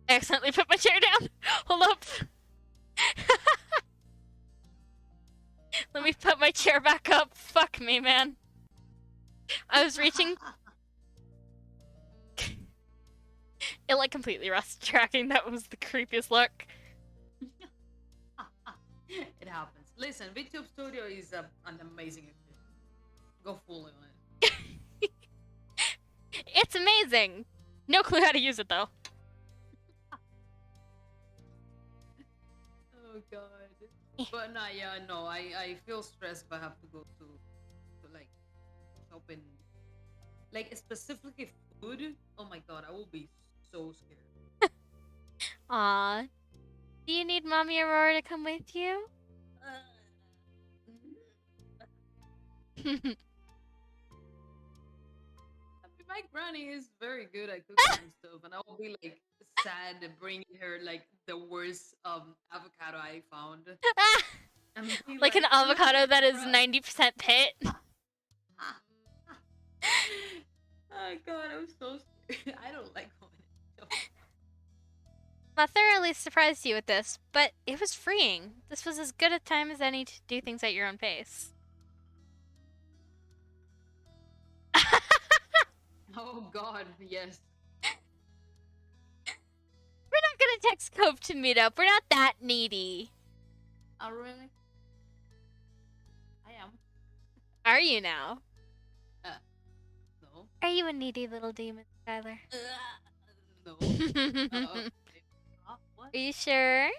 I accidentally put my chair down. Hold up. Let me put my chair back up. Fuck me, man. I was reaching. It like completely rusted tracking. That was the creepiest look. It happens. Listen, VTube Studio is an amazing activity. Go fully on it. It's amazing. No clue how to use it though. Oh god. But no, yeah, no, I feel stressed if I have to go to like shopping, like specifically food. Oh my god, I will be so scared. Aw. Do you need Mommy Aurora to come with you? I mean, my granny is very good at cooking and stuff, and I will be like sad bringing her like the worst avocado I found. And be Like an avocado that is "Bruh." 90% pit. Oh god, I'm so scared. I don't like going to shop. I thoroughly surprised you with this, but it was freeing. This was as good a time as any to do things at your own pace. Oh god, yes. We're not gonna text Cope to meet up. We're not that needy. Oh really? I am. Are you now? No. Are you a needy little demon, Skylar? No. What? Are you sure?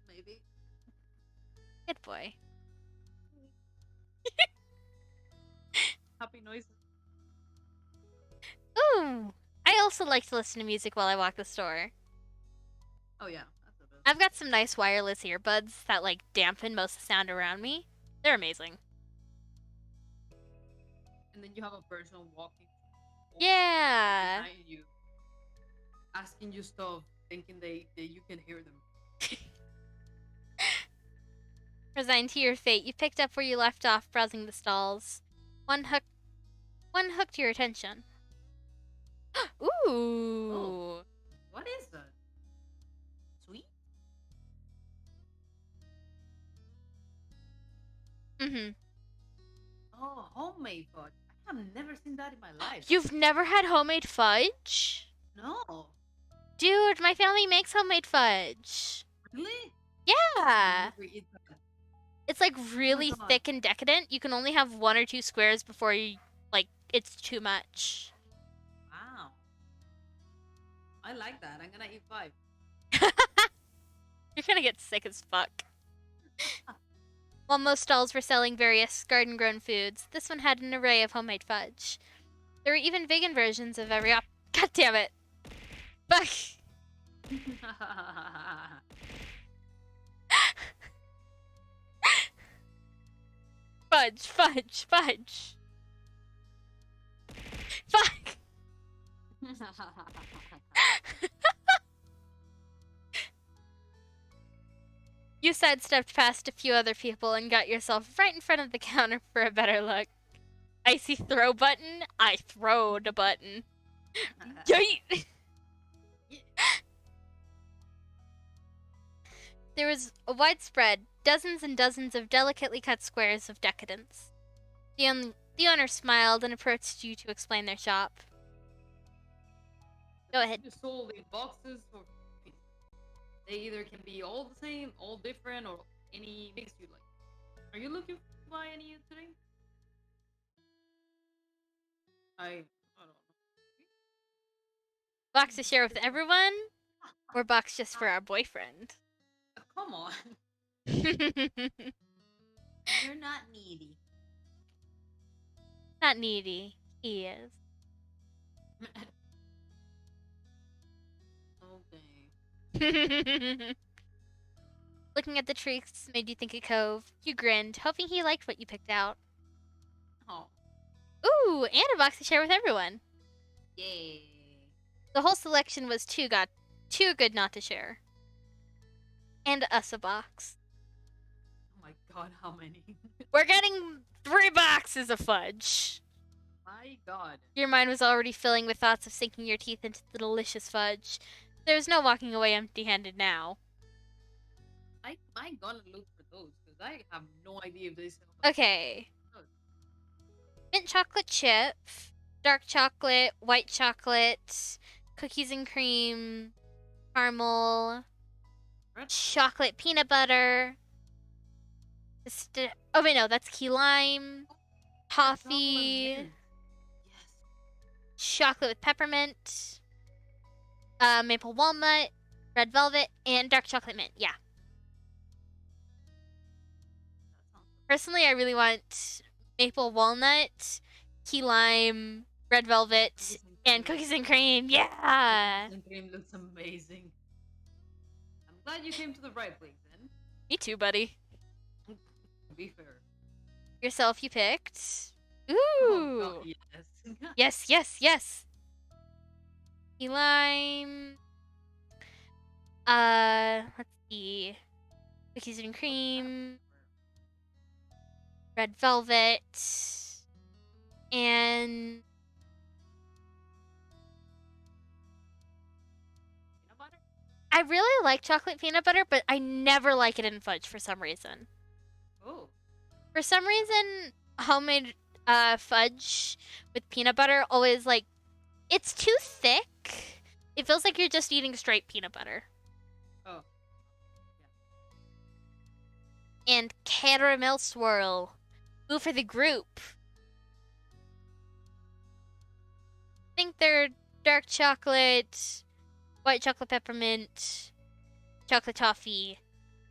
Maybe. Good boy. Happy noises. Ooh! I also like to listen to music while I walk the store. Oh yeah, that's the best. I've got some nice wireless earbuds that like dampen most of the sound around me. They're amazing. And then you have a person walking Yeah. behind you, asking you stuff, thinking that you can hear them. Resigned to your fate, you picked up where you left off browsing the stalls. One hooked your attention. Ooh. Oh. What is that? Sweet? Mm-hmm. Oh, homemade fudge. I have never seen that in my life. You've never had homemade fudge? No. Dude, my family makes homemade fudge. Really? Yeah. Never eat that. It's like really God. thick and decadent. You can only have 1 or 2 squares before you like it's too much. Wow. I like that. I'm gonna eat 5. You're gonna get sick as fuck. While most stalls were selling various garden-grown foods, this one had an array of homemade fudge. There were even vegan versions of every God damn it. Fuck. Fudge, fudge, fudge. You sidestepped past a few other people and got yourself right in front of the counter for a better look. Icy throw button? I throwed a button. Yeet! There was a widespread, dozens and dozens of delicately cut squares of decadence. The owner smiled and approached you to explain their shop. Go ahead. You sold in boxes for. They either can be all the same, all different, or any mix you like. Are you looking to buy any today? I don't know. Box to share with everyone, or box just for our boyfriend? Come on. You're not needy. Not needy. He is. Okay. Looking at the trees made you think of Cove. You grinned, hoping he liked what you picked out. Oh. Ooh, and a box to share with everyone. Yay. The whole selection was too good not to share. And us a box. Oh my god, how many? We're getting 3 boxes of fudge. My god. Your mind was already filling with thoughts of sinking your teeth into the delicious fudge. There was no walking away empty-handed now. I gonna look for those because I have no idea if they sell. Okay. Mint chocolate chip, dark chocolate, white chocolate, cookies and cream, caramel, chocolate peanut butter. Oh wait, no, that's key lime, toffee, Yes. chocolate with peppermint, maple walnut, red velvet, and dark chocolate mint. Yeah. Personally, I really want maple walnut, key lime, red velvet, and cookies and cream. Yeah. Cookies and cream looks amazing. I'm glad you came to the right place then. Me too, buddy. To be fair. Yourself, you picked. Ooh. Oh, God, yes. Yes, yes, yes. Key lime. Let's see. Cookies and cream, red velvet, and Peanut butter? I really like chocolate peanut butter, but I never like it in fudge for some reason. Oh. For some reason, homemade fudge with peanut butter always like it's too thick. It feels like you're just eating straight peanut butter. Oh. And caramel swirl. Ooh, for the group. I think they're dark chocolate, white chocolate peppermint, chocolate toffee,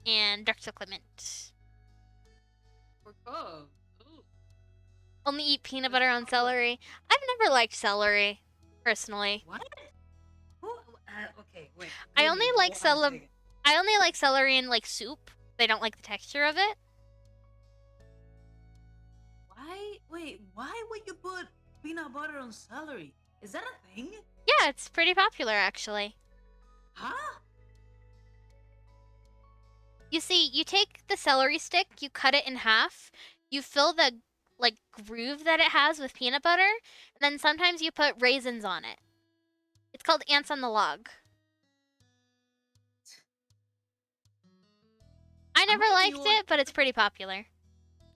and dark chocolate mint. For Cove. Ooh. Only eat peanut butter on celery. I've never liked celery, personally. What? Who? Okay, wait. I only like Hold on a celery. second. I only like celery in like soup. I don't like the texture of it. Why? Wait, why would you put peanut butter on celery? Is that a thing? Yeah, it's pretty popular actually. Huh? You see, you take the celery stick, you cut it in half, you fill the like groove that it has with peanut butter, and then sometimes you put raisins on it. It's called ants on the log. I never I liked knew it, but it's pretty popular.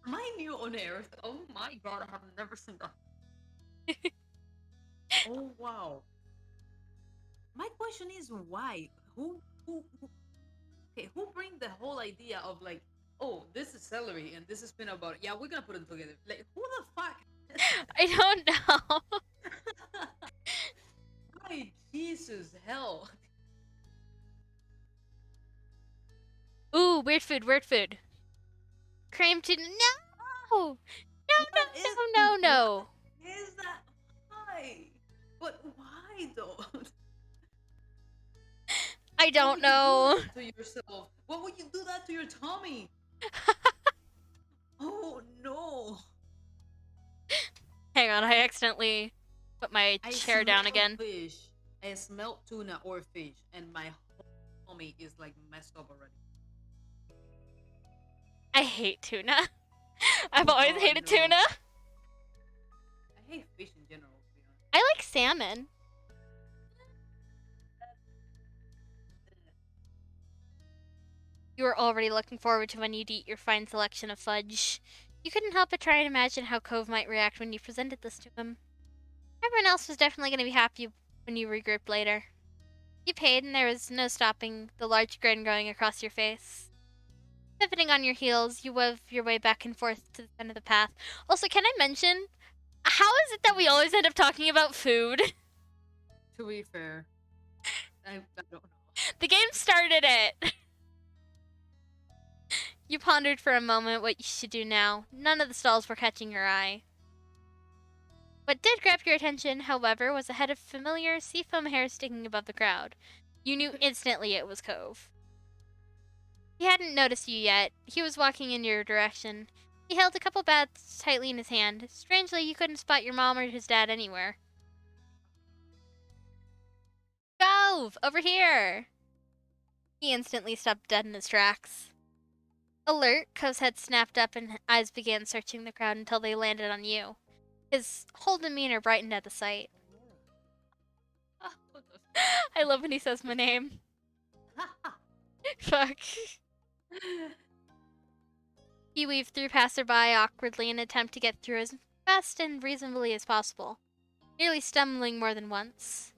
Am I new on Earth? Oh my god, I have never seen that. Oh wow. My question is why? Who Okay, who bring the whole idea of like, oh, this is celery and this is peanut butter. Yeah, we're gonna put them together. Like, who the fuck? I don't know. My Jesus, hell. Ooh, weird food, weird food. Cream to no, no, What is- no, no, no. is that? Why? But why though? I don't know. To yourself. Why would you do that to your tummy? Oh no! Hang on, I accidentally Put my I chair down smell again. fish. I smell tuna or fish, and my whole tummy is like messed up already. I hate tuna. I've Oh always God, hated no. tuna. I hate fish in general, to be honest. I like salmon. You were already looking forward to when you'd eat your fine selection of fudge. You couldn't help but try and imagine how Cove might react when you presented this to him. Everyone else was definitely going to be happy when you regrouped later. You paid, and there was no stopping the large grin going across your face. Pivoting on your heels, you wove your way back and forth to the center of the path. Also, can I mention, how is it that we always end up talking about food? To be fair, I don't know. The game started it. You pondered for a moment what you should do now. None of the stalls were catching your eye. What did grab your attention, however, was a head of familiar seafoam hair sticking above the crowd. You knew instantly it was Cove. He hadn't noticed you yet. He was walking in your direction. He held a couple bats tightly in his hand. Strangely, you couldn't spot your mom or his dad anywhere. Cove! Over here! He instantly stopped dead in his tracks. Alert, Cove's head snapped up and eyes began searching the crowd until they landed on you. His whole demeanor brightened at the sight. I love when he says my name. Fuck. He weaved through passerby awkwardly in an attempt to get through as fast and reasonably as possible, nearly stumbling more than once.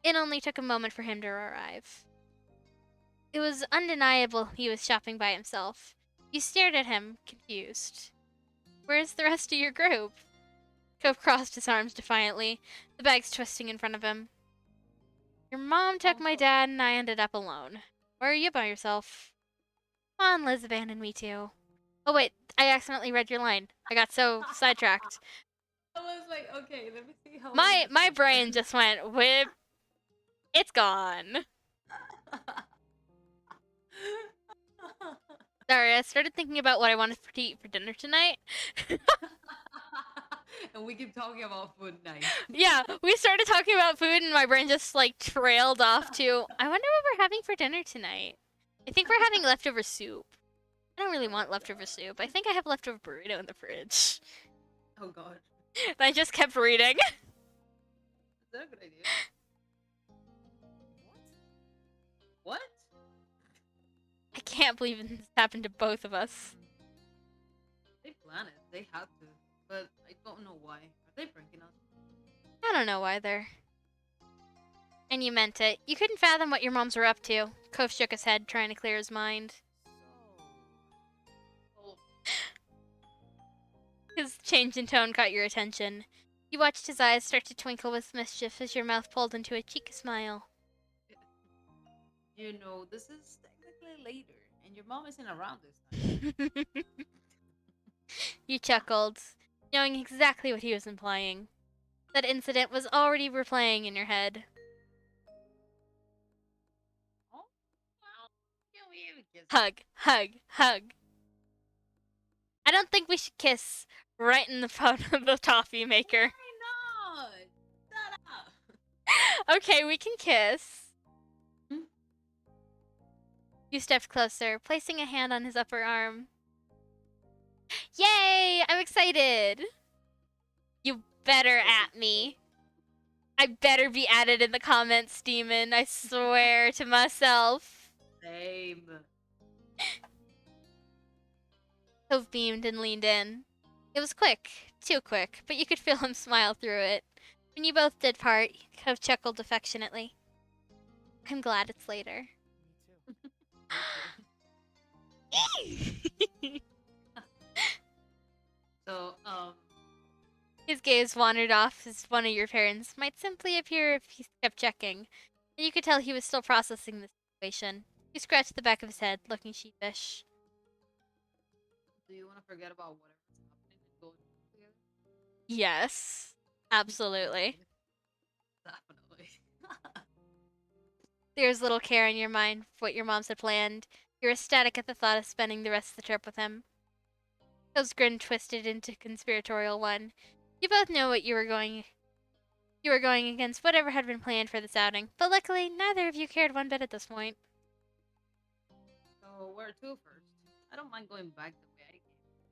It only took a moment for him to arrive. It was undeniable he was shopping by himself. You stared at him, confused. Where's the rest of your group? Cove crossed his arms defiantly, the bags twisting in front of him. Your mom took my dad and I ended up alone. Where are you by yourself? Come on, Liz abandoned me too. Oh wait, I accidentally read your line. I got so sidetracked. I was like, okay, let me see how. My brain just went whip. It's gone. Sorry, I started thinking about what I wanted to eat for dinner tonight. And we keep talking about food night. Yeah, we started talking about food and my brain just like trailed off to, I wonder what we're having for dinner tonight. I think we're having leftover soup. I don't really want leftover soup. I think I have leftover burrito in the fridge. Oh God. And I just kept reading. Is that a good idea? What? I can't believe this happened to both of us. They planned it. They had to. But I don't know why. Are they pranking us? I don't know either. And you meant it. You couldn't fathom what your moms were up to. Cove shook his head, trying to clear his mind. Oh, His change in tone caught your attention. You watched his eyes start to twinkle with mischief as your mouth pulled into a cheeky smile. you know, this is technically later, and your mom isn't around this time. You chuckled, knowing exactly what he was implying. That incident was already replaying in your head. Oh, well, can we even kiss? Hug, hug, hug. I don't think we should kiss right in the front of the toffee maker. Why not? Shut up. Okay, we can kiss. Hmm? You stepped closer, placing a hand on his upper arm. Yay! I'm excited! You better at me. I better be added in the comments, demon. I swear to myself. Same. Cove beamed and leaned in. It was quick, too quick, but you could feel him smile through it. When you both did part, Cove chuckled affectionately. I'm glad it's later. So, His gaze wandered off as one of your parents might simply appear if he kept checking, and you could tell he was still processing the situation. He scratched the back of his head, looking sheepish. do you want to forget about whatever's happening and go together? Yes, absolutely. Definitely. There's little care in your mind for what your moms had planned. You're ecstatic at the thought of spending the rest of the trip with him. Cove's grin twisted into a conspiratorial one. You both know what you were going against whatever had been planned for this outing, but luckily neither of you cared one bit at this point. So where to first? I don't mind going back the way I came.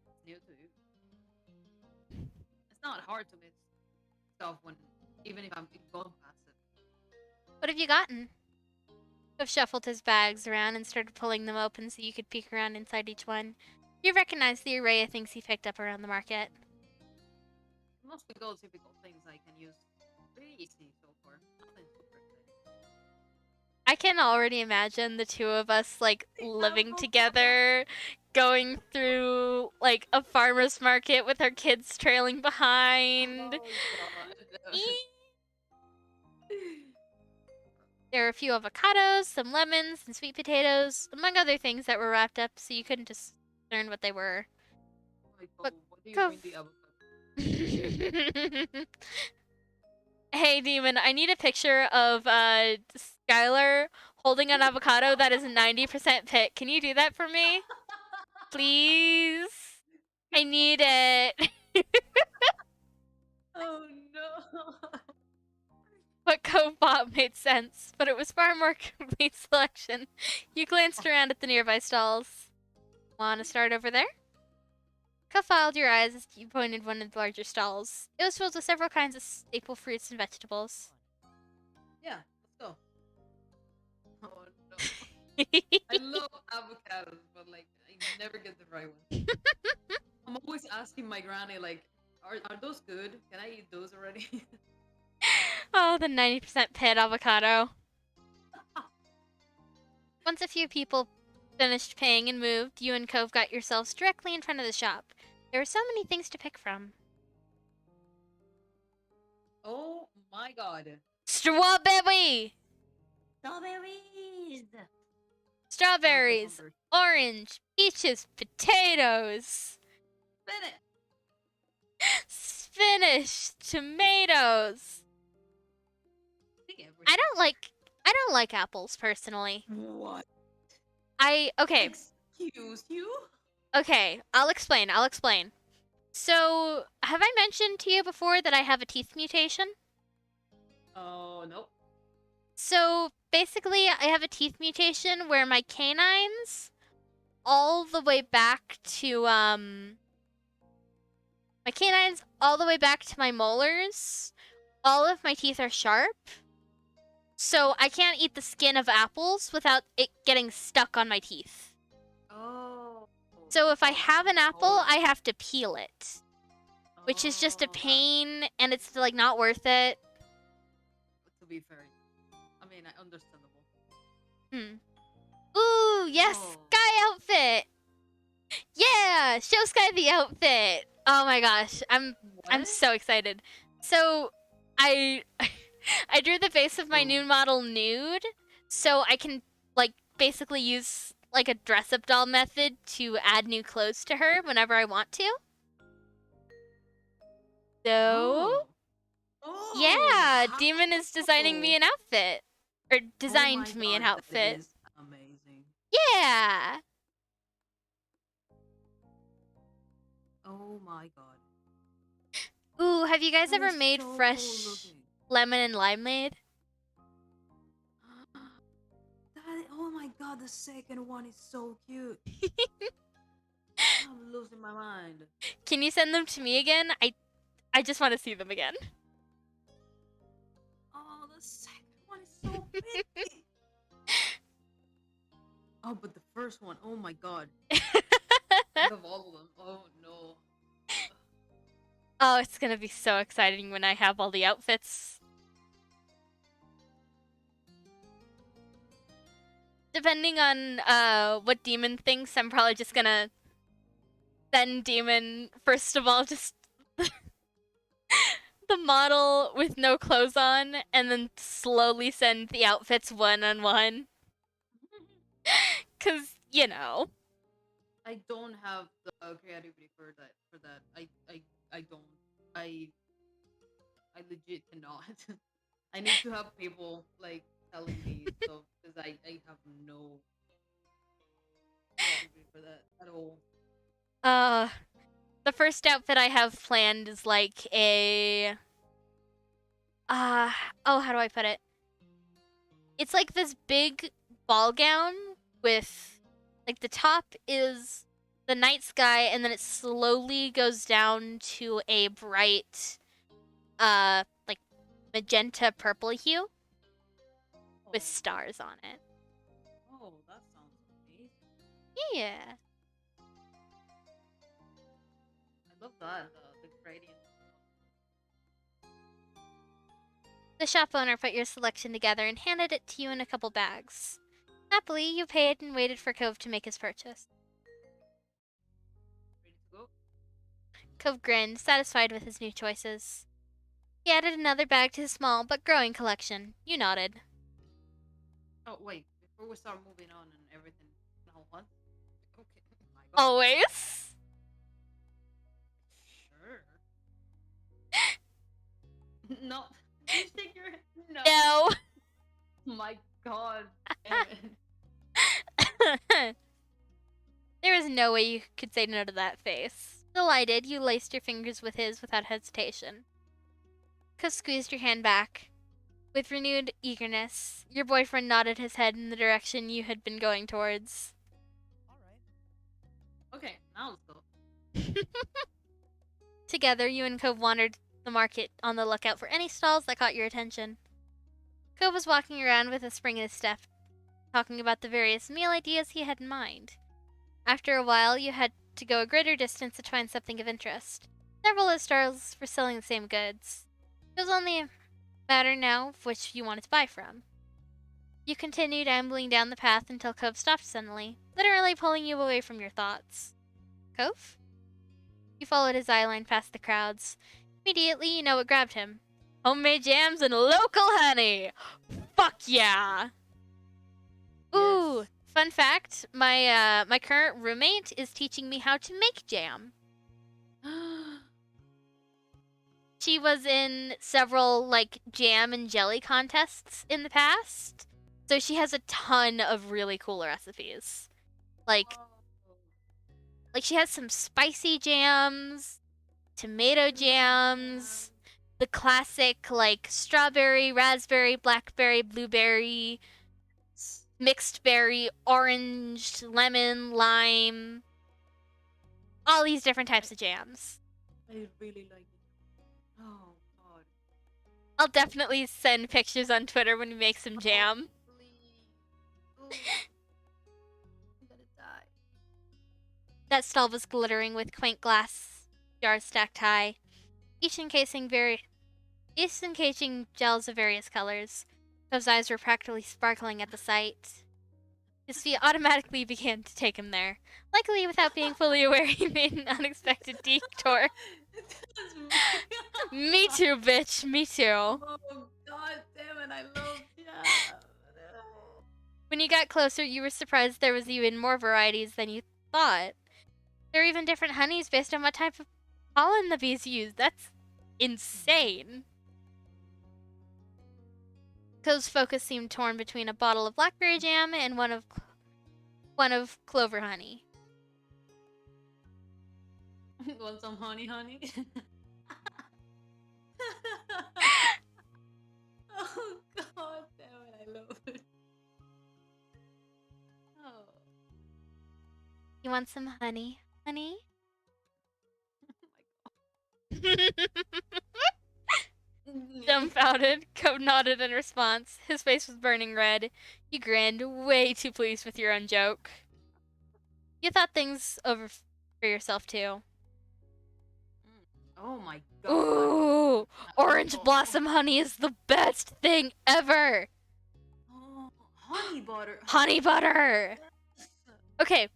It's new to you. It's not hard to miss stuff when even if I'm going past it. What have you gotten? Cliff shuffled his bags around and started pulling them open so you could peek around inside each one. You recognized the array of things he picked up around the market. Mostly go typical things I can use. Pretty easy so far. Nothing super exciting. I can already imagine the two of us, like, living Example. together, going through, like, a farmer's market with our kids trailing behind. God. There were a few avocados, some lemons, and sweet potatoes, among other things that were wrapped up so you couldn't discern what they were. What do you go mean the avocado? Hey, Demon, I need a picture of Skylar holding an avocado that is 90% pit. Can you do that for me? Please? I need it. Oh no. What Cove bought made sense, but it was far more complete selection. You glanced around at the nearby stalls. Want to start over there? Cove filed your eyes as you pointed one of the larger stalls. It was filled with several kinds of staple fruits and vegetables. Yeah, let's go. Oh no. I love avocados, but like I never get the right one. I'm always asking my granny like, are those good? Can I eat those already? Oh, the 90% pit avocado. Once a few people finished paying and moved, you and Cove got yourselves directly in front of the shop. There were so many things to pick from. Oh my god. Strawberry! Strawberries! Strawberries, orange, peaches, potatoes, spinach, tomatoes. I don't like apples personally. What? Okay. Excuse you? Okay, I'll explain. So, have I mentioned to you before that I have a teeth mutation? Oh, nope. So, basically, I have a teeth mutation where my canines, all the way back to, my molars, all of my teeth are sharp. So, I can't eat the skin of apples without it getting stuck on my teeth. Oh. So, if I have an apple, I have to peel it. Which is just a Oh, pain, and it's, like, not worth it. to be fair, I mean, understandable. Ooh, yes, Oh. Sky outfit. Yeah, show Sky the outfit. Oh my gosh, I'm so excited. So, I I drew the face of my new model nude, so I can like basically use like a dress-up doll method to add new clothes to her whenever I want to. So, yeah, Demon is designing me an outfit. Or designed me an outfit. That is amazing. Yeah. Oh my god. Ooh, have you guys That ever is made so fresh cool-looking. lemon and limeade? Oh my god, the second one is so cute. I'm losing my mind. Can you send them to me again? I just want to see them again. Oh, the second one is so pretty. Oh, but the first one, oh my god. I love all of them. Oh no. Oh, it's gonna be so exciting when I have all the outfits. Depending on what Demon thinks, I'm probably just gonna send Demon, first of all, just the model with no clothes on, and then slowly send the outfits one-on-one. Cause, you know. I don't have the creativity for that. I don't. I legit cannot. I need to have people like telling me stuff because I have no creativity for that at all. The first outfit I have planned is like a oh, how do I put it? It's like this big ball gown with like the top is the night sky and then it slowly goes down to a bright like magenta purple hue with stars on it. Oh, that sounds amazing. Yeah. I love that, the gradient. The shop owner put your selection together and handed it to you in a couple bags. Happily, you paid and waited for Cove to make his purchase. Ready to go? Cove grinned, satisfied with his new choices. He added another bag to his small but growing collection. You nodded. Oh, wait. Before we start moving on and everything. No, what? Okay. My God. Always. Sure. No. You shake your head. No. No. My God. Damn it. There was no way you could say no to that face. Delighted, you laced your fingers with his without hesitation. Cove squeezed your hand back. With renewed eagerness, your boyfriend nodded his head in the direction you had been going towards. Okay, now let's go. Together, you and Cove wandered the market on the lookout for any stalls that caught your attention. Cove was walking around with a spring in his step, talking about the various meal ideas he had in mind. After a while, you had to go a greater distance to find something of interest. Several of the stalls were selling the same goods. It was only a matter now of which you wanted to buy from. You continued ambling down the path until Cove stopped suddenly, literally pulling you away from your thoughts. Cove? You followed his eyeline past the crowds. Immediately, you know what grabbed him. Homemade jams and local honey! Fuck yeah! Ooh, Yes. fun fact, my current roommate is teaching me how to make jam. She was in several like jam and jelly contests in the past. So she has a ton of really cool recipes. Like she has some spicy jams, tomato jams, the classic like strawberry, raspberry, blackberry, blueberry, mixed berry, orange, lemon, lime. All these different types of jams. I really like it. Oh, God. I'll definitely send pictures on Twitter when we make some jam. Please. Ooh. I'm gonna die. That stall was glittering with quaint glass jars stacked high, each encasing gels of various colors. Those eyes were practically sparkling at the sight. His feet automatically began to take him there. Likely without being fully aware, he made an unexpected detour. Me too, bitch. Me too. Oh, God damn it. I love jam. When you got closer, you were surprised there was even more varieties than you thought. There are even different honeys based on what type of pollen the bees use. That's insane. Cove's focus seemed torn between a bottle of blackberry jam and one of clover honey. Want some honey, honey? Oh, God damn it. I love it. Oh. You want some honey, honey? Dumbfounded, Cove nodded in response. His face was burning red. You grinned, way too pleased with your own joke. You thought things over for yourself, too. Oh my God. Ooh, orange blossom honey is the best thing ever. Oh, honey butter. Honey butter. Okay,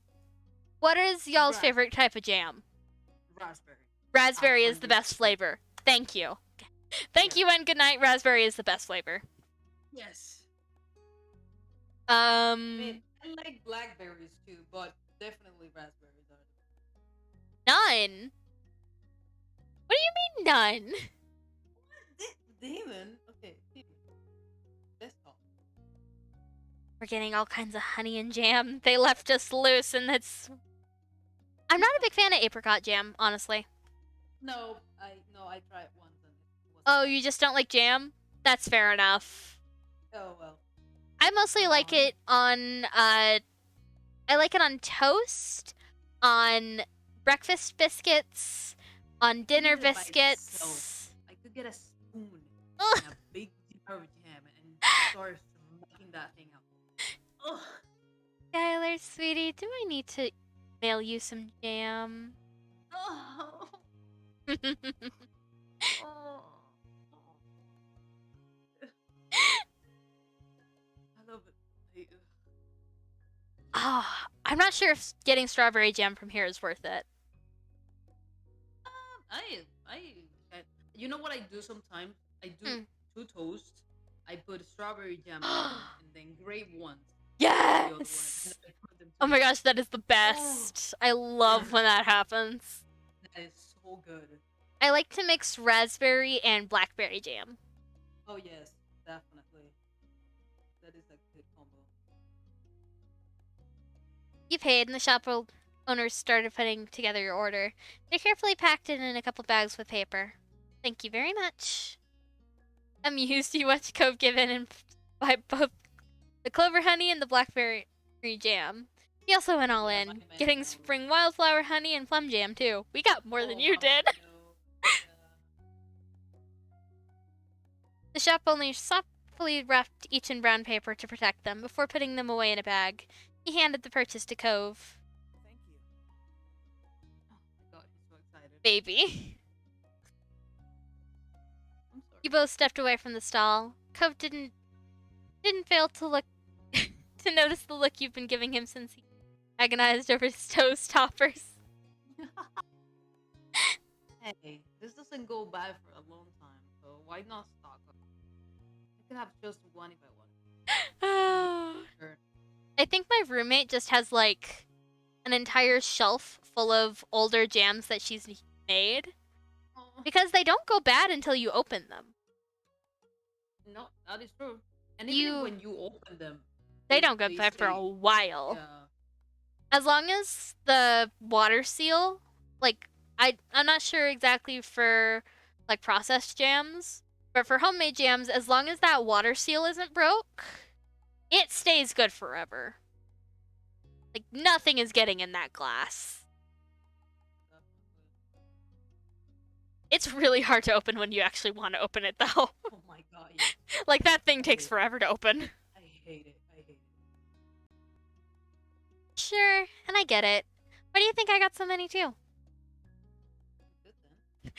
what is y'all's Right. favorite type of jam? Raspberry. Raspberry is the best 100%. flavor. Thank you. Thank you and good night. Raspberry is the best flavor. Yes. I mean, I like blackberries too, but definitely raspberries are the None. What do you mean none? Demon? Okay, demon. Let's talk. We're getting all kinds of honey and jam. They left us loose and it's I'm not a big fan of apricot jam, honestly. No, I tried it once and it was. Oh, you just don't like jam? That's fair enough. Oh well. I mostly Come like on. it on I like it on toast, on breakfast biscuits, on dinner Eat it by biscuits. itself. I could get a spoon Ugh. and a big jar of jam and start smacking that thing out. Ugh. Skylar, sweetie, do I need to mail you some jam? Oh. Oh. I love it. Ah, I'm not sure if getting strawberry jam from here is worth it. You know what I do sometimes? I do Hmm. 2 toasts. I put strawberry jam on them and then grape ones. Yes! The other one, and then I put them Oh my together. gosh, that is the best. I love when that happens. That is so good. I like to mix raspberry and blackberry jam. Oh yes, definitely. That is a good combo. You paid, and the shop owners started putting together your order. They carefully packed it in a couple bags with paper. Thank you very much. Amused, you watched Cove give in and buy both the clover honey and the blackberry jam. He also went all Yeah, in, my man getting knows. spring wildflower honey and plum jam too. We got more than you Oh, did. no. Yeah. The shop owner softly wrapped each in brown paper to protect them before putting them away in a bag. He handed the purchase to Cove. Thank you. Oh my god, he's so excited. Baby. I'm sorry. You both stepped away from the stall. Cove didn't fail to look to notice the look you've been giving him since he agonized over his toast toppers. Hey, this doesn't go bad for a long time, so why not stock up? I could have just one if I want. Sure. I think my roommate just has like an entire shelf full of older jams that she's made Oh, because they don't go bad until you open them. no, that is true. And You- even when you open them, They don't go bad for a stay- while. Yeah. As long as the water seal, like I'm not sure exactly for like processed jams, but for homemade jams, as long as that water seal isn't broke, it stays good forever. Like nothing is getting in that glass. It's really hard to open when you actually want to open it though. Oh my god, yeah. Like that thing takes forever to open. I hate it. I hate it. Sure, and I get it. Why do you think I got so many too? Good then.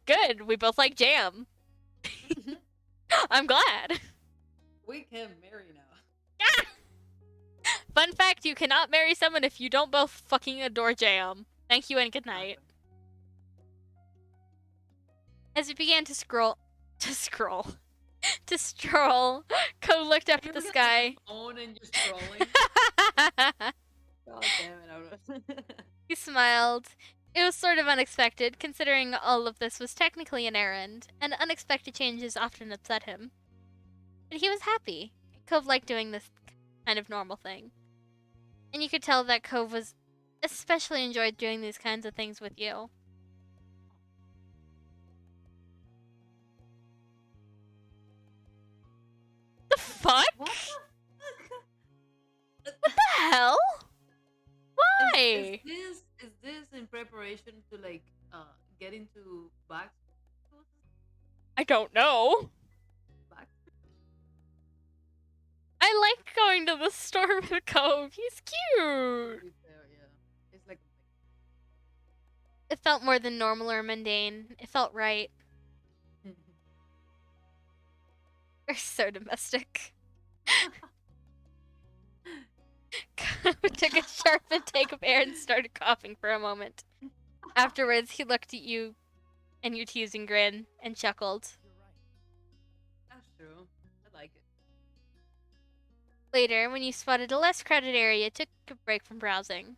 Good, we both like jam. I'm glad. We can marry now. Fun fact, you cannot marry someone if you don't both fucking adore jam. Thank you and good night. As we began to stroll, Cole looked up at the sky. Phone and just scrolling. God damn it! He smiled. It was sort of unexpected, considering all of this was technically an errand, and unexpected changes often upset him. But he was happy. Cove liked doing this kind of normal thing. And you could tell that Cove was especially enjoyed doing these kinds of things with you. The fuck? What What the hell? Why? Is this in preparation to like get into back? I don't know. Back? I like going to the store with Cove. He's cute. Yeah. It's like. It felt more than normal or mundane. It felt right. We're so domestic. Cove took a sharp intake of air and started coughing for a moment. Afterwards, he looked at you and your teasing grin and chuckled. You're right. That's true. I like it. Later, when you spotted a less crowded area, took a break from browsing.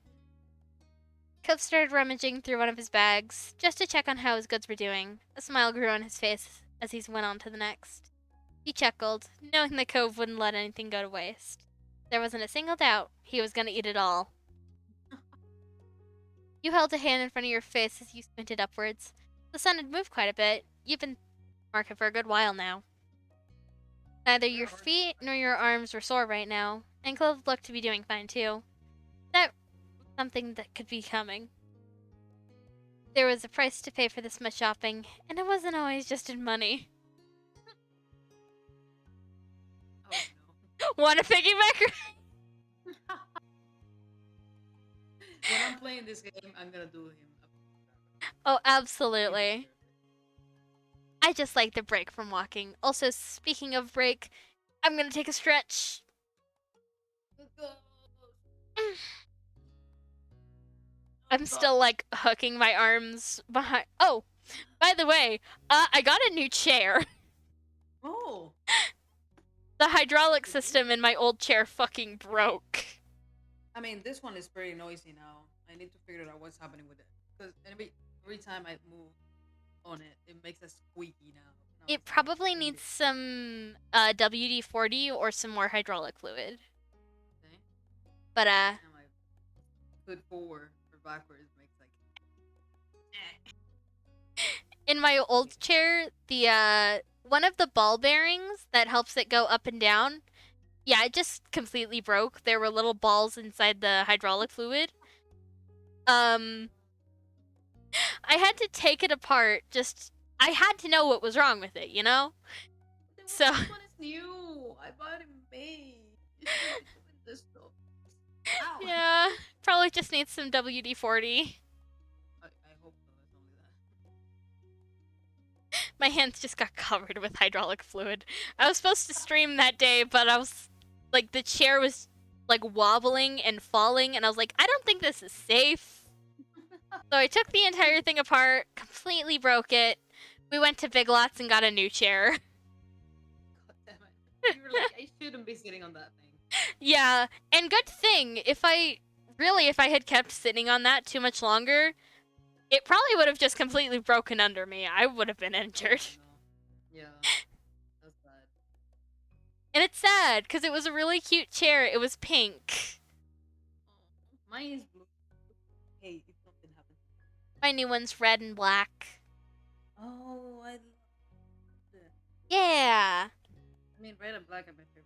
Cove started rummaging through one of his bags, just to check on how his goods were doing. A smile grew on his face as he went on to the next. He chuckled, knowing that Cove wouldn't let anything go to waste. There wasn't a single doubt he was going to eat it all. You held a hand in front of your face as you squinted upwards. The sun had moved quite a bit. You've been market for a good while now. Neither your feet nor your arms were sore right now, and clothes looked to be doing fine too. That was something that could be coming. There was a price to pay for this much shopping, and it wasn't always just in money. Oh Want to piggyback? When I'm playing this game, I'm gonna do him. Oh, absolutely. I just like the break from walking. Also, speaking of break, I'm gonna take a stretch. I'm still like hooking my arms behind. Oh, by the way, I got a new chair. Oh. The hydraulic system in my old chair fucking broke. I mean, this one is pretty noisy now. I need to figure out what's happening with it. Because every time I move on it, it makes a squeaky now. It probably needs some WD-40 or some more hydraulic fluid. Okay. But Put forward or backwards makes like. in my old chair, the one of the ball bearings that helps it go up and down, yeah, it just completely broke. There were little balls inside the hydraulic fluid. I had to take it apart. I had to know what was wrong with it, you know? So This one is new. I bought it in May. You should be doing this stuff. Ow. yeah, probably just needs some WD-40. I hope so. It's only that. My hands just got covered with hydraulic fluid. I was supposed to stream that day, but I was like, the chair was like wobbling and falling, and I was like, I don't think this is safe. So I took the entire thing apart, completely broke it. We went to Big Lots and got a new chair. God damn it. You were like, I shouldn't be sitting on that thing. Yeah, and good thing, if I had kept sitting on that too much longer, it probably would have just completely broken under me. I would have been injured. Yeah. That's bad. And it's sad, because it was a really cute chair. It was pink. Oh, mine is blue. Hey, if something happens. My new one's red and black. Oh, I love it. Yeah. I mean, red and black are my favorite.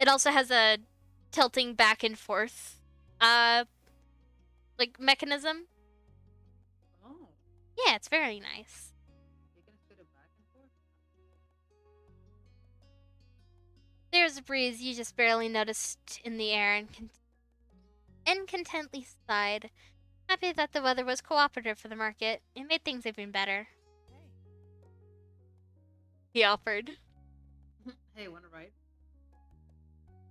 It also has a tilting back and forth, like mechanism. Oh, Yeah, it's very nice. you can fit it back and forth. There's a breeze you just barely noticed in the air and contently sighed, happy that the weather was cooperative for the market. It made things even better. He offered. Hey, wanna ride?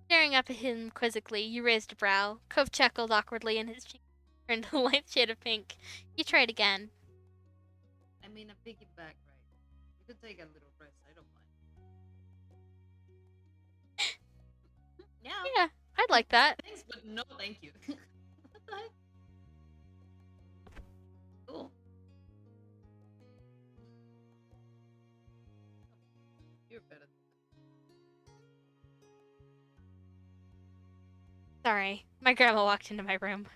Staring up at him quizzically, you raised a brow. Cove chuckled awkwardly and his cheek turned a light shade of pink. He tried again. I mean, a piggyback ride. You could take a little rest. I don't mind. Yeah. Yeah, I'd like that. Thanks, but no, thank you. What the heck? Cool. You're better. Sorry, my grandma walked into my room.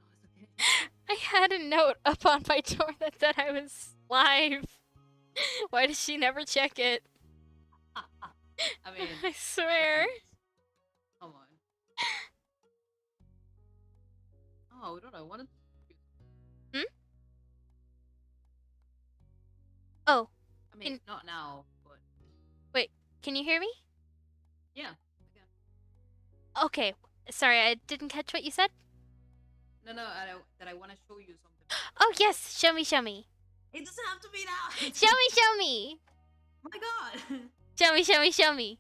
No, it's okay. I had a note up on my door that said I was live. Why does she never check it? I mean, I swear. come on. Oh, no, I wanted. Oh, I mean, In- not now, but can you hear me? yeah. Okay, sorry, I didn't catch what you said. No, that I want to show you something. Oh, yes, show me, show me. It doesn't have to be now. Show me, show me. My God. Show me, show me, show me.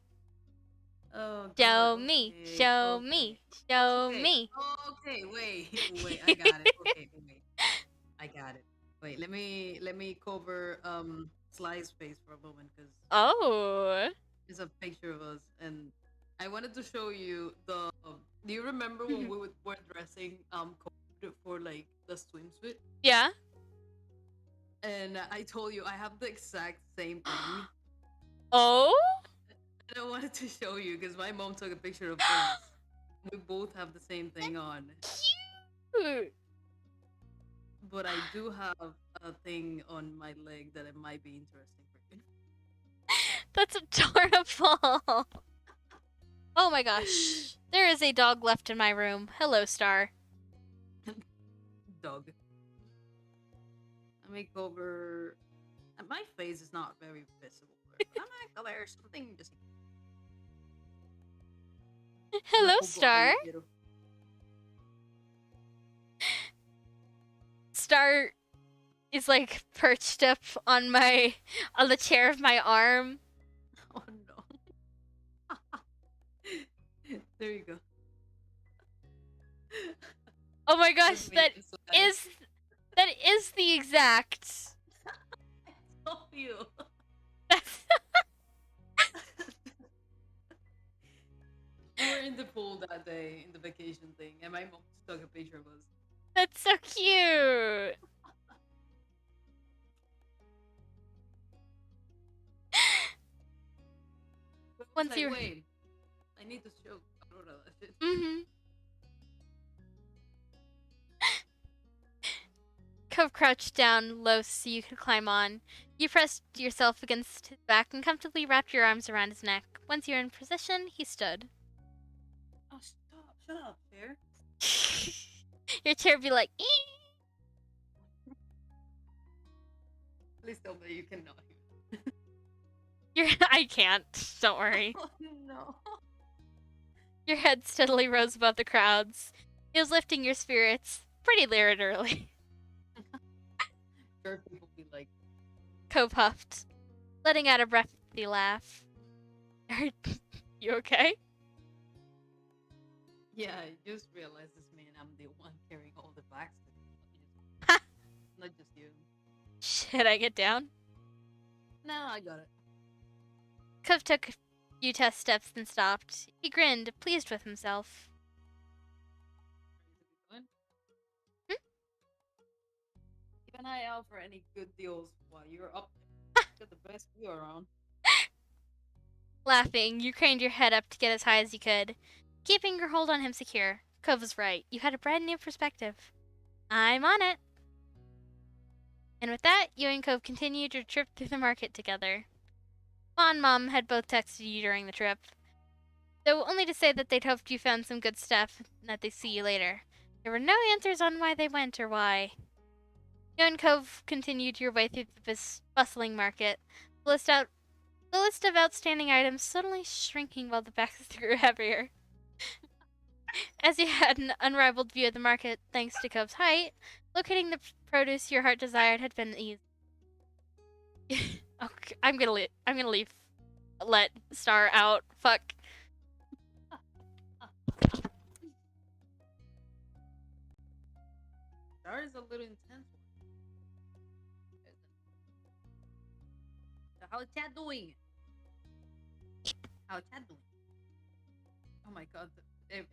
Oh, Show God, me, okay, show okay. me, show Okay. me. Okay, wait, I got it. Okay, wait, I got it. Wait, let me cover Sly's face for a moment because Oh. it's a picture of us, and I wanted to show you the. Do you remember when we were dressing code for like the swimsuit? Yeah? And I told you I have the exact same thing. Oh? And I wanted to show you because my mom took a picture of us. We both have the same thing on. But I do have a thing on my leg that it might be interesting for you. That's adorable. Oh my gosh. There is a dog left in my room. Hello, Star. Dog. Let me cover. My face is not very visible. But I'm gonna cover something just. Hello, Loco, Star. ahí quiero. Star is like perched up on the chair of my arm. Oh no. There you go. Oh my gosh, Just make it so that is the exact. I told you. We were in the pool that day in the vacation thing, and my mom took a picture of us. That's so cute. Once Like, you wait, I need to show Aurora that shit. Cove crouched down low so you could climb on. You pressed yourself against his back and comfortably wrapped your arms around his neck. Once you were in position, he stood. Oh, stop! Shut up, Fair. Your chair would be like, "Ee." Please tell me you cannot hear. I can't. Don't worry. Oh no. Your head steadily rose above the crowds. It was lifting your spirits pretty literally. Sure, people be like, Cove huffed, letting out a breathy laugh. Are you okay? yeah, I just realized this man, I'm the one carrying all the bags. Not just you. Should I get down? No, I got it. Cove took a few test steps and stopped. He grinned, pleased with himself. Keep an eye out for any good deals while you're up there. Get the best view around. Laughing, you craned your head up to get as high as you could, keeping your hold on him secure. Cove was right. You had a brand new perspective. I'm on it. And with that, you and Cove continued your trip through the market together. Ma and Mom had both texted you during the trip, though only to say that they'd hoped you found some good stuff and that they'd see you later. There were no answers on why they went or why. You and Cove continued your way through the bustling market, the list of outstanding items suddenly shrinking while the bags grew heavier. As you had an unrivaled view of the market thanks to Cove's height, locating the produce your heart desired had been easy. Okay, I'm gonna leave. Let Star out. Fuck. Star is a little intense. So how's chat doing? How's chat doing? Oh my god,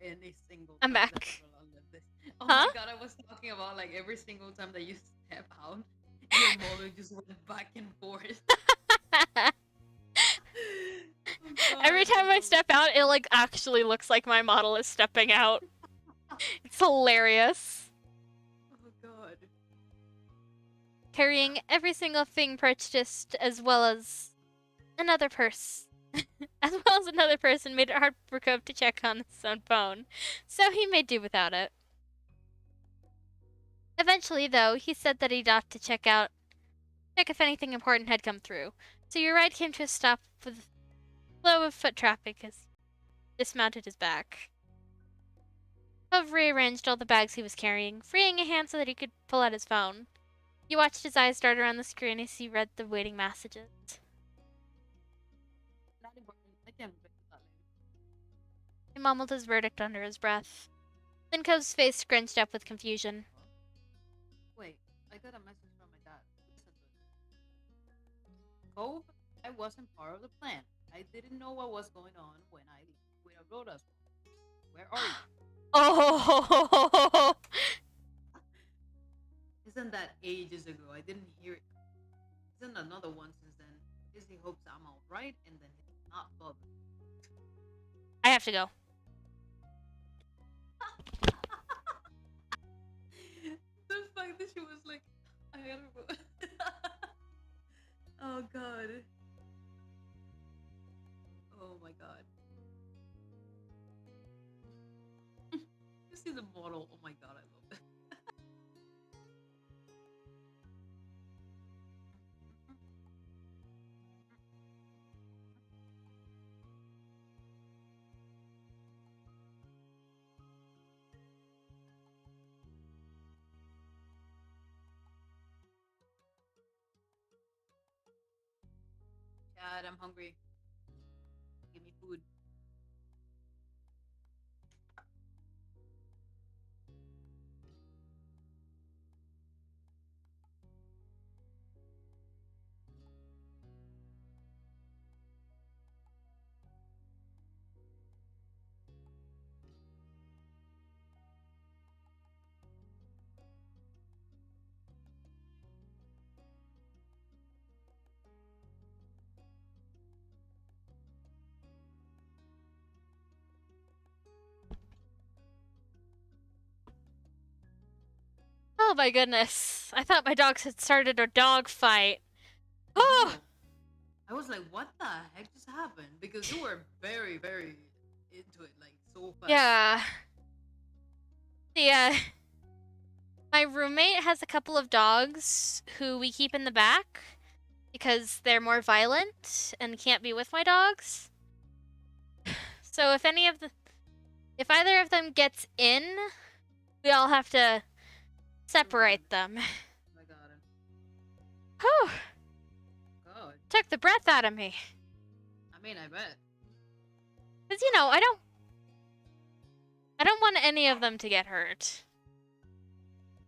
any single I'm time that back. Aurora lived this. Oh Huh? my god, I was talking about like every single time that you step out, your mother just went back and forth. Oh Every god, time I love step out, it like actually looks like my model is stepping out. It's hilarious. Oh god. Carrying every single thing purchased as well as another purse. As well as another person made it hard for Cove to check on his own phone, so he made do without it. Eventually, though, he said that he'd off to check if anything important had come through. So your ride came to a stop with a flow of foot traffic as he dismounted his back. Cove rearranged all the bags he was carrying, freeing a hand so that he could pull out his phone. You watched his eyes dart around the screen as he read the waiting messages. Not important. I can't fix that later. He mumbled his verdict under his breath. Then Cove's face scrunched up with confusion. Wait, I got a message from my dad. Listen to it. Cove, I wasn't part of the plan. I didn't know what was going on when I with Aurora's phone. Where are you? Oh! Isn't that ages ago? I didn't hear it. Isn't another one since then? He hopes I'm alright and then he's not bothered. I have to go. see the model. Oh my god, I love it. Chad, I'm hungry. Give me food. Oh my goodness. I thought my dogs had started a dog fight. Oh! I was like, what the heck just happened? Because you were very, very into it, like so fast. Yeah. Yeah. My roommate has a couple of dogs who we keep in the back because they're more violent and can't be with my dogs. So if either of them gets in, we all have to separate them. I got it. Whew. God. Took the breath out of me. I mean, I bet. Cause I don't want any of them to get hurt.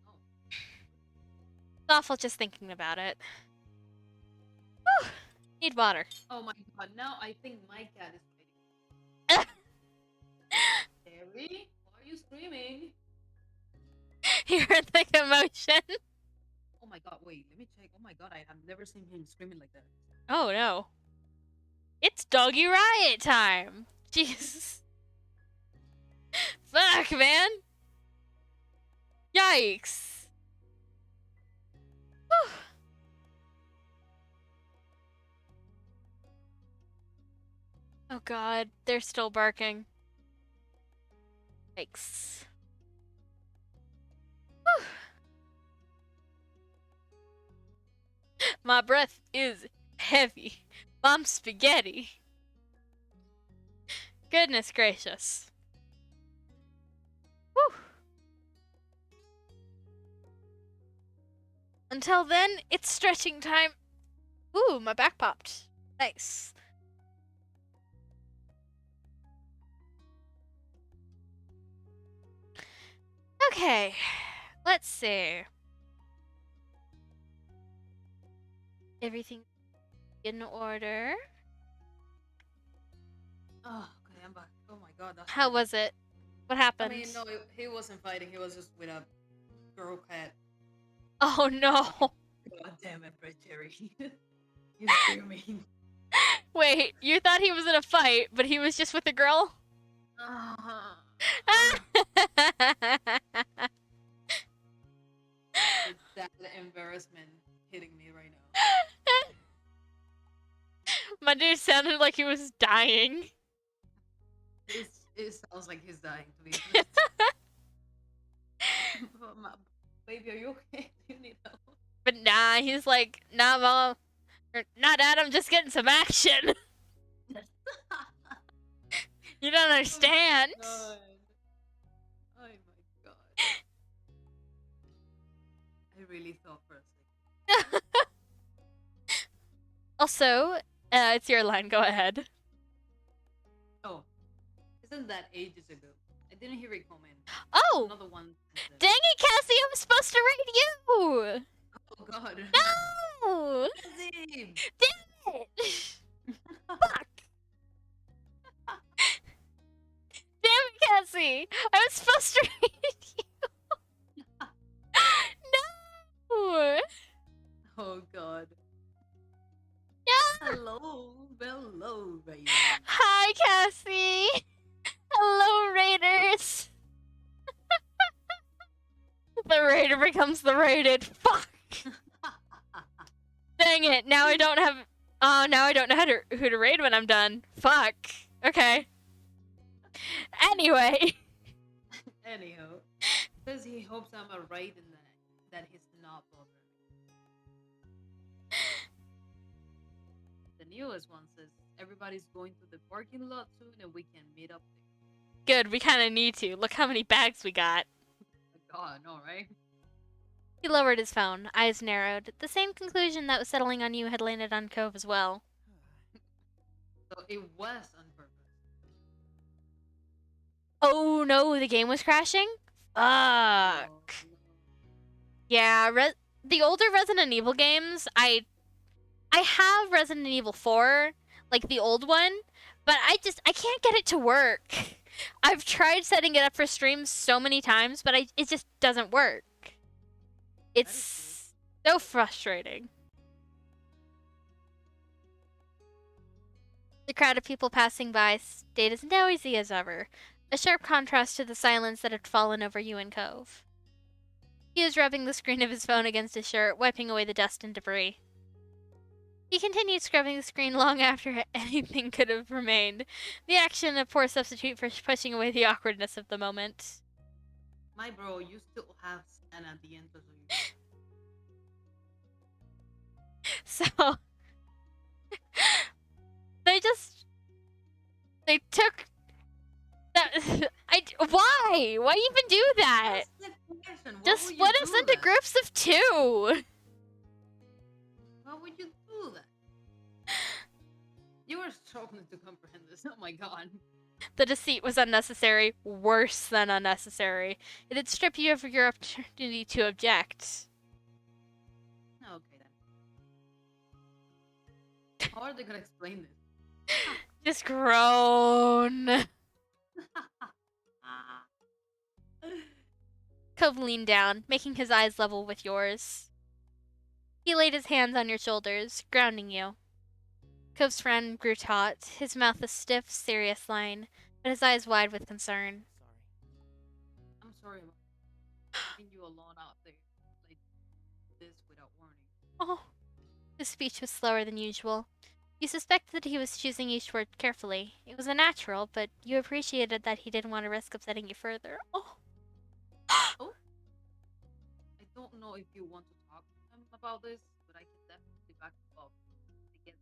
Oh. It's awful just thinking about it. Whew. Need water. Oh my god, now I think my cat is fighting. Terry, why are you screaming? You're in the commotion. Oh my god, wait, let me check. Oh my god, I've never seen him screaming like that. Oh no. It's doggy riot time. Jesus. Fuck, man. Yikes. Whew. Oh god, they're still barking. Yikes. Whew. My breath is heavy. Mom's spaghetti. Goodness gracious. Whew. Until then, it's stretching time. Ooh, my back popped. Nice. Okay, let's see. Everything in order. Oh, okay, I'm back. Oh my god, that's How weird. was it? What I happened? mean, no, he wasn't fighting. He was just with a girl cat. Oh no. God damn it, Brett Terry. You screaming. Wait, you thought he was in a fight, but he was just with a girl? It's that embarrassment hitting me right now. My dude sounded like he was dying. It sounds like he's dying, to be honest. Baby, are you okay? Do you need help? But nah, he's like, nah, mom. Or, nah, dad, I'm just getting some action. You don't understand. Oh my god. I really thought for a second. Also, it's your line. Go ahead. Oh, isn't that ages ago? I didn't hear it comment. Oh, Another one. dang it, Cassie! I was supposed to rate you. Oh god. No. Zim. Damn it. Fuck. Damn it, Cassie! I was supposed to rate you. No. Oh god. Yeah. Hello, baby. Hi, Cassie. Hello, Raiders. The Raider becomes the raided. Fuck. Dang it! Now I don't have. Oh, now I don't know who to raid when I'm done. Fuck. Okay. Anyway. Anyhow, says he hopes I'm alright and that he's not bothering me. The newest one says everybody's going to the parking lot soon and we can meet up there. Good, we kind of need to. Look how many bags we got. Oh my god, no, right? He lowered his phone, eyes narrowed. The same conclusion that was settling on you had landed on Cove as well. So it was on purpose. Oh no, the game was crashing? Fuck. Oh, no. Yeah, the older Resident Evil games, I have Resident Evil 4, like the old one, but I can't get it to work. I've tried setting it up for streams so many times, but it just doesn't work. It's so frustrating. The crowd of people passing by stayed as noisy as ever, a sharp contrast to the silence that had fallen over you and Cove. He was rubbing the screen of his phone against his shirt, wiping away the dust and debris. He continued scrubbing the screen long after anything could have remained, the action a poor substitute for pushing away the awkwardness of the moment. My bro, you still have Stan at the end of the So they took that. Why? Why even do that? That's the question. Why Just would you split us do into that? groups of 2. Why would you do that? You are struggling to comprehend this. Oh my god. The deceit was unnecessary, worse than unnecessary. It had stripped you of your opportunity to object. Okay then. How are they gonna explain this? Just groan. Cove leaned down, making his eyes level with yours. He laid his hands on your shoulders, grounding you. Cove's frown grew taut, his mouth a stiff, serious line, but his eyes wide with concern. I'm sorry about leaving you alone out there like this without warning. Oh. His speech was slower than usual. You suspected that he was choosing each word carefully. It was unnatural, but you appreciated that he didn't want to risk upsetting you further. Oh. Oh? I don't know if you want to talk to him about this, but I can definitely back you up. I get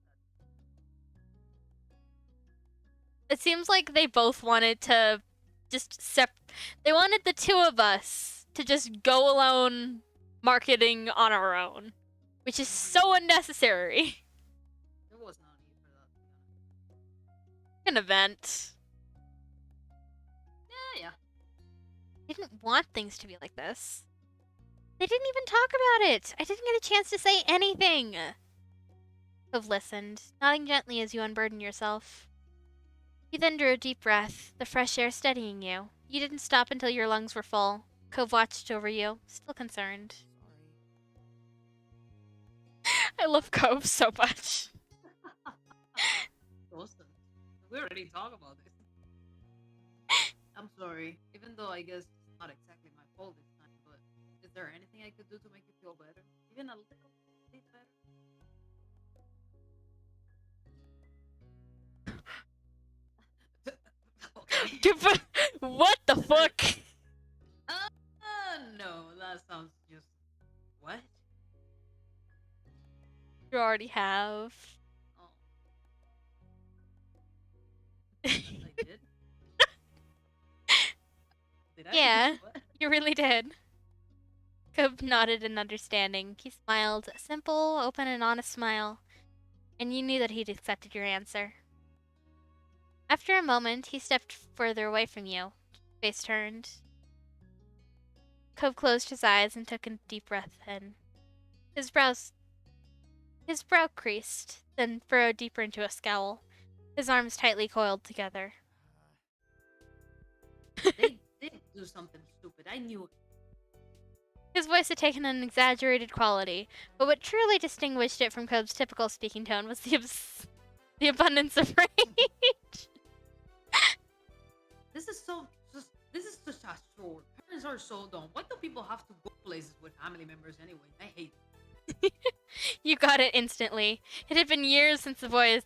that. It seems like they both wanted to just they wanted the 2 of us to just go alone marketing on our own, which is so unnecessary. There was no need for that, to be honest. An event. Yeah. I didn't want things to be like this. They didn't even talk about it. I didn't get a chance to say anything. Cove listened, nodding gently as you unburdened yourself. You then drew a deep breath, the fresh air steadying you. You didn't stop until your lungs were full. Cove watched over you, still concerned. I love Cove so much. Awesome. We already talked about this. I'm sorry, even though I guess it's not exactly my fault this time, but is there anything I could do to make you feel better? Even a little bit better? Okay. What the fuck? No, that sounds just... What? You already have. Oh. I did? Did I? Yeah. What? You really did. Cove nodded in understanding. He smiled, a simple, open, and honest smile, and you knew that he'd accepted your answer. After a moment, he stepped further away from you, face turned. Cove closed his eyes and took a deep breath in. His brow creased, then furrowed deeper into a scowl, his arms tightly coiled together. They did do something stupid. I knew it. His voice had taken an exaggerated quality, but what truly distinguished it from Cove's typical speaking tone was the abundance of rage. This is such a chore. Parents are so dumb. Why do people have to go places with family members anyway? I hate it. You got it instantly. It had been years since the Volca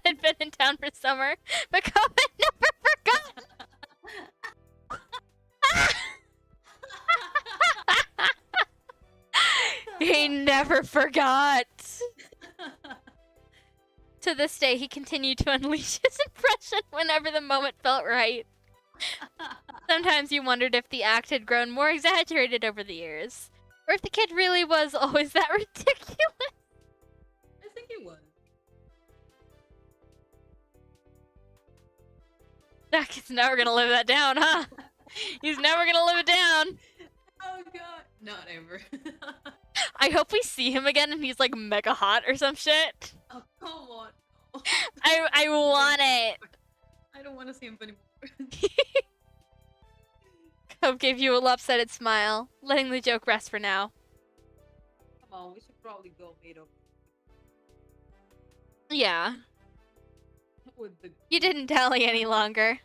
had been in town for summer, but Cove had never forgotten. I never forgot. To this day, he continued to unleash his impression whenever the moment felt right. Sometimes you wondered if the act had grown more exaggerated over the years, or if the kid really was always that ridiculous. I think it was. That kid's never gonna live that down, huh? He's never gonna live it down. Oh god. Not ever. I hope we see him again and he's like mega hot or some shit. Oh, come on. I want it. I don't want to see him anymore. Hope gave you a lopsided smile, letting the joke rest for now. Come on, we should probably go meet up Yeah. with the. You didn't dally any longer,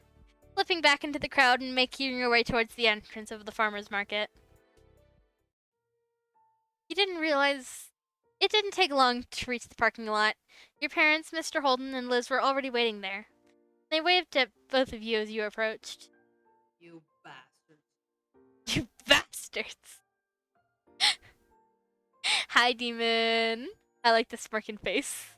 slipping back into the crowd and making your way towards the entrance of the farmer's market. You didn't realize it didn't take long to reach the parking lot. Your parents, Mr. Holden, and Liz were already waiting there. They waved at both of you as you approached. You bastards. You bastards! Hi, demon. I like the smirking face.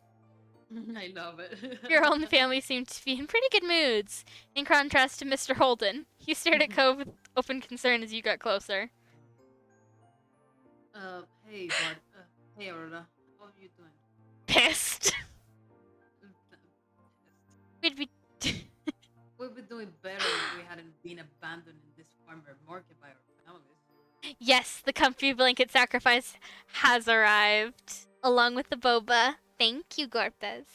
I love it. Your own family seemed to be in pretty good moods, in contrast to Mr. Holden. He stared at Cove with open concern as you got closer. Hey, bud. Hey, Aurora. How are you doing? Pissed. We'd be. We'd be doing better if we hadn't been abandoned in this farmer market by our families. Yes, the comfy blanket sacrifice has arrived, along with the boba. Thank you, Gorpes.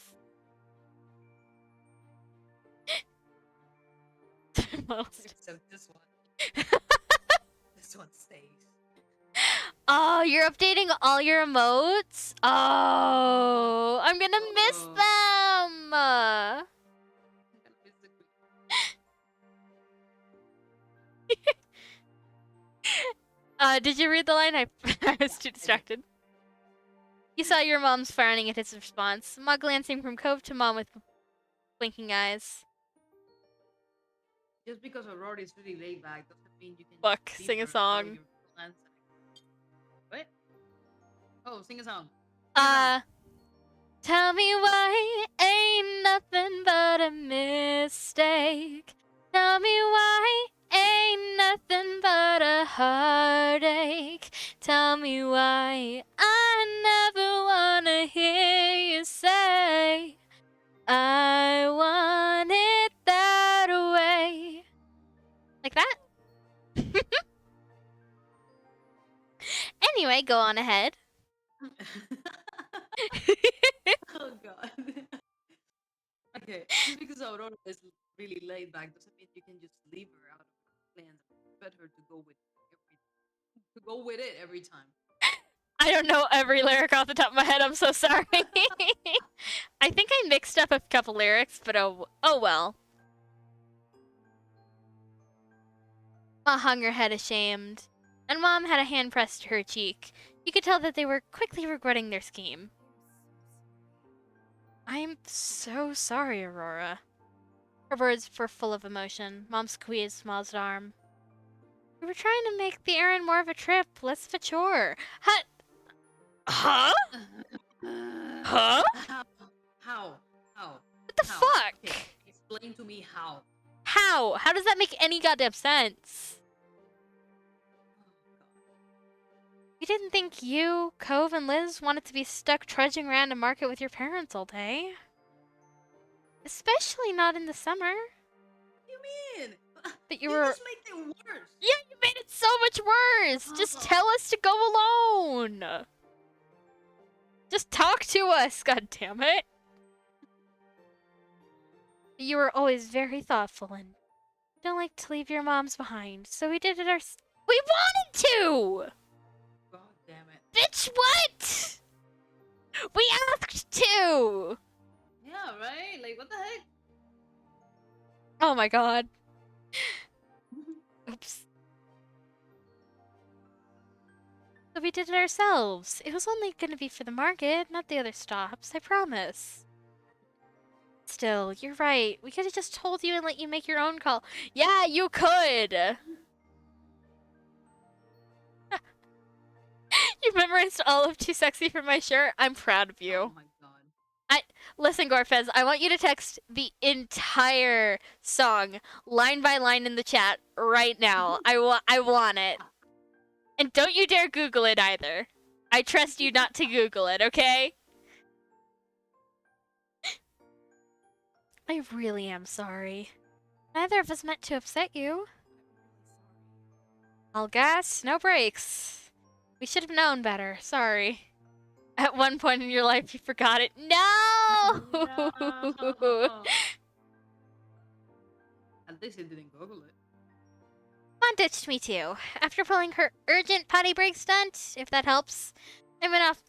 Except this one. This one stays. Oh, you're updating all your emotes? Oh, I'm gonna miss them. I'm gonna miss the queen. Did you read the line? I was too distracted. You saw your mom's frowning at his response, Maw glancing from Cove to Mom with blinking eyes. Just because Aurora is really laid back doesn't mean you can. Fuck, just leave sing a her follow song. your plans. What? Oh, sing a song. Tell me why ain't nothing but a mistake. Tell me why ain't nothing but a heartache. Tell me why I never wanna hear you say I want it that way. Like that? Anyway, go on ahead. Oh god. Okay, just because Aurora is really laid back doesn't mean you can just leave her out of the plans and expect her to go with it every time. I don't know every lyric off the top of my head. I'm so sorry. I think I mixed up a couple lyrics, but oh well. Ma hung her head ashamed, and Mom had a hand pressed to her cheek. You could tell that they were quickly regretting their scheme. I'm so sorry, Aurora. Her words were full of emotion. Mom squeezed Ma's arm. We were trying to make the errand more of a trip, less of a chore. Huh? Huh? How? What the How? fuck? Okay, explain to me how. How? How does that make any goddamn sense? You didn't think you, Cove, and Liz wanted to be stuck trudging around a market with your parents all day? Especially not in the summer. What do you mean? That you were... just make it worse. Yeah, you made it so much worse! Just tell us to go alone! Just talk to us, god damn it! You were always very thoughtful and don't like to leave your moms behind, so we did it We wanted to! God damn it. Bitch, what? We asked to! Yeah, right? Like, what the heck? Oh my god. Oops. So we did it ourselves. It was only gonna be for the market, not the other stops, I promise. Still, you're right. We could have just told you and let you make your own call. Yeah, you could! You You've memorized all of Too Sexy for My Shirt. I'm proud of you. Oh my god. Listen, Gorfez, I want you to text the entire song line by line in the chat right now. I want it. And don't you dare Google it either. I trust you not to Google it, okay? I really am sorry. Neither of us meant to upset you. All gas, no brakes. We should have known better. Sorry. At one point in your life, you forgot it. No! No. At least it didn't Google it. Mom ditched me too. After pulling her urgent potty break stunt, if that helps, I went off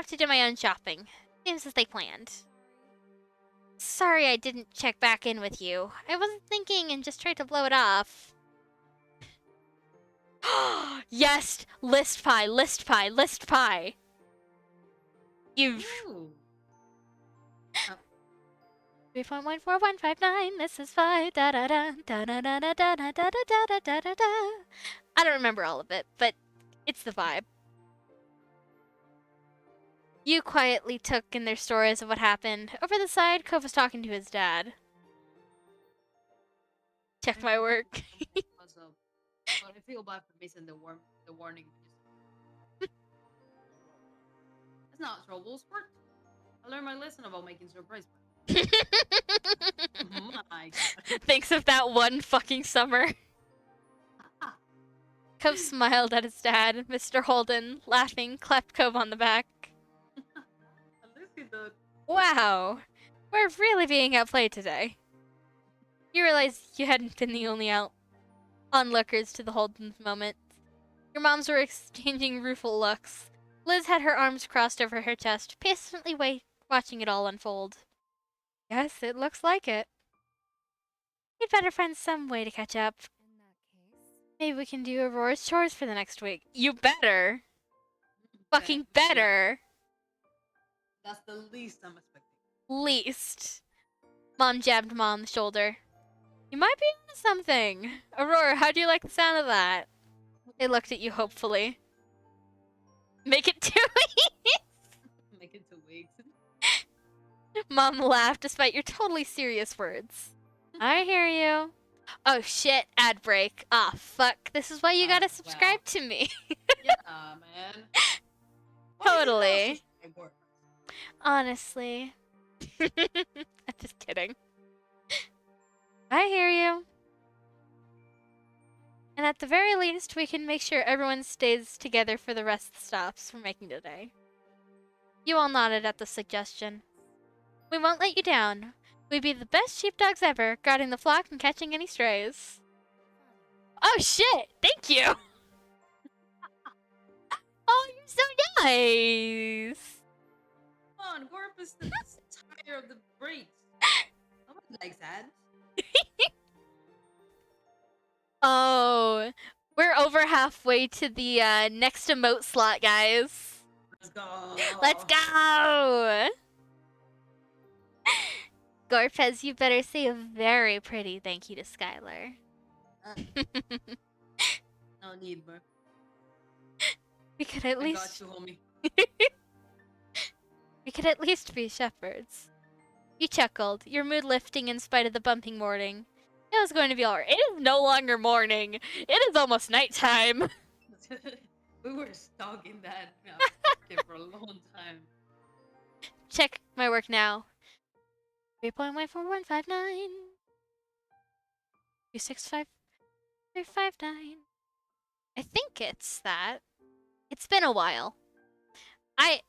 to do my own shopping. Seems as they planned. Sorry I didn't check back in with you. I wasn't thinking and just tried to blow it off. Yes! List pie, list pie, list pie! You've... Ooh. 3.14159, this is 5, da da da, da da da da da da da da da da da da. I don't remember all of it, but it's the vibe. You quietly took in their stories of what happened. Over the side, Cove was talking to his dad. Check my work. What's up? But I feel bad for missing the warning. It's not trouble, sport. I learned my lesson about making surprise parties. My god. Thanks of that one fucking summer. Cove smiled at his dad. Mr. Holden, laughing, clapped Cove on the back. At least he did. Wow, we're really being outplayed today. You realized you hadn't been the only onlookers to the Holden's moment. Your moms were exchanging rueful looks. Liz had her arms crossed over her chest, patiently watching it all unfold. Yes, it looks like it. You'd better find some way to catch up. Maybe we can do Aurora's chores for the next week. You better. Fucking better. That's the least I'm expecting. Least. Mom jabbed Ma on the shoulder. You might be into something. Aurora, how do you like the sound of that? They looked at you hopefully. Make it 2 weeks. Make it 2 weeks. Mom laughed despite your totally serious words. I hear you. Oh shit, ad break. Ah, fuck. This is why you gotta subscribe to me. Yeah, man. Totally. Honestly. I'm just kidding. I hear you. And at the very least, we can make sure everyone stays together for the rest of the stops we're making today. You all nodded at the suggestion. We won't let you down. We'd be the best sheepdogs ever, guarding the flock and catching any strays. Oh shit! Thank you! Oh, you're so nice! Come on, Gorp is tired of the breaks. Nobody likes that. Oh, we're over halfway to the next emote slot, guys. Let's go. Let's go! Gorpez, you better say a very pretty thank you to Skylar. No need, bro. We could at I least got you, homie. we could at least be shepherds. You chuckled, your mood lifting in spite of the bumping morning. It was going to be alright. It is no longer morning. It is almost nighttime. We were stuck in that for a long time. Check my work now. 3.14159. 265.359. I think it's that. It's been a while. I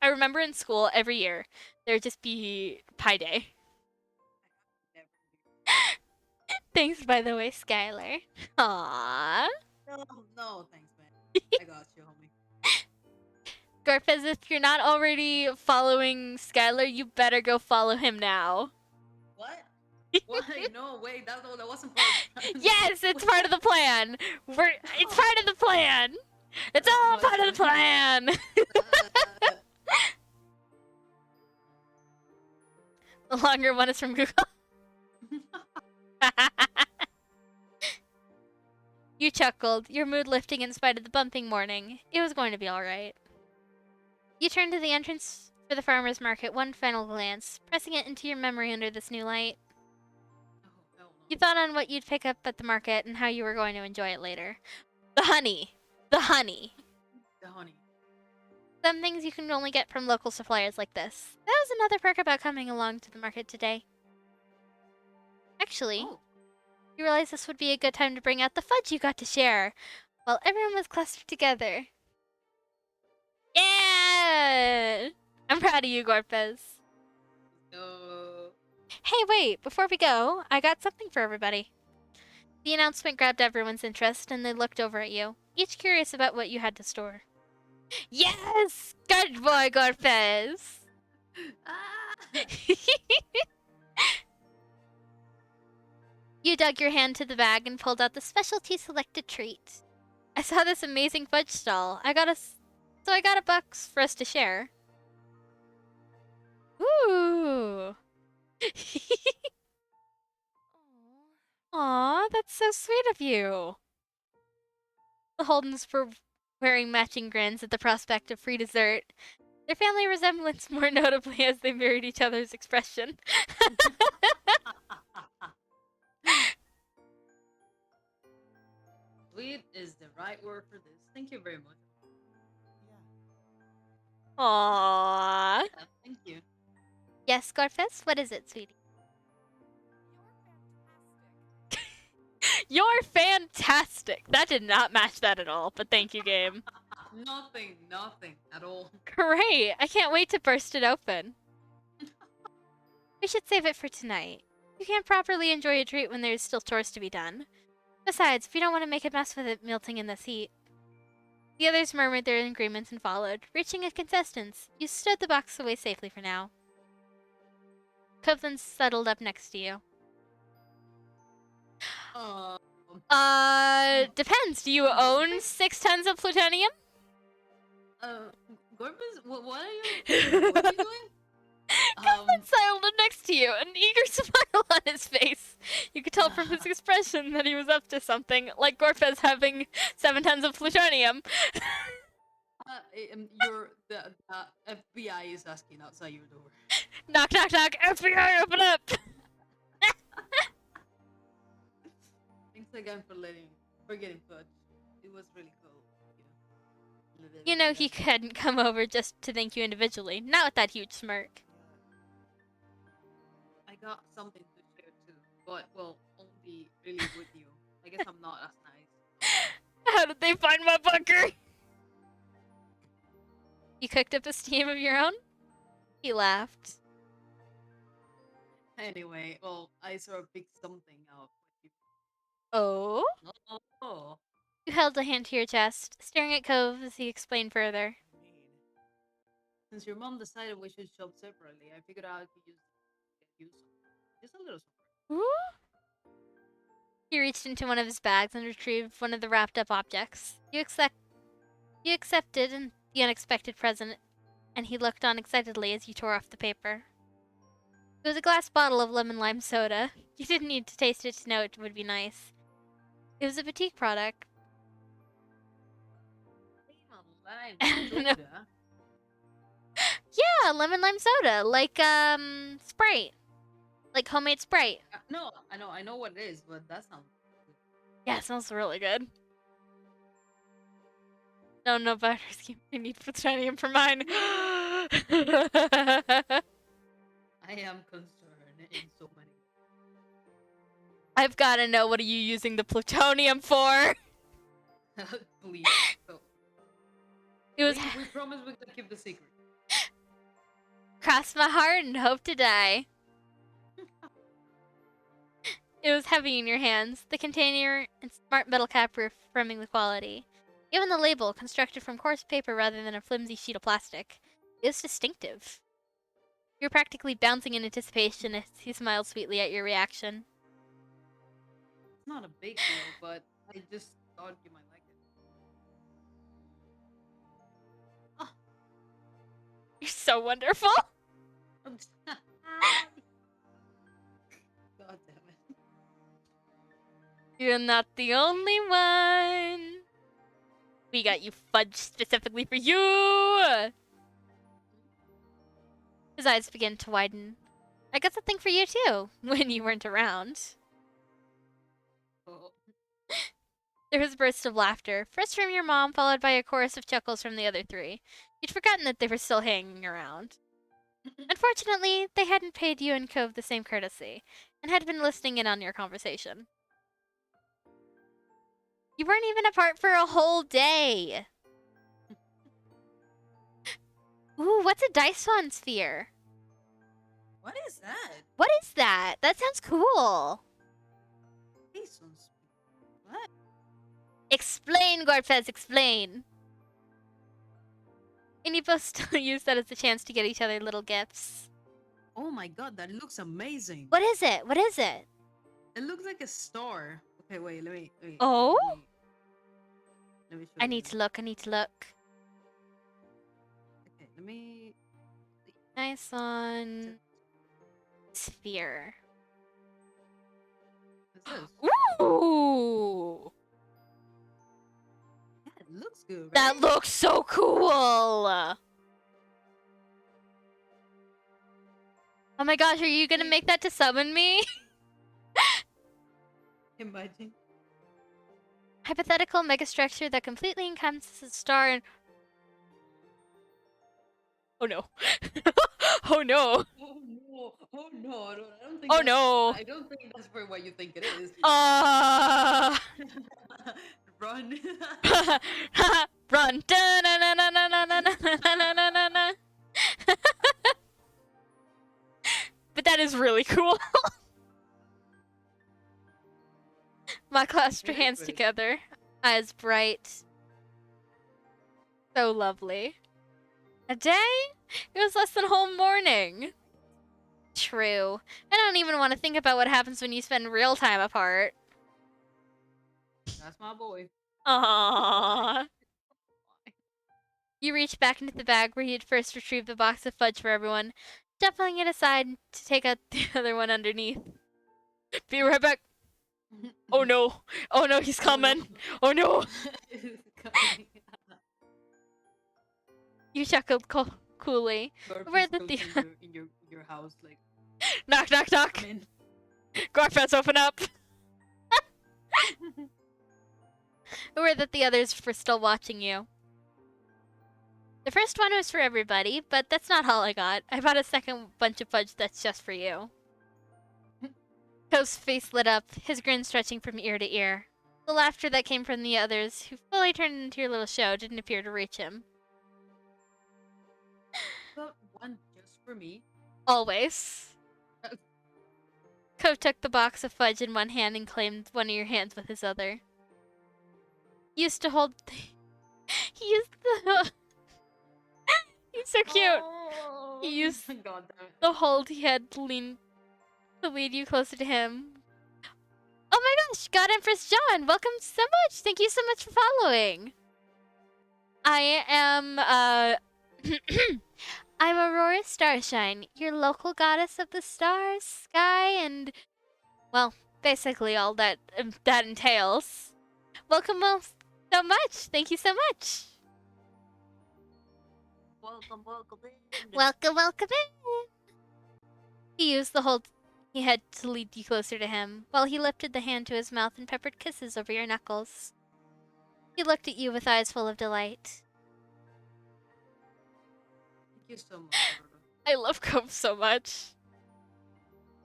remember in school every year there'd just be Pi Day. Thanks, by the way, Skylar. Aww. No, thanks, man. I got you, homie. Garfez, if you're not already following Skylar, you better go follow him now. What? Why? No, wait, that wasn't part of the plan. Yes, it's part of the plan. It's part of the plan. It's all part of the plan. The longer one is from Google. You chuckled, your mood lifting in spite of the bumping morning. It was going to be alright. You turned to the entrance for the farmer's market one final glance, pressing it into your memory under this new light. Oh, hell no. You thought on what you'd pick up at the market and how you were going to enjoy it later. The honey! The honey! The honey. Some things you can only get from local suppliers like this. That was another perk about coming along to the market today. Actually, Oh, you realized this would be a good time to bring out the fudge you got to share, while everyone was clustered together. Yeah! I'm proud of you, Gorpez. no. Hey, wait, before we go, I got something for everybody. The announcement grabbed everyone's interest, and they looked over at you, each curious about what you had to store. Yes! Good boy, Gorpez! Ah! You dug your hand to the bag and pulled out the specialty selected treat. I saw this amazing fudge stall. So I got a box for us to share. Ooh. Aw, that's so sweet of you. The Holdens were wearing matching grins at the prospect of free dessert. Their family resemblance more notably as they mirrored each other's expression. Sweet is the right word for this. Thank you very much. Aww. Yeah, thank you. Yes, Scarfest? What is it, sweetie? You're fantastic. That did not match that at all, but thank you, game. Nothing at all. Great. I can't wait to burst it open. We should save it for tonight. You can't properly enjoy a treat when there's still chores to be done. Besides, we don't want to make a mess with it melting in this heat. The others murmured their agreements and followed, reaching a consensus. You stowed the box away safely for now. Kovlin settled up next to you. Depends. Do you own 6 tons of plutonium? Gorbis, what are you? What are you doing? Kovlin settled up next to you, an eager smile on his face. You could tell from his expression that he was up to something, like Gorfez having 7 tons of plutonium. The FBI is asking outside your door. Knock, knock, knock. FBI, open up! Thanks again for getting fudge. It was really cool. You know he couldn't come over just to thank you individually, not with that huge smirk. I got something to share too, but well, only really with you. I guess I'm not as nice. How did they find my bunker? You cooked up a steam of your own? He laughed. Anyway, well, I sort of picked something out. Oh? Oh. You held a hand to your chest, staring at Cove as he explained further. Since your mom decided we should shop separately, I figured out I could get you something. Just a little something. Ooh? He reached into one of his bags and retrieved one of the wrapped up objects. You accepted the unexpected present, and he looked on excitedly as you tore off the paper. It was a glass bottle of lemon lime soda. You didn't need to taste it to know it would be nice. It was a boutique product. Lime soda? Yeah, lemon lime soda, like Sprite, like homemade Sprite. No, I know what it is, but that sounds good. Yeah, it smells really good. No, no butter scheme. I need plutonium for mine. I am concerned in so many. I've got to know, what are you using the plutonium for? Please. So, It was we promise we can keep the secret. cross my heart and hope to die. It was heavy in your hands, the container and smart metal cap reaffirming the quality. Even the label, constructed from coarse paper rather than a flimsy sheet of plastic, is distinctive. You're practically bouncing in anticipation as he smiled sweetly at your reaction. It's not a big deal, but I just thought you might like it. You're so wonderful. God damn it. You're not the only one. We got you fudge specifically for you. His eyes began to widen. I got something for you too, when you weren't around. Oh, There was a burst of laughter, first from your mom, followed by a chorus of chuckles from the other three. You'd forgotten that they were still hanging around. Unfortunately, they hadn't paid you and Cove the same courtesy, and had been listening in on your conversation. You weren't even apart for a whole day! Ooh, what's a dice swan sphere? What is that? What is that? That sounds cool! This one's... What? Explain, Gorpez, explain! And you both still use that as a chance to get each other little gifts. Oh my god, that looks amazing. What is it? What is it? It looks like a star. Okay, wait, let me... Oh? Let me show I you. need to look, I need to look. Okay, let me... Nice on sphere. What's this? Ooh! Yeah, it looks good, right? That looks so cool! Oh my gosh, are you gonna make that to summon me? Imagine. Hypothetical megastructure that completely encompasses a star and... Oh no. Oh no. Oh no! Oh no! I don't think. Oh that's- no. I don't think that's for what you think it is. Run! Run. Da-na-na-na-na-na-na-na-na-na-na-na. But that is really cool. My clasped her Very hands pretty. together, eyes bright. So lovely. A day? It was less than a whole morning. True. I don't even want to think about what happens when you spend real time apart. that's my boy. Aww. You reached back into the bag where you'd first retrieved the box of fudge for everyone, shuffling it aside to take out the other one underneath. Be right back. Oh no. Oh no, he's coming. Oh no. It's coming. You chuckled coolly. Gorp Where is the close the- in your house, like. Knock, knock, knock. Come in. Gorfets, open up. Aware that the others were still watching you. The first one was for everybody, but that's not all I got. I bought a second bunch of fudge that's just for you. Cove's face lit up, his grin stretching from ear to ear. The laughter that came from the others, who fully turned into your little show, didn't appear to reach him. Got one just for me. Always. Cove took the box of fudge in one hand and claimed one of your hands with his other. He used to hold... he used the... He's so cute. Oh, He used God damn it. the hold he had to lead you closer to him. Oh my gosh, God Empress John, welcome so much. Thank you so much for following. I am, I'm Aurora Starshine, your local goddess of the stars, sky, and, well, basically all that that entails. Welcome so much. Thank you so much. Welcome in. Welcome in. He used the hold he had to lead you closer to him, while he lifted the hand to his mouth and peppered kisses over your knuckles. He looked at you with eyes full of delight. Thank you so much, Roberto. I love Cove so much.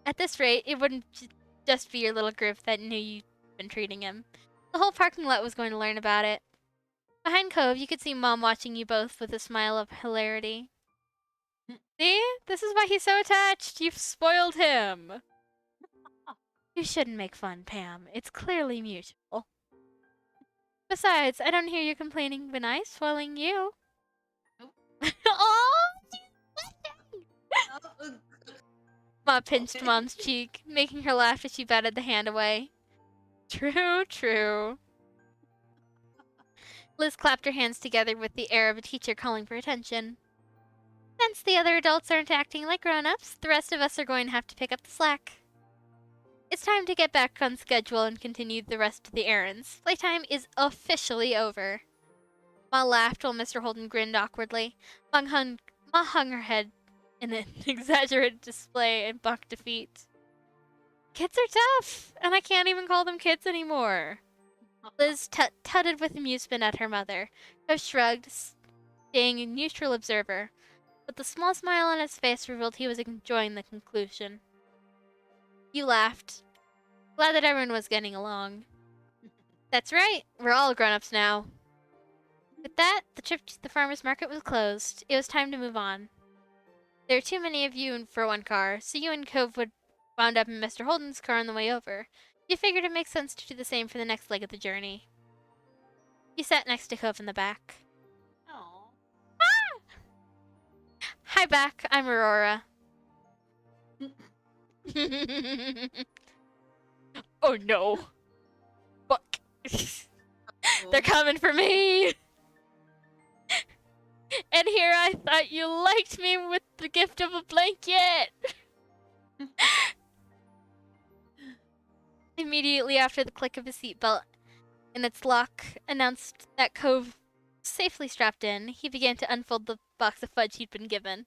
At this rate, it wouldn't just be your little group that knew you'd been treating him. The whole parking lot was going to learn about it. Behind Cove, you could see Mom watching you both with a smile of hilarity. See? This is why he's so attached. You've spoiled him. You shouldn't make fun, Pam. It's clearly mutual. Besides, I don't hear you complaining when I spoiling you. Nope. Oh, Oh, Ma pinched Okay. Mom's cheek, making her laugh as she batted the hand away. True, true. Liz clapped her hands together with the air of a teacher calling for attention. Since the other adults aren't acting like grown-ups, the rest of us are going to have to pick up the slack. It's time to get back on schedule and continue the rest of the errands. Playtime is officially over. Ma laughed while Mr. Holden grinned awkwardly. Ma hung her head in an exaggerated display in mock defeat. Kids are tough, and I can't even call them kids anymore. Liz tutted with amusement at her mother. Cove shrugged, staying a neutral observer, but the small smile on his face revealed he was enjoying the conclusion. You laughed. Glad that everyone was getting along. That's right, we're all grown-ups now. With that, the trip to the farmer's market was closed. It was time to move on. There are too many of you for one car, so you and Cove would wound up in Mr. Holden's car on the way over. You figured it makes sense to do the same for the next leg of the journey. You sat next to Cove in the back. Oh. Hi, back. I'm Aurora. Oh no. Fuck. They're coming for me! And here I thought you liked me with the gift of a blanket! Immediately after the click of his seatbelt and its lock announced that Cove safely strapped in, he began to unfold the box of fudge he'd been given.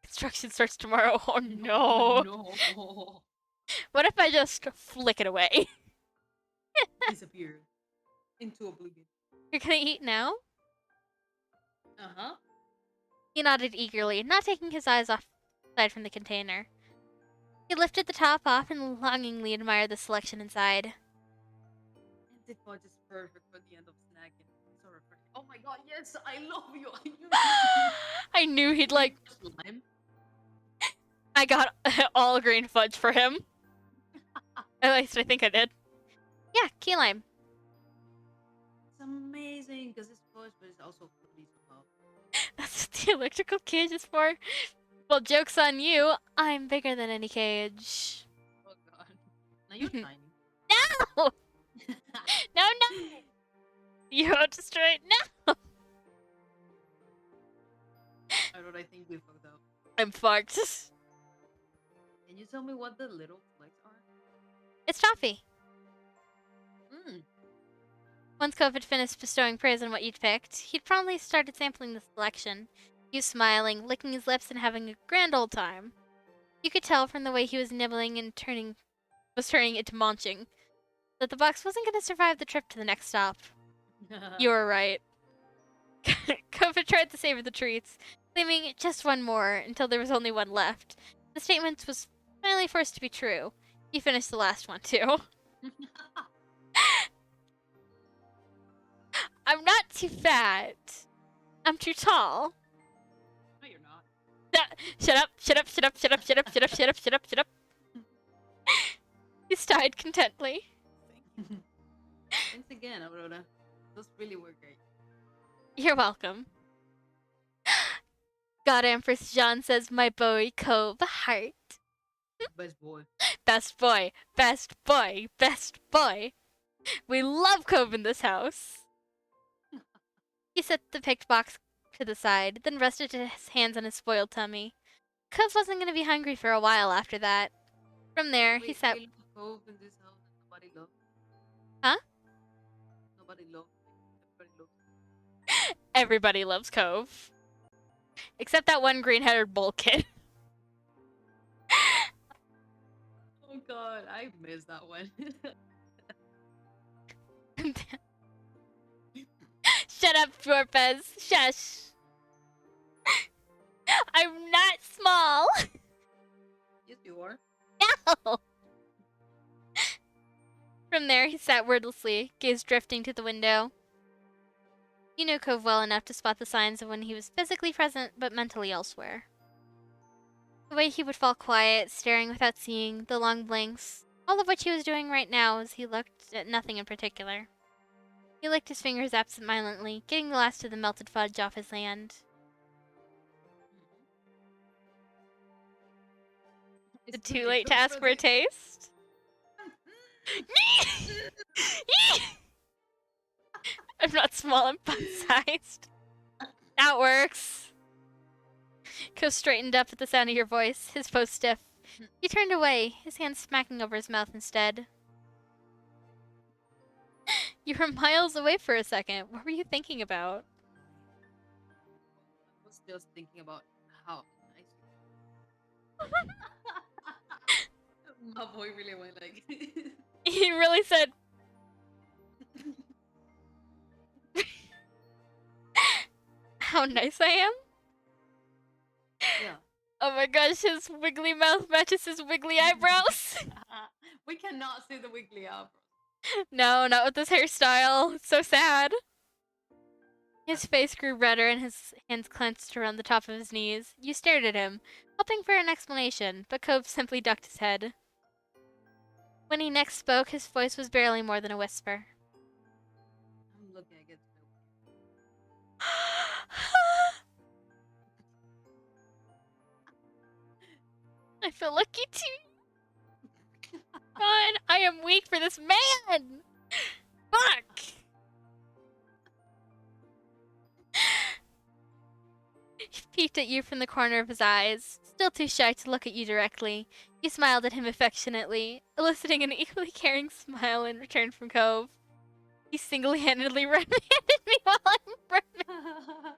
Construction starts tomorrow. Oh no. No. What if I just flick it away? Disappeared into oblivion. You're gonna eat now? Uh-huh. He nodded eagerly, not taking his eyes off aside from the container. He lifted the top off and longingly admired the selection inside. And the fudge is perfect for the end of snacking. So refreshing. Oh my god, yes, I love you. I knew I knew he'd like. Slime. I got all green fudge for him. At least I think I did. Yeah, key lime. It's amazing because it's fudge, but it's also fruity somehow. That's what the electrical cage is for. Well, joke's on you. I'm bigger than any cage. Oh god. Now you're tiny. No! No, no! You're destroyed. No! I think we fucked up. I'm fucked. Can you tell me what the little flecks are? It's toffee. Mm. Once Cove had finished bestowing praise on what you'd picked, he'd promptly started sampling the selection. He was smiling, licking his lips, and having a grand old time. You could tell from the way he was nibbling and turning into munching that the box wasn't going to survive the trip to the next stop. You were right. Cove had tried to savor the treats, claiming just one more until there was only one left. The statement was finally forced to be true. He finished the last one, too. I'm not too fat. I'm too tall. No, you're not. Shut up, shut up, shut up, shut up, shut up, shut up, shut up, shut up, shut up. He sighed contently. Thanks again, Aurora. Those really were great. You're welcome. God Empress John says my boy Cove heart. Best boy. Best boy, best boy, best boy. We love Cove in this house. He set the picked box to the side, then rested his hands on his spoiled tummy. Cove wasn't going to be hungry for a while after that. From there, he sat. We love Cove in this house and nobody loves. Huh? Nobody loves. Everybody loves. Everybody loves Cove. Except that one green-headed bull kid. Oh god, I missed that one. Shut up, Dwarfez. Shush. I'm not small. Yes, you are. No. From there, he sat wordlessly, gaze drifting to the window. You knew Cove well enough to spot the signs of when he was physically present but mentally elsewhere. The way he would fall quiet, staring without seeing, the long blinks, all of which he was doing right now as he looked at nothing in particular. He licked his fingers absent-mindedly, getting the last of the melted fudge off his hand. Is it too late to ask for a taste? I'm not small, I'm fun-sized. That works. Cove straightened up at the sound of your voice, his pose stiff. He turned away, his hand smacking over his mouth instead. You were miles away for a second. What were you thinking about? I was just thinking about how nice my boy really went like. He really said, how nice I am? Yeah. Oh my gosh, his wiggly mouth matches his wiggly eyebrows. We cannot see the wiggly eyebrows. No, not with this hairstyle. It's so sad. His face grew redder and his hands clenched around the top of his knees. You stared at him, hoping for an explanation, but Cove simply ducked his head. When he next spoke, his voice was barely more than a whisper. I'm looking against the I feel lucky too. God, I am weak for this man. Fuck. He peeked at you from the corner of his eyes, still too shy to look at you directly. You smiled at him affectionately, eliciting an equally caring smile in return from Cove. He single-handedly reprimanded me while I'm pregnant.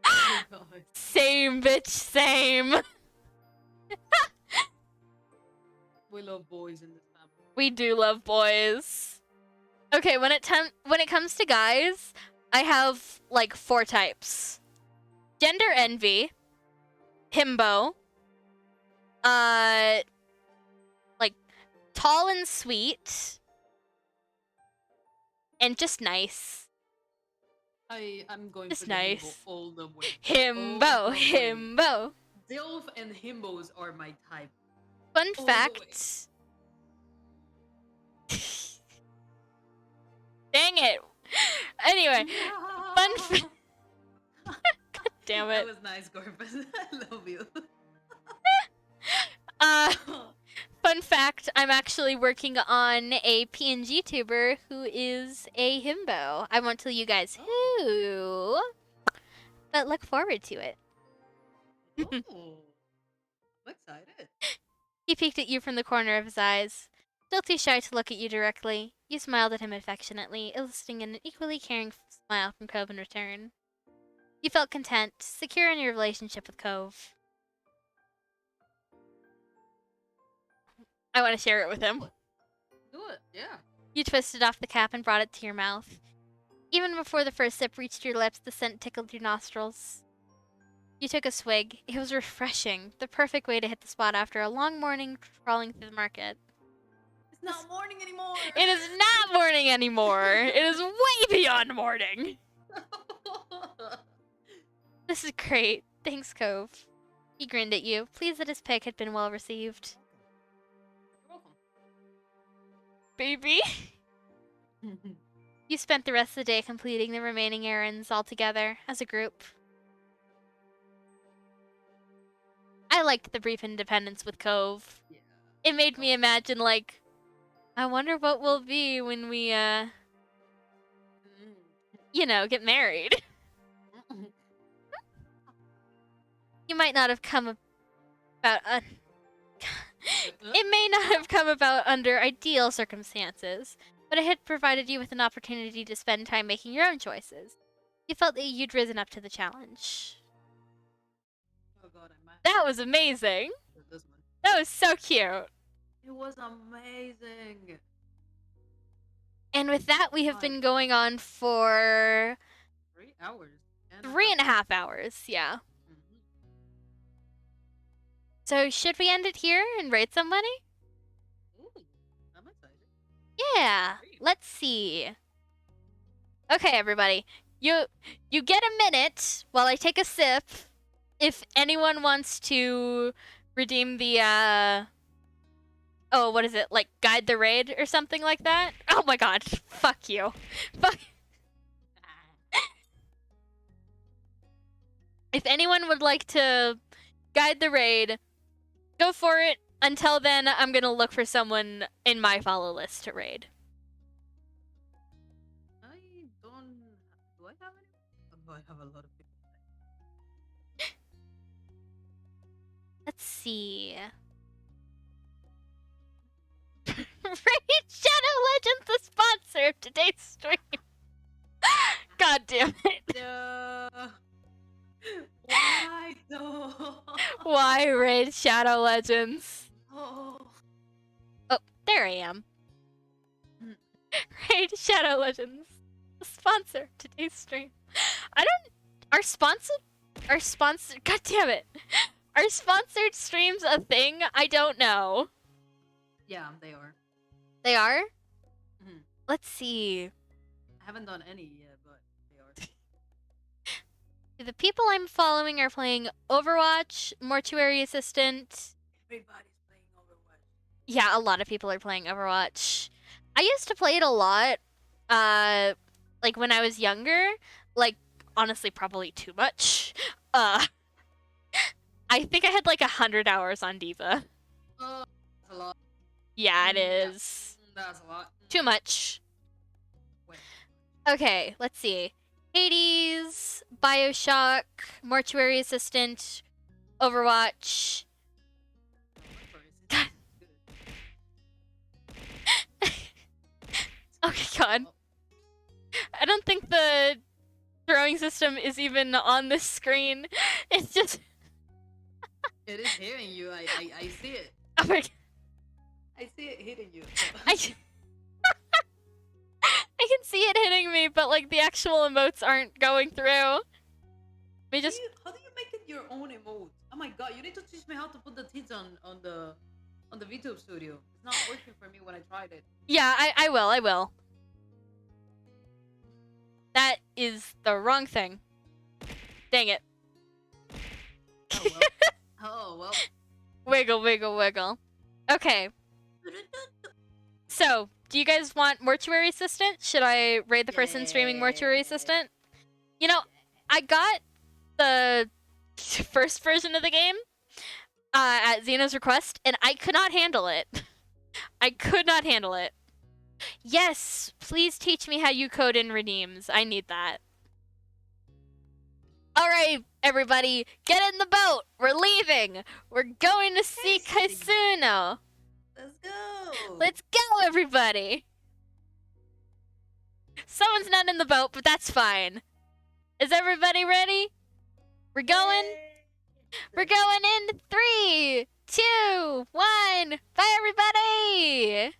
Oh god. Same, bitch, same. We love boys in this family. We do love boys. Okay, when it comes to guys, I have like 4 types. Gender envy, himbo, like tall and sweet, and just nice. I'm going Just for the nice. himbo all the way. Himbo, All the way. himbo. Dilf and himbos are my type. Fun All the way. fact. Dang it. Anyway, fun damn That it. was nice, Corpus. I love you. Fun fact, I'm actually working on a PNG tuber who is a himbo. I won't tell you guys who, but look forward to it. Oh, I'm excited. He peeked at you from the corner of his eyes, still too shy to look at you directly. You smiled at him affectionately, eliciting an equally caring smile from Cove in return. You felt content, secure in your relationship with Cove. I want to share it with him. Do it, yeah. You twisted off the cap and brought it to your mouth. Even before the first sip reached your lips, the scent tickled your nostrils. You took a swig. It was refreshing, the perfect way to hit the spot after a long morning crawling through the market. It's not morning anymore. It is not morning anymore. It is way beyond morning. This is great. Thanks, Cove. He grinned at you, pleased that his pick had been well received. You're welcome. Baby. You spent the rest of the day completing the remaining errands all together, as a group. I liked the brief independence with Cove. Yeah. It made me imagine, like, I wonder what we'll be when we, you know, get married. You might not have come about... It may not have come about under ideal circumstances, but it had provided you with an opportunity to spend time making your own choices. You felt that you'd risen up to the challenge. Oh god, I'm mad. That was amazing. at this one. That was so cute. It was amazing. And with that, we have been going on for 3 hours. 3.5 hours, yeah. Mhm. So should we end it here and rate somebody? Ooh, I'm excited. Yeah. Great. Let's see. Okay, everybody. You get a minute while I take a sip. If anyone wants to redeem the oh, what is it? Like guide the raid or something like that? Oh my god. Fuck you. Fuck. If anyone would like to guide the raid, go for it. Until then, I'm gonna look for someone in my follow list to raid. I don't. Do I have any? Oh, I have a lot of people. Let's see. Raid Shadow Legends, the sponsor of today's stream. God damn it. Why though? Why Raid Shadow Legends? Oh. Oh, there I am. Raid Shadow Legends, the sponsor of today's stream. Our sponsor, god damn it. Are sponsored streams a thing? I don't know. Yeah, they are. They are? Mhm. Let's see. I haven't done any yet, but they are. The people I'm following are playing Overwatch, Mortuary Assistant. Everybody's playing Overwatch. Yeah, a lot of people are playing Overwatch. I used to play it a lot, like when I was younger. Like, honestly, probably too much. I think I had like 100 hours on Diva. That's a lot. Yeah, it Yeah. is. That's a lot. Too much. Wait. Okay, let's see. Hades, Bioshock, Mortuary Assistant, Overwatch. Okay, God. I don't think the throwing system is even on this screen. It's just... It is hitting you. I see it. Oh my God. I see it hitting you. I can see it hitting me, but like the actual emotes aren't going through. We just... How do you make it your own emote? Oh my god, you need to teach me how to put the tits on the VTube Studio. It's not working for me when I tried it. Yeah, I will. That is the wrong thing. Dang it. Oh well. Oh well. Wiggle, wiggle, wiggle. Okay. So, do you guys want Mortuary Assistant? Should I raid the person streaming Mortuary Assistant? You know, I got the first version of the game at Xeno's request, and I could not handle it. I could not handle it. Yes, please teach me how you code in redeems. I need that. Alright, everybody, get in the boat. We're leaving. We're going to see Kaisuno. Let's go. Let's go, everybody. Someone's not in the boat, but that's fine. Is everybody ready? We're going? We're going in 3, 2, 1. Bye, everybody.